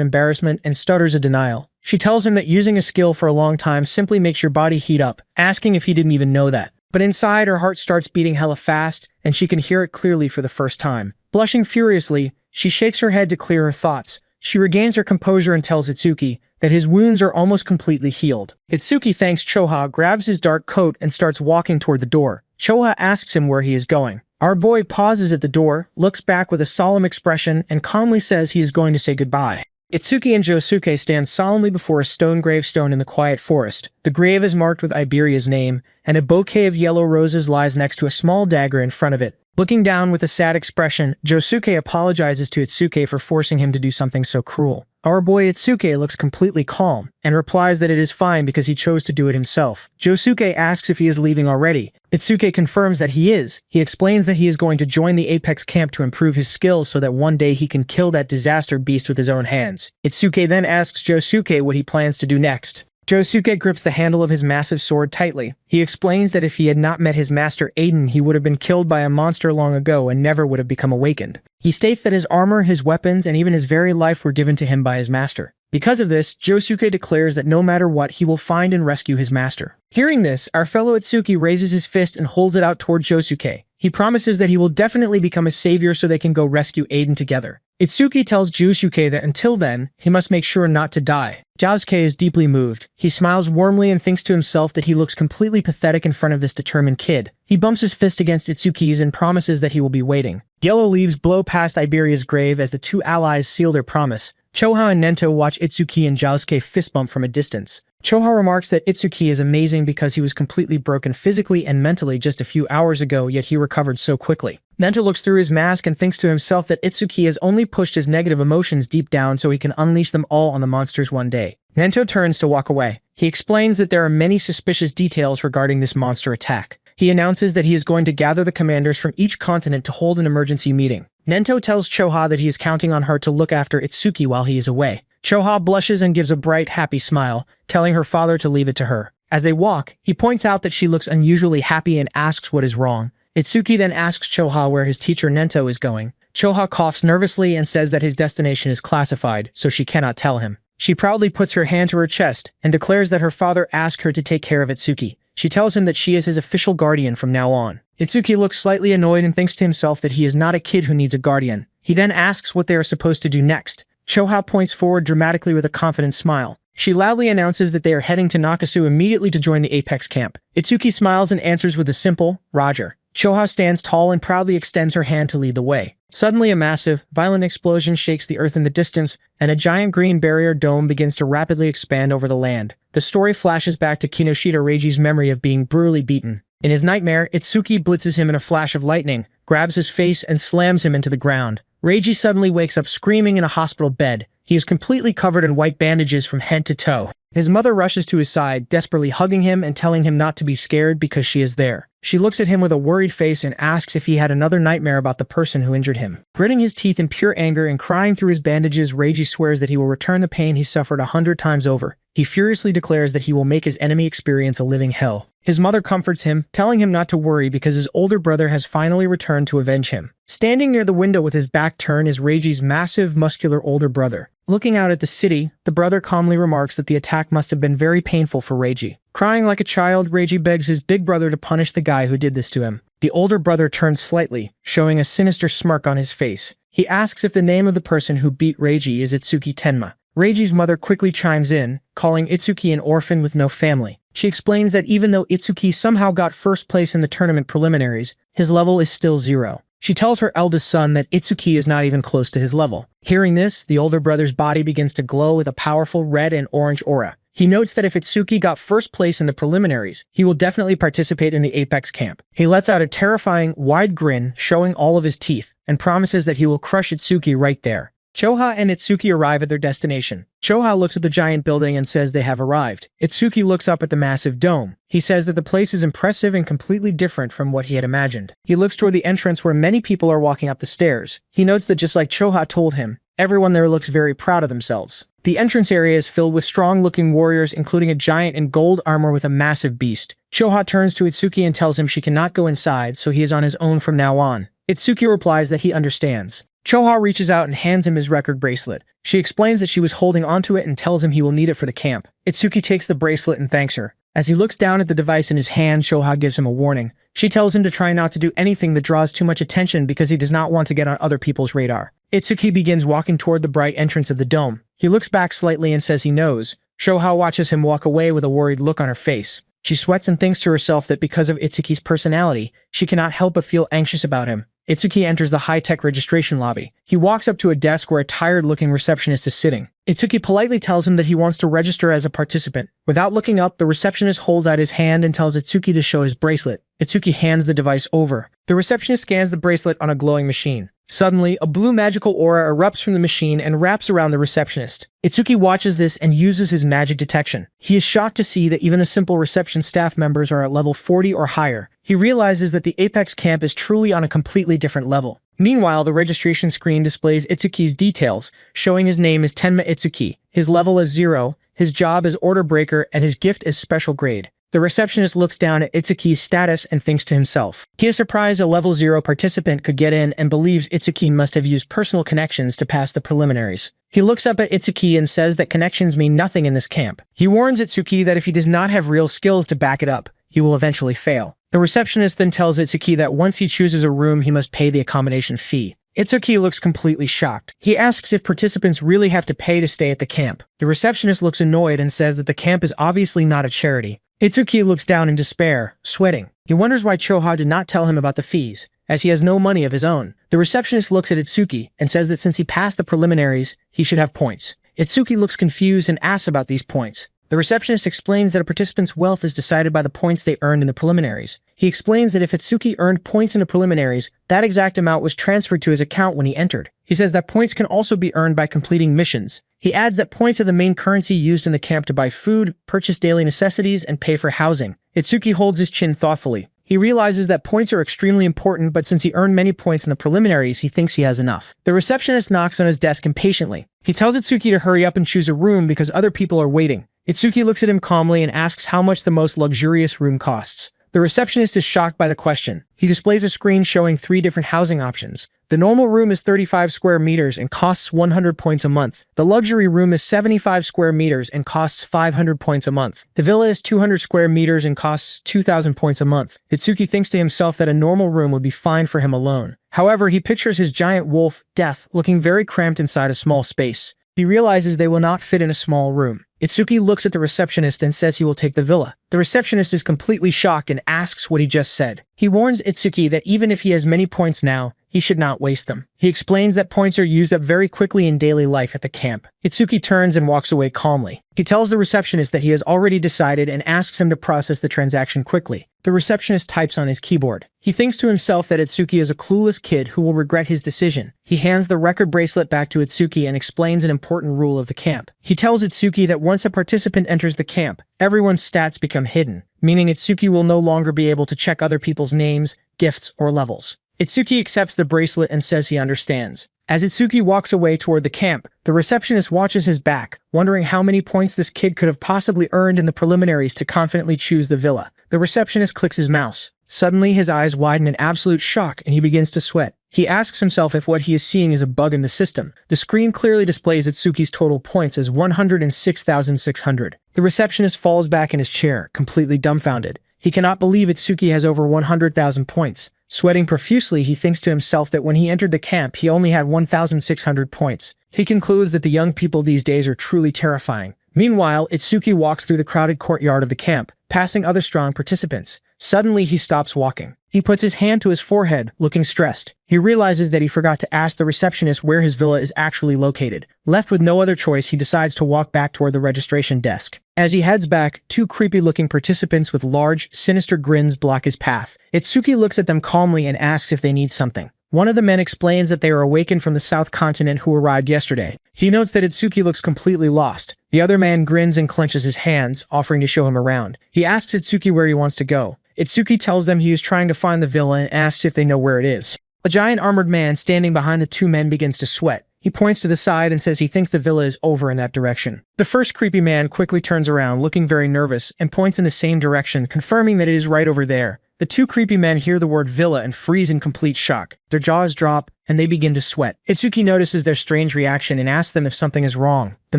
embarrassment and stutters a denial. She tells him that using a skill for a long time simply makes your body heat up, asking if he didn't even know that. But inside, her heart starts beating hella fast, and she can hear it clearly for the first time. Blushing furiously, she shakes her head to clear her thoughts. She regains her composure and tells Itsuki that his wounds are almost completely healed. Itsuki thanks Choha, grabs his dark coat, and starts walking toward the door. Choha asks him where he is going. Our boy pauses at the door, looks back with a solemn expression, and calmly says he is going to say goodbye. Itsuki and Josuke stand solemnly before a stone gravestone in the quiet forest. The grave is marked with Iberia's name, and a bouquet of yellow roses lies next to a small dagger in front of it. Looking down with a sad expression, Josuke apologizes to Itsuki for forcing him to do something so cruel. Our boy Itsuki looks completely calm, and replies that it is fine because he chose to do it himself. Josuke asks if he is leaving already. Itsuki confirms that he is. He explains that he is going to join the Apex camp to improve his skills so that one day he can kill that disaster beast with his own hands. Itsuki then asks Josuke what he plans to do next. Josuke grips the handle of his massive sword tightly. He explains that if he had not met his master Aiden, he would have been killed by a monster long ago and never would have become awakened. He states that his armor, his weapons, and even his very life were given to him by his master. Because of this, Josuke declares that no matter what, he will find and rescue his master. Hearing this, our fellow Itsuki raises his fist and holds it out toward Josuke. He promises that he will definitely become a savior so they can go rescue Aiden together. Itsuki tells Josuke that until then, he must make sure not to die. Josuke is deeply moved. He smiles warmly and thinks to himself that he looks completely pathetic in front of this determined kid. He bumps his fist against Itsuki's and promises that he will be waiting. Yellow leaves blow past Iberia's grave as the two allies seal their promise. Choha and Nento watch Itsuki and Josuke fist bump from a distance. Choha remarks that Itsuki is amazing because he was completely broken physically and mentally just a few hours ago, yet he recovered so quickly. Nento looks through his mask and thinks to himself that Itsuki has only pushed his negative emotions deep down so he can unleash them all on the monsters one day. Nento turns to walk away. He explains that there are many suspicious details regarding this monster attack. He announces that he is going to gather the commanders from each continent to hold an emergency meeting. Nento tells Choha that he is counting on her to look after Itsuki while he is away. Choha blushes and gives a bright, happy smile, telling her father to leave it to her. As they walk, he points out that she looks unusually happy and asks what is wrong. Itsuki then asks Choha where his teacher Nento is going. Choha coughs nervously and says that his destination is classified, so she cannot tell him. She proudly puts her hand to her chest and declares that her father asked her to take care of Itsuki. She tells him that she is his official guardian from now on. Itsuki looks slightly annoyed and thinks to himself that he is not a kid who needs a guardian. He then asks what they are supposed to do next. Choha points forward dramatically with a confident smile. She loudly announces that they are heading to Nakasu immediately to join the Apex camp. Itsuki smiles and answers with a simple, "Roger." Choha stands tall and proudly extends her hand to lead the way. Suddenly, a massive, violent explosion shakes the earth in the distance, and a giant green barrier dome begins to rapidly expand over the land. The story flashes back to Kinoshita Reiji's memory of being brutally beaten. In his nightmare, Itsuki blitzes him in a flash of lightning, grabs his face, and slams him into the ground. Reiji suddenly wakes up screaming in a hospital bed. He is completely covered in white bandages from head to toe. His mother rushes to his side, desperately hugging him and telling him not to be scared because she is there. She looks at him with a worried face and asks if he had another nightmare about the person who injured him. Gritting his teeth in pure anger and crying through his bandages, Reiji swears that he will return the pain he suffered 100 times over. He furiously declares that he will make his enemy experience a living hell. His mother comforts him, telling him not to worry because his older brother has finally returned to avenge him. Standing near the window with his back turned is Reiji's massive, muscular older brother. Looking out at the city, the brother calmly remarks that the attack must have been very painful for Reiji. Crying like a child, Reiji begs his big brother to punish the guy who did this to him. The older brother turns slightly, showing a sinister smirk on his face. He asks if the name of the person who beat Reiji is Itsuki Tenma. Reiji's mother quickly chimes in, calling Itsuki an orphan with no family. She explains that even though Itsuki somehow got first place in the tournament preliminaries, his level is still 0. She tells her eldest son that Itsuki is not even close to his level. Hearing this, the older brother's body begins to glow with a powerful red and orange aura. He notes that if Itsuki got first place in the preliminaries, he will definitely participate in the Apex camp. He lets out a terrifying, wide grin, showing all of his teeth, and promises that he will crush Itsuki right there. Choha and Itsuki arrive at their destination. Choha looks at the giant building and says they have arrived. Itsuki looks up at the massive dome. He says that the place is impressive and completely different from what he had imagined. He looks toward the entrance where many people are walking up the stairs. He notes that just like Choha told him, everyone there looks very proud of themselves. The entrance area is filled with strong-looking warriors, including a giant in gold armor with a massive beast. Choha turns to Itsuki and tells him she cannot go inside, so he is on his own from now on. Itsuki replies that he understands. Choha reaches out and hands him his record bracelet. She explains that she was holding onto it and tells him he will need it for the camp. Itsuki takes the bracelet and thanks her. As he looks down at the device in his hand, Choha gives him a warning. She tells him to try not to do anything that draws too much attention because he does not want to get on other people's radar. Itsuki begins walking toward the bright entrance of the dome. He looks back slightly and says he knows. Choha watches him walk away with a worried look on her face. She sweats and thinks to herself that because of Itsuki's personality, she cannot help but feel anxious about him. Itsuki enters the high-tech registration lobby. He walks up to a desk where a tired-looking receptionist is sitting. Itsuki politely tells him that he wants to register as a participant. Without looking up, the receptionist holds out his hand and tells Itsuki to show his bracelet. Itsuki hands the device over. The receptionist scans the bracelet on a glowing machine. Suddenly, a blue magical aura erupts from the machine and wraps around the receptionist. Itsuki watches this and uses his magic detection. He is shocked to see that even the simple reception staff members are at level 40 or higher. He realizes that the Apex camp is truly on a completely different level. Meanwhile, the registration screen displays Itsuki's details, showing his name is Tenma Itsuki, his level is 0, his job is order breaker, and his gift is special grade. The receptionist looks down at Itsuki's status and thinks to himself. He is surprised a level 0 participant could get in and believes Itsuki must have used personal connections to pass the preliminaries. He looks up at Itsuki and says that connections mean nothing in this camp. He warns Itsuki that if he does not have real skills to back it up, he will eventually fail. The receptionist then tells Itsuki that once he chooses a room, he must pay the accommodation fee. Itsuki looks completely shocked. He asks if participants really have to pay to stay at the camp. The receptionist looks annoyed and says that the camp is obviously not a charity. Itsuki looks down in despair, sweating. He wonders why Choha did not tell him about the fees, as he has no money of his own. The receptionist looks at Itsuki and says that since he passed the preliminaries, he should have points. Itsuki looks confused and asks about these points. The receptionist explains that a participant's wealth is decided by the points they earned in the preliminaries. He explains that if Itsuki earned points in the preliminaries, that exact amount was transferred to his account when he entered. He says that points can also be earned by completing missions. He adds that points are the main currency used in the camp to buy food, purchase daily necessities, and pay for housing. Itsuki holds his chin thoughtfully. He realizes that points are extremely important, but since he earned many points in the preliminaries, he thinks he has enough. The receptionist knocks on his desk impatiently. He tells Itsuki to hurry up and choose a room because other people are waiting. Itsuki looks at him calmly and asks how much the most luxurious room costs. The receptionist is shocked by the question. He displays a screen showing 3 different housing options. The normal room is 35 square meters and costs 100 points a month. The luxury room is 75 square meters and costs 500 points a month. The villa is 200 square meters and costs 2,000 points a month. Itsuki thinks to himself that a normal room would be fine for him alone. However, he pictures his giant wolf, Death, looking very cramped inside a small space. He realizes they will not fit in a small room. Itsuki looks at the receptionist and says he will take the villa. The receptionist is completely shocked and asks what he just said. He warns Itsuki that even if he has many points now, he should not waste them. He explains that points are used up very quickly in daily life at the camp. Itsuki turns and walks away calmly. He tells the receptionist that he has already decided and asks him to process the transaction quickly. The receptionist types on his keyboard. He thinks to himself that Itsuki is a clueless kid who will regret his decision. He hands the record bracelet back to Itsuki and explains an important rule of the camp. He tells Itsuki that once a participant enters the camp, everyone's stats become hidden, meaning Itsuki will no longer be able to check other people's names, gifts, or levels. Itsuki accepts the bracelet and says he understands. As Itsuki walks away toward the camp, the receptionist watches his back, wondering how many points this kid could have possibly earned in the preliminaries to confidently choose the villa. The receptionist clicks his mouse. Suddenly, his eyes widen in absolute shock and he begins to sweat. He asks himself if what he is seeing is a bug in the system. The screen clearly displays Itsuki's total points as 106,600. The receptionist falls back in his chair, completely dumbfounded. He cannot believe Itsuki has over 100,000 points. Sweating profusely, he thinks to himself that when he entered the camp, he only had 1,600 points. He concludes that the young people these days are truly terrifying. Meanwhile, Itsuki walks through the crowded courtyard of the camp, passing other strong participants. Suddenly, he stops walking. He puts his hand to his forehead, looking stressed. He realizes that he forgot to ask the receptionist where his villa is actually located. Left with no other choice, he decides to walk back toward the registration desk. As he heads back, two creepy-looking participants with large, sinister grins block his path. Itsuki looks at them calmly and asks if they need something. One of the men explains that they are awakened from the South Continent who arrived yesterday. He notes that Itsuki looks completely lost. The other man grins and clenches his hands, offering to show him around. He asks Itsuki where he wants to go. Itsuki tells them he is trying to find the villa and asks if they know where it is. A giant armored man standing behind the two men begins to sweat. He points to the side and says he thinks the villa is over in that direction. The first creepy man quickly turns around, looking very nervous, and points in the same direction, confirming that it is right over there. The two creepy men hear the word villa and freeze in complete shock. Their jaws drop, and they begin to sweat. Itsuki notices their strange reaction and asks them if something is wrong. The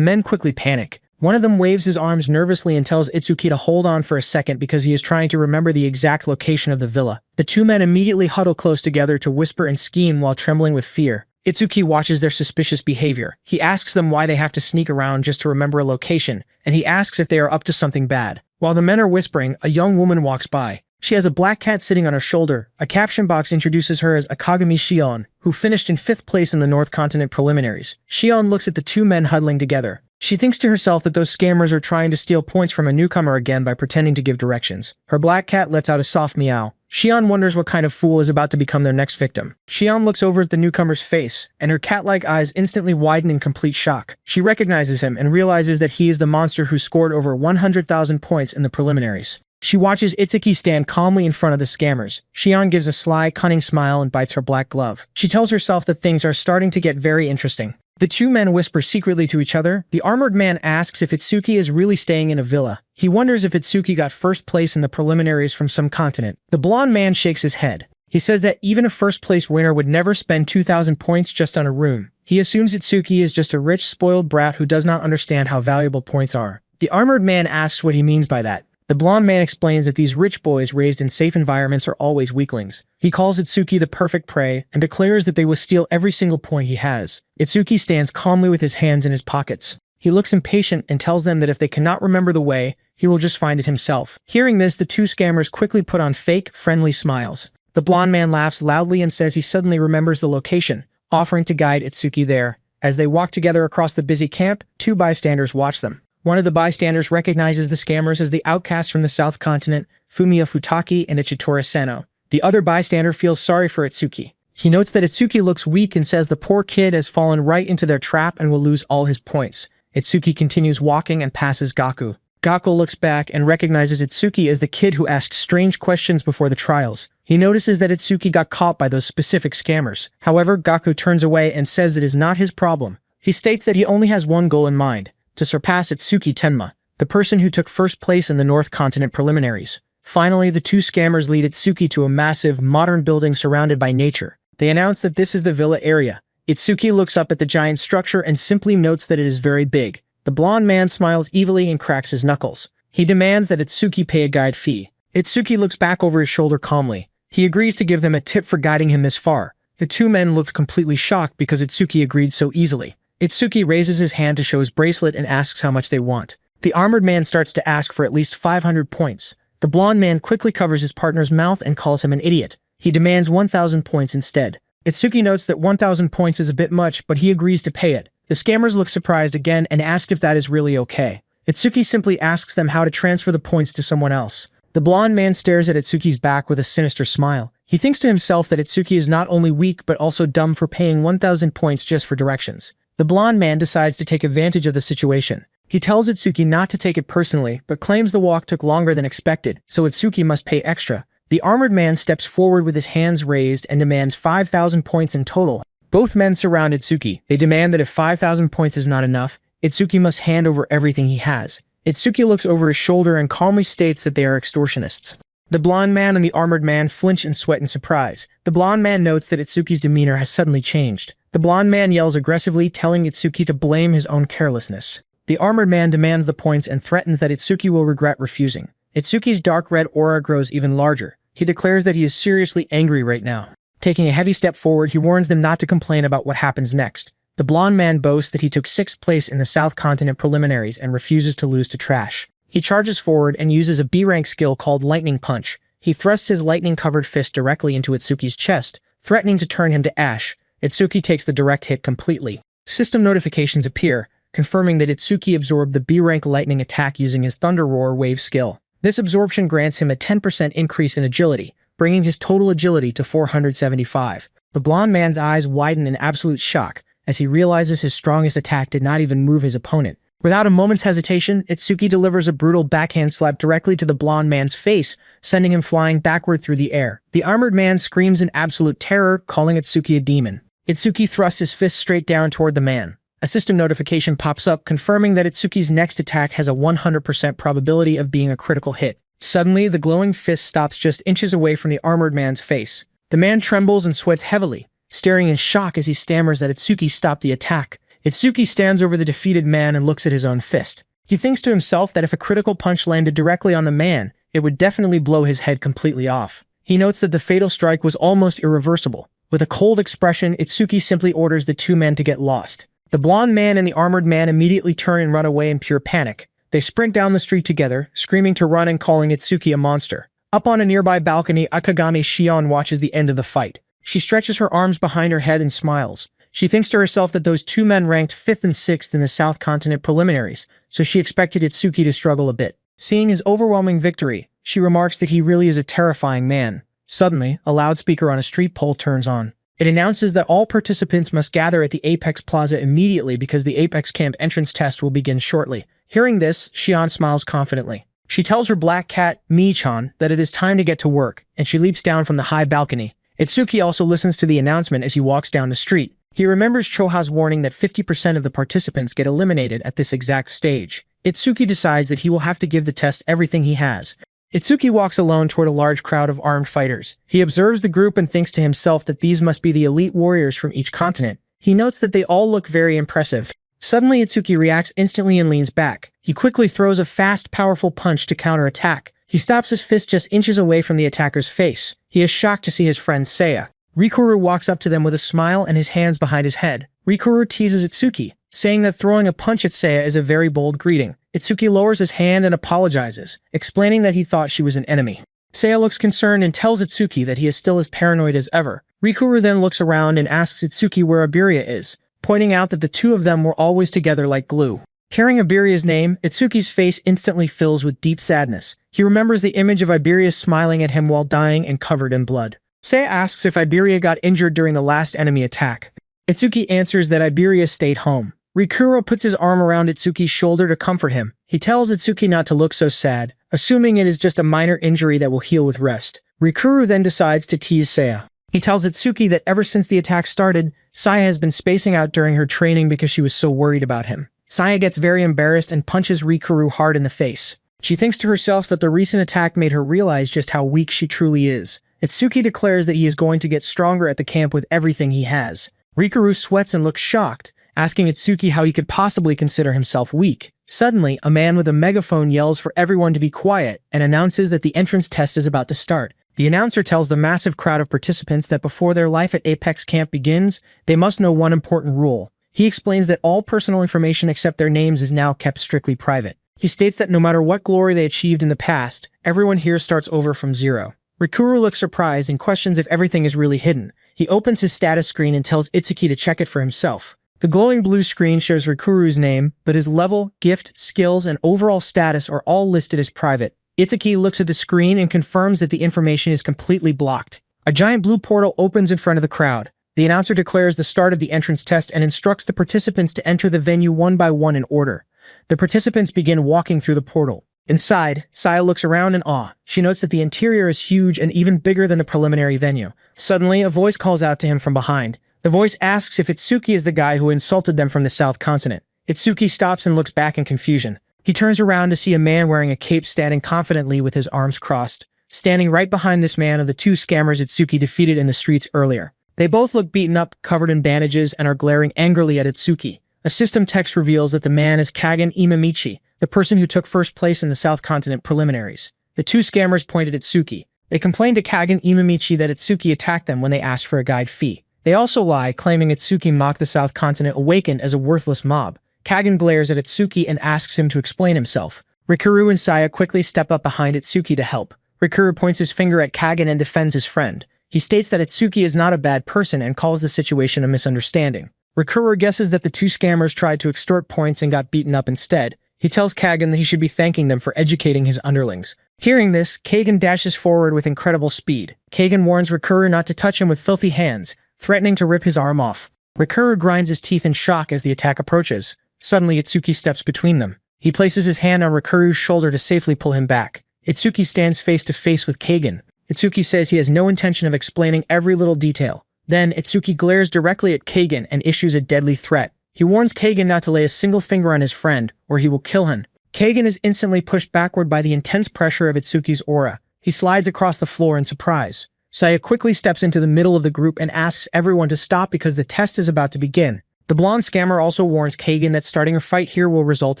men quickly panic. One of them waves his arms nervously and tells Itsuki to hold on for a second because he is trying to remember the exact location of the villa. The two men immediately huddle close together to whisper and scheme while trembling with fear. Itsuki watches their suspicious behavior. He asks them why they have to sneak around just to remember a location, and he asks if they are up to something bad. While the men are whispering, a young woman walks by. She has a black cat sitting on her shoulder. A caption box introduces her as Akagami Shion, who finished in 5th place in the North Continent preliminaries. Shion looks at the two men huddling together. She thinks to herself that those scammers are trying to steal points from a newcomer again by pretending to give directions. Her black cat lets out a soft meow. Shion wonders what kind of fool is about to become their next victim. Shion looks over at the newcomer's face, and her cat-like eyes instantly widen in complete shock. She recognizes him and realizes that he is the monster who scored over 100,000 points in the preliminaries. She watches Itsuki stand calmly in front of the scammers. Shion gives a sly, cunning smile and bites her black glove. She tells herself that things are starting to get very interesting. The two men whisper secretly to each other. The armored man asks if Itsuki is really staying in a villa. He wonders if Itsuki got 1st place in the preliminaries from some continent. The blonde man shakes his head. He says that even a 1st place winner would never spend 2,000 points just on a room. He assumes Itsuki is just a rich, spoiled brat who does not understand how valuable points are. The armored man asks what he means by that. The blonde man explains that these rich boys raised in safe environments are always weaklings. He calls Itsuki the perfect prey and declares that they will steal every single point he has. Itsuki stands calmly with his hands in his pockets. He looks impatient and tells them that if they cannot remember the way, he will just find it himself. Hearing this, the two scammers quickly put on fake, friendly smiles. The blonde man laughs loudly and says he suddenly remembers the location, offering to guide Itsuki there. As they walk together across the busy camp, two bystanders watch them. One of the bystanders recognizes the scammers as the outcasts from the South Continent, Fumiya Futaki and Ichitora Seno. The other bystander feels sorry for Itsuki. He notes that Itsuki looks weak and says the poor kid has fallen right into their trap and will lose all his points. Itsuki continues walking and passes Gaku. Gaku looks back and recognizes Itsuki as the kid who asked strange questions before the trials. He notices that Itsuki got caught by those specific scammers. However, Gaku turns away and says it is not his problem. He states that he only has one goal in mind: to surpass Itsuki Tenma, the person who took 1st place in the North Continent preliminaries. Finally, the two scammers lead Itsuki to a massive, modern building surrounded by nature. They announce that this is the villa area. Itsuki looks up at the giant structure and simply notes that it is very big. The blonde man smiles evilly and cracks his knuckles. He demands that Itsuki pay a guide fee. Itsuki looks back over his shoulder calmly. He agrees to give them a tip for guiding him this far. The two men looked completely shocked because Itsuki agreed so easily. Itsuki raises his hand to show his bracelet and asks how much they want. The armored man starts to ask for at least 500 points. The blonde man quickly covers his partner's mouth and calls him an idiot. He demands 1,000 points instead. Itsuki notes that 1,000 points is a bit much, but he agrees to pay it. The scammers look surprised again and ask if that is really okay. Itsuki simply asks them how to transfer the points to someone else. The blonde man stares at Itsuki's back with a sinister smile. He thinks to himself that Itsuki is not only weak but also dumb for paying 1,000 points just for directions. The blonde man decides to take advantage of the situation. He tells Itsuki not to take it personally, but claims the walk took longer than expected, so Itsuki must pay extra. The armored man steps forward with his hands raised and demands 5,000 points in total. Both men surround Itsuki. They demand that if 5,000 points is not enough, Itsuki must hand over everything he has. Itsuki looks over his shoulder and calmly states that they are extortionists. The blonde man and the armored man flinch and sweat in surprise. The blonde man notes that Itsuki's demeanor has suddenly changed. The blonde man yells aggressively, telling Itsuki to blame his own carelessness. The armored man demands the points and threatens that Itsuki will regret refusing. Itsuki's dark red aura grows even larger. He declares that he is seriously angry right now. Taking a heavy step forward, he warns them not to complain about what happens next. The blonde man boasts that he took 6th place in the South Continent preliminaries and refuses to lose to trash. He charges forward and uses a B-rank skill called Lightning Punch. He thrusts his lightning-covered fist directly into Itsuki's chest, threatening to turn him to ash. Itsuki takes the direct hit completely. System notifications appear, confirming that Itsuki absorbed the B-rank lightning attack using his Thunder Roar wave skill. This absorption grants him a 10% increase in agility, bringing his total agility to 475. The blonde man's eyes widen in absolute shock as he realizes his strongest attack did not even move his opponent. Without a moment's hesitation, Itsuki delivers a brutal backhand slap directly to the blonde man's face, sending him flying backward through the air. The armored man screams in absolute terror, calling Itsuki a demon. Itsuki thrusts his fist straight down toward the man. A system notification pops up confirming that Itsuki's next attack has a 100% probability of being a critical hit. Suddenly, the glowing fist stops just inches away from the armored man's face. The man trembles and sweats heavily, staring in shock as he stammers that Itsuki stopped the attack. Itsuki stands over the defeated man and looks at his own fist. He thinks to himself that if a critical punch landed directly on the man, it would definitely blow his head completely off. He notes that the fatal strike was almost irreversible. With a cold expression, Itsuki simply orders the two men to get lost. The blonde man and the armored man immediately turn and run away in pure panic. They sprint down the street together, screaming to run and calling Itsuki a monster. Up on a nearby balcony, Akagami Shion watches the end of the fight. She stretches her arms behind her head and smiles. She thinks to herself that those two men ranked 5th and 6th in the South Continent preliminaries, so she expected Itsuki to struggle a bit. Seeing his overwhelming victory, she remarks that he really is a terrifying man. Suddenly, a loudspeaker on a street pole turns on. It announces that all participants must gather at the Apex Plaza immediately because the Apex Camp entrance test will begin shortly. Hearing this, Shion smiles confidently. She tells her black cat, Mi-chan, that it is time to get to work, and she leaps down from the high balcony. Itsuki also listens to the announcement as he walks down the street. He remembers Choha's warning that 50% of the participants get eliminated at this exact stage. Itsuki decides that he will have to give the test everything he has. Itsuki walks alone toward a large crowd of armed fighters. He observes the group and thinks to himself that these must be the elite warriors from each continent. He notes that they all look very impressive. Suddenly, Itsuki reacts instantly and leans back. He quickly throws a fast, powerful punch to counterattack. He stops his fist just inches away from the attacker's face. He is shocked to see his friend Seiya. Rikuru walks up to them with a smile and his hands behind his head. Rikuru teases Itsuki, saying that throwing a punch at Seiya is a very bold greeting. Itsuki lowers his hand and apologizes, explaining that he thought she was an enemy. Seiya looks concerned and tells Itsuki that he is still as paranoid as ever. Rikuru then looks around and asks Itsuki where Iberia is, pointing out that the two of them were always together like glue. Hearing Iberia's name, Itsuki's face instantly fills with deep sadness. He remembers the image of Iberia smiling at him while dying and covered in blood. Seiya asks if Iberia got injured during the last enemy attack. Itsuki answers that Iberia stayed home. Rikuru puts his arm around Itsuki's shoulder to comfort him. He tells Itsuki not to look so sad, assuming it is just a minor injury that will heal with rest. Rikuru then decides to tease Seiya. He tells Itsuki that ever since the attack started, Seiya has been spacing out during her training because she was so worried about him. Seiya gets very embarrassed and punches Rikuru hard in the face. She thinks to herself that the recent attack made her realize just how weak she truly is. Itsuki declares that he is going to get stronger at the camp with everything he has. Rikuru sweats and looks shocked, asking Itsuki how he could possibly consider himself weak. Suddenly, a man with a megaphone yells for everyone to be quiet and announces that the entrance test is about to start. The announcer tells the massive crowd of participants that before their life at Apex Camp begins, they must know one important rule. He explains that all personal information except their names is now kept strictly private. He states that no matter what glory they achieved in the past, everyone here starts over from zero. Rikuru looks surprised and questions if everything is really hidden. He opens his status screen and tells Itsuki to check it for himself. The glowing blue screen shows Rikuru's name, but his level, gift, skills, and overall status are all listed as private. Itsuki looks at the screen and confirms that the information is completely blocked. A giant blue portal opens in front of the crowd. The announcer declares the start of the entrance test and instructs the participants to enter the venue one by one in order. The participants begin walking through the portal. Inside, Seiya looks around in awe. She notes that the interior is huge and even bigger than the preliminary venue. Suddenly, a voice calls out to him from behind. The voice asks if Itsuki is the guy who insulted them from the South Continent. Itsuki stops and looks back in confusion. He turns around to see a man wearing a cape standing confidently with his arms crossed. Standing right behind this man are the two scammers Itsuki defeated in the streets earlier. They both look beaten up, covered in bandages, and are glaring angrily at Itsuki. A system text reveals that the man is Kagen Imamichi, the person who took first place in the South Continent preliminaries. The two scammers point at Itsuki. They complain to Kagen Imamichi that Itsuki attacked them when they asked for a guide fee. They also lie, claiming Itsuki mocked the South Continent awakened as a worthless mob. Kagen glares at Itsuki and asks him to explain himself. Rikuru and Seiya quickly step up behind Itsuki to help. Rikuru points his finger at Kagen and defends his friend. He states that Itsuki is not a bad person and calls the situation a misunderstanding. Rikuru guesses that the two scammers tried to extort points and got beaten up instead. He tells Kagen that he should be thanking them for educating his underlings. Hearing this, Kagen dashes forward with incredible speed. Kagen warns Rikuru not to touch him with filthy hands, threatening to rip his arm off. Rikuru grinds his teeth in shock as the attack approaches. Suddenly, Itsuki steps between them. He places his hand on Rikuru's shoulder to safely pull him back. Itsuki stands face to face with Kagen. Itsuki says he has no intention of explaining every little detail. Then, Itsuki glares directly at Kagen and issues a deadly threat. He warns Kagen not to lay a single finger on his friend, or he will kill him. Kagen is instantly pushed backward by the intense pressure of Itsuki's aura. He slides across the floor in surprise. Saya quickly steps into the middle of the group and asks everyone to stop because the test is about to begin. The blonde scammer also warns Kagen that starting a fight here will result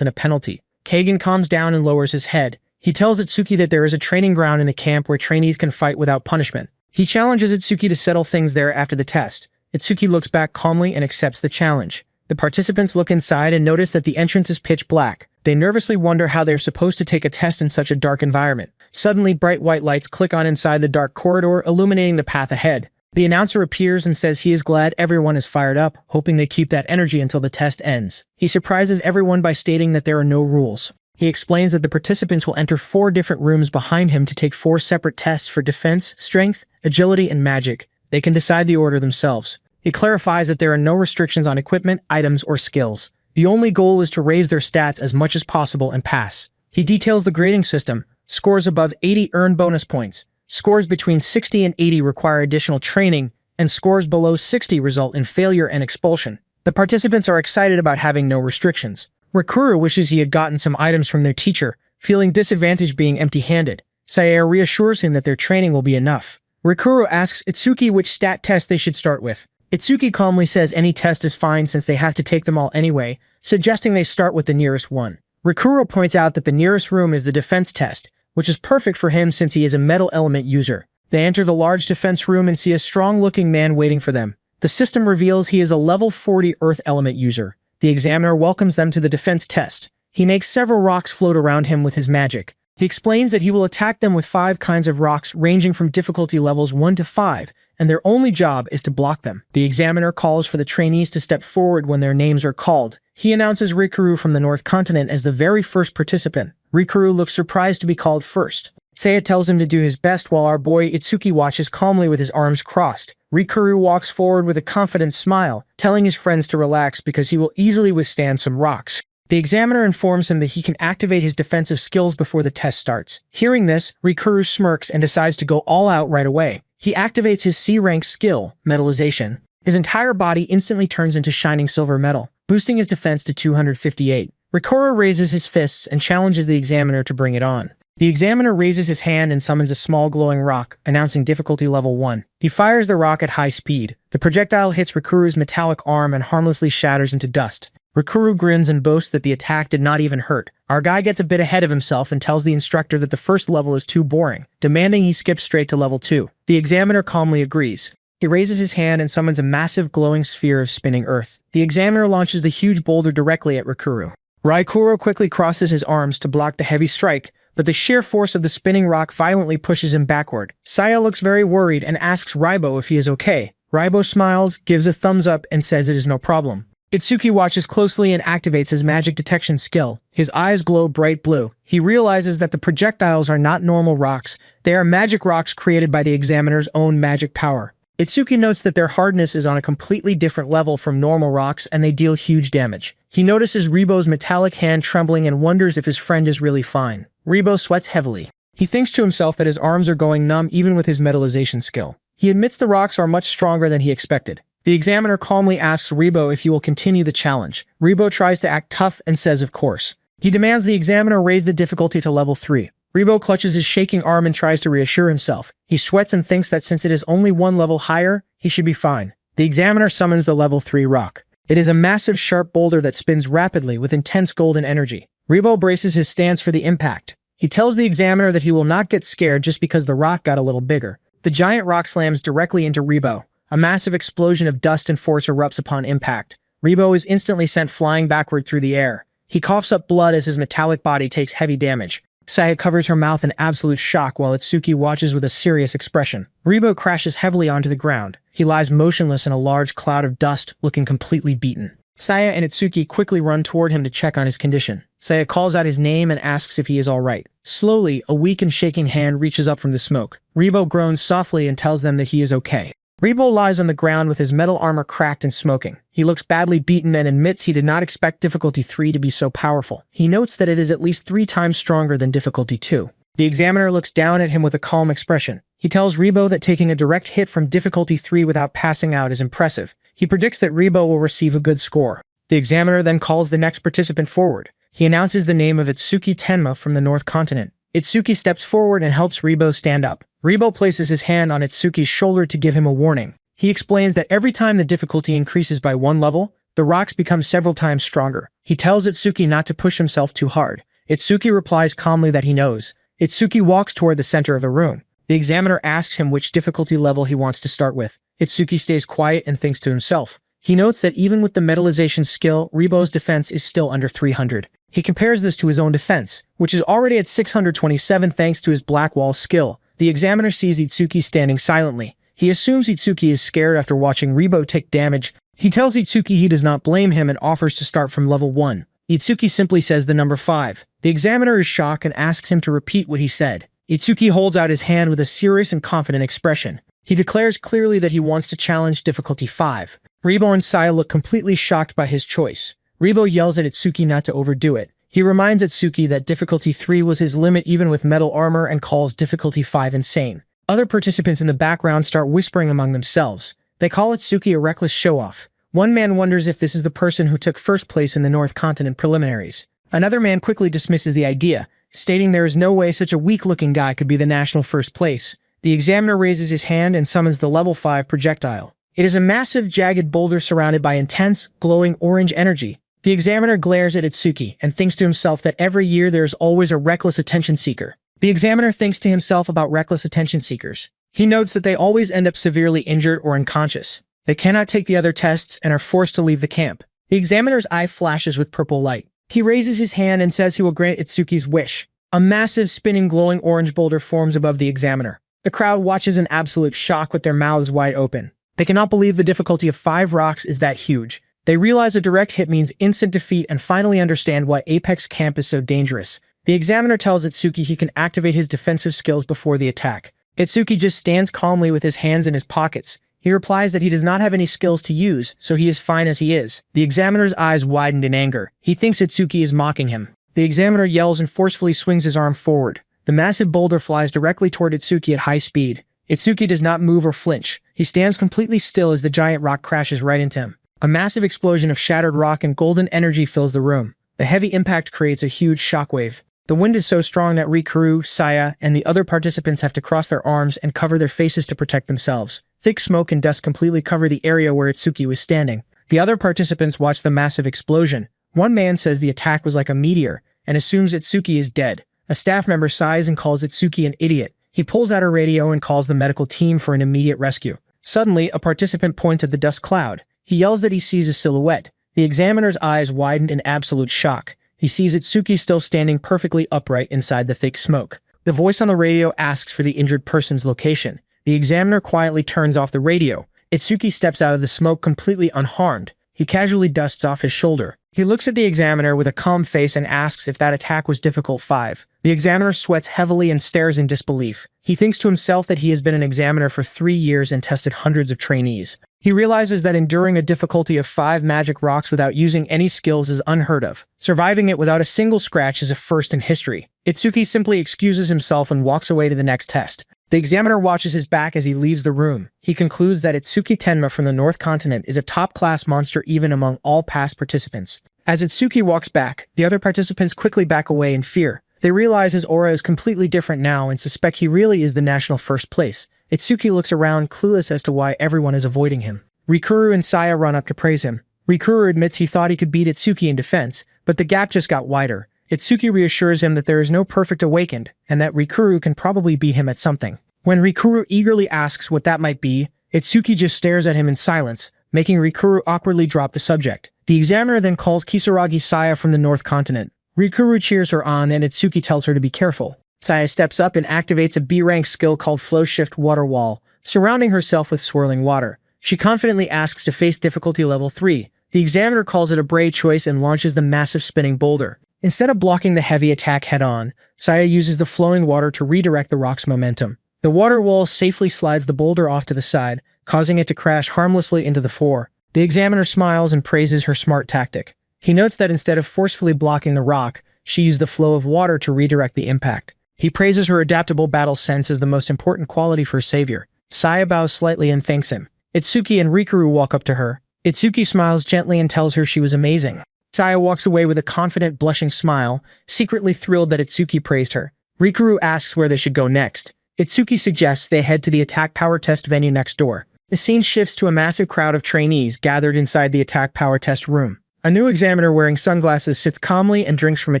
in a penalty. Kagen calms down and lowers his head. He tells Itsuki that there is a training ground in the camp where trainees can fight without punishment. He challenges Itsuki to settle things there after the test. Itsuki looks back calmly and accepts the challenge. The participants look inside and notice that the entrance is pitch black. They nervously wonder how they're supposed to take a test in such a dark environment. Suddenly, bright white lights click on inside the dark corridor, illuminating the path ahead. The announcer appears and says he is glad everyone is fired up, hoping they keep that energy until the test ends. He surprises everyone by stating that there are no rules. He explains that the participants will enter 4 different rooms behind him to take 4 separate tests for defense, strength, agility, and magic. They can decide the order themselves. He clarifies that there are no restrictions on equipment, items, or skills. The only goal is to raise their stats as much as possible and pass. He details the grading system. Scores above 80 earn bonus points. Scores between 60 and 80 require additional training, and scores below 60 result in failure and expulsion. The participants are excited about having no restrictions. Rikuru wishes he had gotten some items from their teacher, feeling disadvantaged being empty-handed. Sayer reassures him that their training will be enough. Rikuru asks Itsuki which stat test they should start with. Itsuki calmly says any test is fine since they have to take them all anyway, suggesting they start with the nearest one. Rikuru points out that the nearest room is the defense test, which is perfect for him since he is a metal element user. They enter the large defense room and see a strong-looking man waiting for them. The system reveals he is a level 40 earth element user. The examiner welcomes them to the defense test. He makes several rocks float around him with his magic. He explains that he will attack them with 5 kinds of rocks ranging from difficulty levels 1 to 5, and their only job is to block them. The examiner calls for the trainees to step forward when their names are called. He announces Rikuru from the North Continent as the very first participant. Rikuru looks surprised to be called first. Seiya tells him to do his best while our boy Itsuki watches calmly with his arms crossed. Rikuru walks forward with a confident smile, telling his friends to relax because he will easily withstand some rocks. The examiner informs him that he can activate his defensive skills before the test starts. Hearing this, Rikuru smirks and decides to go all out right away. He activates his C-rank skill, Metallization. His entire body instantly turns into shining silver metal, boosting his defense to 258. Rikuru raises his fists and challenges the examiner to bring it on. The examiner raises his hand and summons a small glowing rock, announcing difficulty level 1. He fires the rock at high speed. The projectile hits Rikuru's metallic arm and harmlessly shatters into dust. Rikuru grins and boasts that the attack did not even hurt. Our guy gets a bit ahead of himself and tells the instructor that the first level is too boring, demanding he skip straight to level 2. The examiner calmly agrees. He raises his hand and summons a massive glowing sphere of spinning earth. The examiner launches the huge boulder directly at Rikuru. Raikuro quickly crosses his arms to block the heavy strike, but the sheer force of the spinning rock violently pushes him backward. Saya looks very worried and asks Raibo if he is okay. Raibo smiles, gives a thumbs up, and says it is no problem. Itsuki watches closely and activates his magic detection skill. His eyes glow bright blue. He realizes that the projectiles are not normal rocks. They are magic rocks created by the examiner's own magic power. Itsuki notes that their hardness is on a completely different level from normal rocks and they deal huge damage. He notices Rebo's metallic hand trembling and wonders if his friend is really fine. Rebo sweats heavily. He thinks to himself that his arms are going numb even with his metallization skill. He admits the rocks are much stronger than he expected. The examiner calmly asks Rebo if he will continue the challenge. Rebo tries to act tough and says of course. He demands the examiner raise the difficulty to level 3. Rebo clutches his shaking arm and tries to reassure himself. He sweats and thinks that since it is only 1 level higher, he should be fine. The examiner summons the level 3 rock. It is a massive sharp boulder that spins rapidly with intense golden energy. Rebo braces his stance for the impact. He tells the examiner that he will not get scared just because the rock got a little bigger. The giant rock slams directly into Rebo. A massive explosion of dust and force erupts upon impact. Rebo is instantly sent flying backward through the air. He coughs up blood as his metallic body takes heavy damage. Saya covers her mouth in absolute shock while Itsuki watches with a serious expression. Ribo crashes heavily onto the ground. He lies motionless in a large cloud of dust, looking completely beaten. Saya and Itsuki quickly run toward him to check on his condition. Saya calls out his name and asks if he is all right. Slowly, a weak and shaking hand reaches up from the smoke. Ribo groans softly and tells them that he is okay. Ribo lies on the ground with his metal armor cracked and smoking. He looks badly beaten and admits he did not expect difficulty 3 to be so powerful. He notes that it is at least 3 times stronger than difficulty 2. The examiner looks down at him with a calm expression. He tells Ribo that taking a direct hit from difficulty 3 without passing out is impressive. He predicts that Ribo will receive a good score. The examiner then calls the next participant forward. He announces the name of Itsuki Tenma from the North Continent. Itsuki steps forward and helps Ribo stand up. Ribo places his hand on Itsuki's shoulder to give him a warning. He explains that every time the difficulty increases by 1 level, the rocks become several times stronger. He tells Itsuki not to push himself too hard. Itsuki replies calmly that he knows. Itsuki walks toward the center of the room. The examiner asks him which difficulty level he wants to start with. Itsuki stays quiet and thinks to himself. He notes that even with the metallization skill, Ribo's defense is still under 300. He compares this to his own defense, which is already at 627 thanks to his black wall skill. The examiner sees Itsuki standing silently. He assumes Itsuki is scared after watching Ribo take damage. He tells Itsuki he does not blame him and offers to start from level 1. Itsuki simply says the number 5. The examiner is shocked and asks him to repeat what he said. Itsuki holds out his hand with a serious and confident expression. He declares clearly that he wants to challenge difficulty 5. Ribo and Saya look completely shocked by his choice. Ribo yells at Itsuki not to overdo it. He reminds Itsuki that difficulty 3 was his limit even with metal armor and calls difficulty 5 insane. Other participants in the background start whispering among themselves. They call Itsuki a reckless show-off. One man wonders if this is the person who took first place in the North Continent preliminaries. Another man quickly dismisses the idea, stating there is no way such a weak-looking guy could be the national first place. The examiner raises his hand and summons the level 5 projectile. It is a massive, jagged boulder surrounded by intense, glowing orange energy. The examiner glares at Itsuki and thinks to himself that every year there is always a reckless attention seeker. The examiner thinks to himself about reckless attention seekers. He notes that they always end up severely injured or unconscious. They cannot take the other tests and are forced to leave the camp. The examiner's eye flashes with purple light. He raises his hand and says he will grant Itsuki's wish. A massive, spinning, glowing orange boulder forms above the examiner. The crowd watches in absolute shock with their mouths wide open. They cannot believe the difficulty of 5 rocks is that huge. They realize a direct hit means instant defeat and finally understand why Apex Camp is so dangerous. The examiner tells Itsuki he can activate his defensive skills before the attack. Itsuki just stands calmly with his hands in his pockets. He replies that he does not have any skills to use, so he is fine as he is. The examiner's eyes widened in anger. He thinks Itsuki is mocking him. The examiner yells and forcefully swings his arm forward. The massive boulder flies directly toward Itsuki at high speed. Itsuki does not move or flinch. He stands completely still as the giant rock crashes right into him. A massive explosion of shattered rock and golden energy fills the room. The heavy impact creates a huge shockwave. The wind is so strong that Rikuru, Saya, and the other participants have to cross their arms and cover their faces to protect themselves. Thick smoke and dust completely cover the area where Itsuki was standing. The other participants watch the massive explosion. One man says the attack was like a meteor and assumes Itsuki is dead. A staff member sighs and calls Itsuki an idiot. He pulls out a radio and calls the medical team for an immediate rescue. Suddenly, a participant points at the dust cloud. He yells that he sees a silhouette. The examiner's eyes widened in absolute shock. He sees Itsuki still standing perfectly upright inside the thick smoke. The voice on the radio asks for the injured person's location. The examiner quietly turns off the radio. Itsuki steps out of the smoke completely unharmed. He casually dusts off his shoulder. He looks at the examiner with a calm face and asks if that attack was difficult 5. The examiner sweats heavily and stares in disbelief. He thinks to himself that he has been an examiner for 3 years and tested hundreds of trainees. He realizes that enduring a difficulty of 5 magic rocks without using any skills is unheard of. Surviving it without a single scratch is a first in history. Itsuki simply excuses himself and walks away to the next test. The examiner watches his back as he leaves the room. He concludes that Itsuki Tenma from the North Continent is a top-class monster even among all past participants. As Itsuki walks back, the other participants quickly back away in fear. They realize his aura is completely different now and suspect he really is the national first place. Itsuki looks around, clueless as to why everyone is avoiding him. Rikuru and Saya run up to praise him. Rikuru admits he thought he could beat Itsuki in defense, but the gap just got wider. Itsuki reassures him that there is no perfect awakened, and that Rikuru can probably beat him at something. When Rikuru eagerly asks what that might be, Itsuki just stares at him in silence, making Rikuru awkwardly drop the subject. The examiner then calls Kisaragi Saya from the North Continent. Rikuru cheers her on and Itsuki tells her to be careful. Saya steps up and activates a B-rank skill called Flow Shift Water Wall, surrounding herself with swirling water. She confidently asks to face difficulty level 3. The examiner calls it a brave choice and launches the massive spinning boulder. Instead of blocking the heavy attack head-on, Saya uses the flowing water to redirect the rock's momentum. The water wall safely slides the boulder off to the side, causing it to crash harmlessly into the floor. The examiner smiles and praises her smart tactic. He notes that instead of forcefully blocking the rock, she used the flow of water to redirect the impact. He praises her adaptable battle sense as the most important quality for a savior. Saya bows slightly and thanks him. Itsuki and Rikuru walk up to her. Itsuki smiles gently and tells her she was amazing. Saya walks away with a confident, blushing smile, secretly thrilled that Itsuki praised her. Rikuru asks where they should go next. Itsuki suggests they head to the attack power test venue next door. The scene shifts to a massive crowd of trainees gathered inside the attack power test room. A new examiner wearing sunglasses sits calmly and drinks from a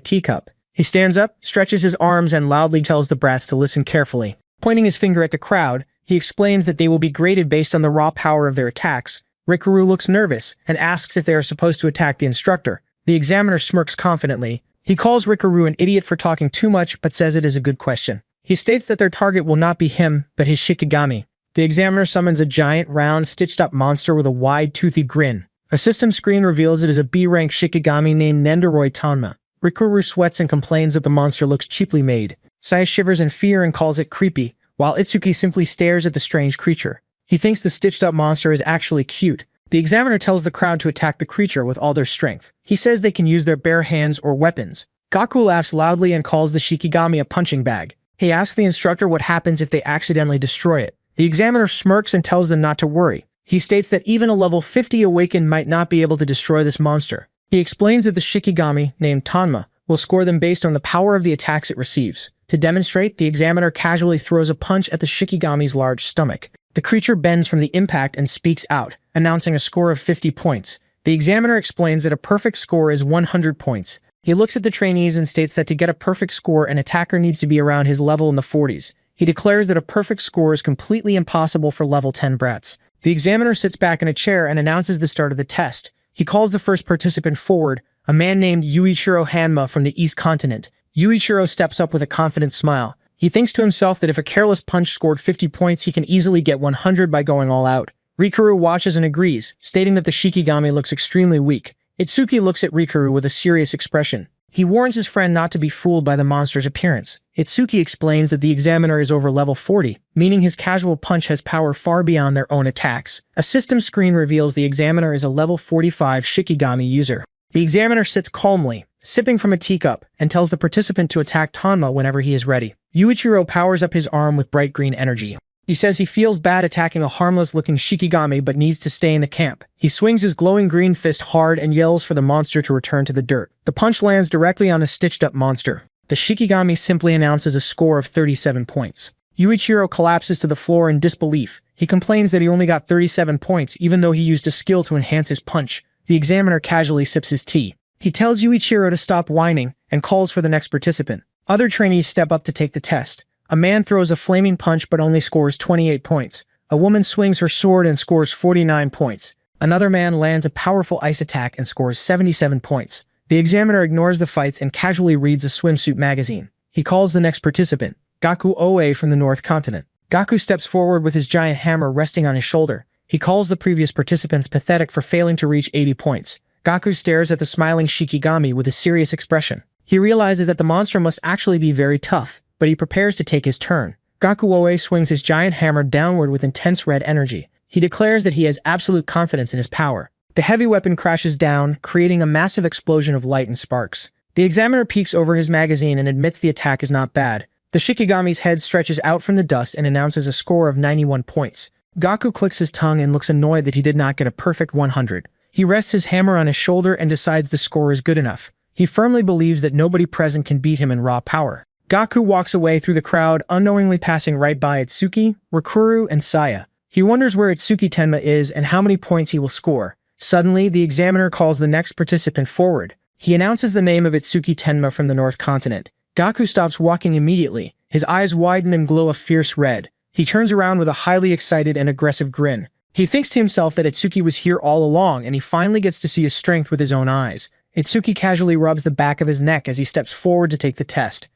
teacup. He stands up, stretches his arms, and loudly tells the brats to listen carefully. Pointing his finger at the crowd, he explains that they will be graded based on the raw power of their attacks. Rikuru looks nervous and asks if they are supposed to attack the instructor. The examiner smirks confidently. He calls Rikuru an idiot for talking too much but says it is a good question. He states that their target will not be him, but his Shikigami. The examiner summons a giant, round, stitched-up monster with a wide, toothy grin. A system screen reveals it is a B-rank Shikigami named Nendoroy Tanma. Rikuru sweats and complains that the monster looks cheaply made. Saya shivers in fear and calls it creepy, while Itsuki simply stares at the strange creature. He thinks the stitched-up monster is actually cute. The examiner tells the crowd to attack the creature with all their strength. He says they can use their bare hands or weapons. Gaku laughs loudly and calls the Shikigami a punching bag. He asks the instructor what happens if they accidentally destroy it. The examiner smirks and tells them not to worry. He states that even a level 50 awakened might not be able to destroy this monster. He explains that the Shikigami, named Tanma, will score them based on the power of the attacks it receives. To demonstrate, the examiner casually throws a punch at the Shikigami's large stomach. The creature bends from the impact and speaks out, announcing a score of 50 points. The examiner explains that a perfect score is 100 points. He looks at the trainees and states that to get a perfect score, an attacker needs to be around his level in the 40s. He declares that a perfect score is completely impossible for level 10 brats. The examiner sits back in a chair and announces the start of the test. He calls the first participant forward, a man named Yuichiro Hanma from the East Continent. Yuichiro steps up with a confident smile. He thinks to himself that if a careless punch scored 50 points, he can easily get 100 by going all out. Rikuru watches and agrees, stating that the Shikigami looks extremely weak. Itsuki looks at Rikuru with a serious expression. He warns his friend not to be fooled by the monster's appearance. Itsuki explains that the examiner is over level 40, meaning his casual punch has power far beyond their own attacks. A system screen reveals the examiner is a level 45 Shikigami user. The examiner sits calmly, sipping from a teacup, and tells the participant to attack Tanma whenever he is ready. Yuichiro powers up his arm with bright green energy. He says he feels bad attacking a harmless-looking Shikigami but needs to stay in the camp. He swings his glowing green fist hard and yells for the monster to return to the dirt. The punch lands directly on a stitched-up monster. The Shikigami simply announces a score of 37 points. Yuichiro collapses to the floor in disbelief. He complains that he only got 37 points even though he used a skill to enhance his punch. The examiner casually sips his tea. He tells Yuichiro to stop whining and calls for the next participant. Other trainees step up to take the test. A man throws a flaming punch but only scores 28 points. A woman swings her sword and scores 49 points. Another man lands a powerful ice attack and scores 77 points. The examiner ignores the fights and casually reads a swimsuit magazine. He calls the next participant, Gaku Oe from the North Continent. Gaku steps forward with his giant hammer resting on his shoulder. He calls the previous participants pathetic for failing to reach 80 points. Gaku stares at the smiling Shikigami with a serious expression. He realizes that the monster must actually be very tough, but he prepares to take his turn. Gaku Oe swings his giant hammer downward with intense red energy. He declares that he has absolute confidence in his power. The heavy weapon crashes down, creating a massive explosion of light and sparks. The examiner peeks over his magazine and admits the attack is not bad. The Shikigami's head stretches out from the dust and announces a score of 91 points. Gaku clicks his tongue and looks annoyed that he did not get a perfect 100. He rests his hammer on his shoulder and decides the score is good enough. He firmly believes that nobody present can beat him in raw power. Gaku walks away through the crowd, unknowingly passing right by Itsuki, Rikuru, and Saya. He wonders where Itsuki Tenma is and how many points he will score. Suddenly, the examiner calls the next participant forward. He announces the name of Itsuki Tenma from the North Continent. Gaku stops walking immediately. His eyes widen and glow a fierce red. He turns around with a highly excited and aggressive grin. He thinks to himself that Itsuki was here all along and he finally gets to see his strength with his own eyes. Itsuki casually rubs the back of his neck as he steps forward to take the test.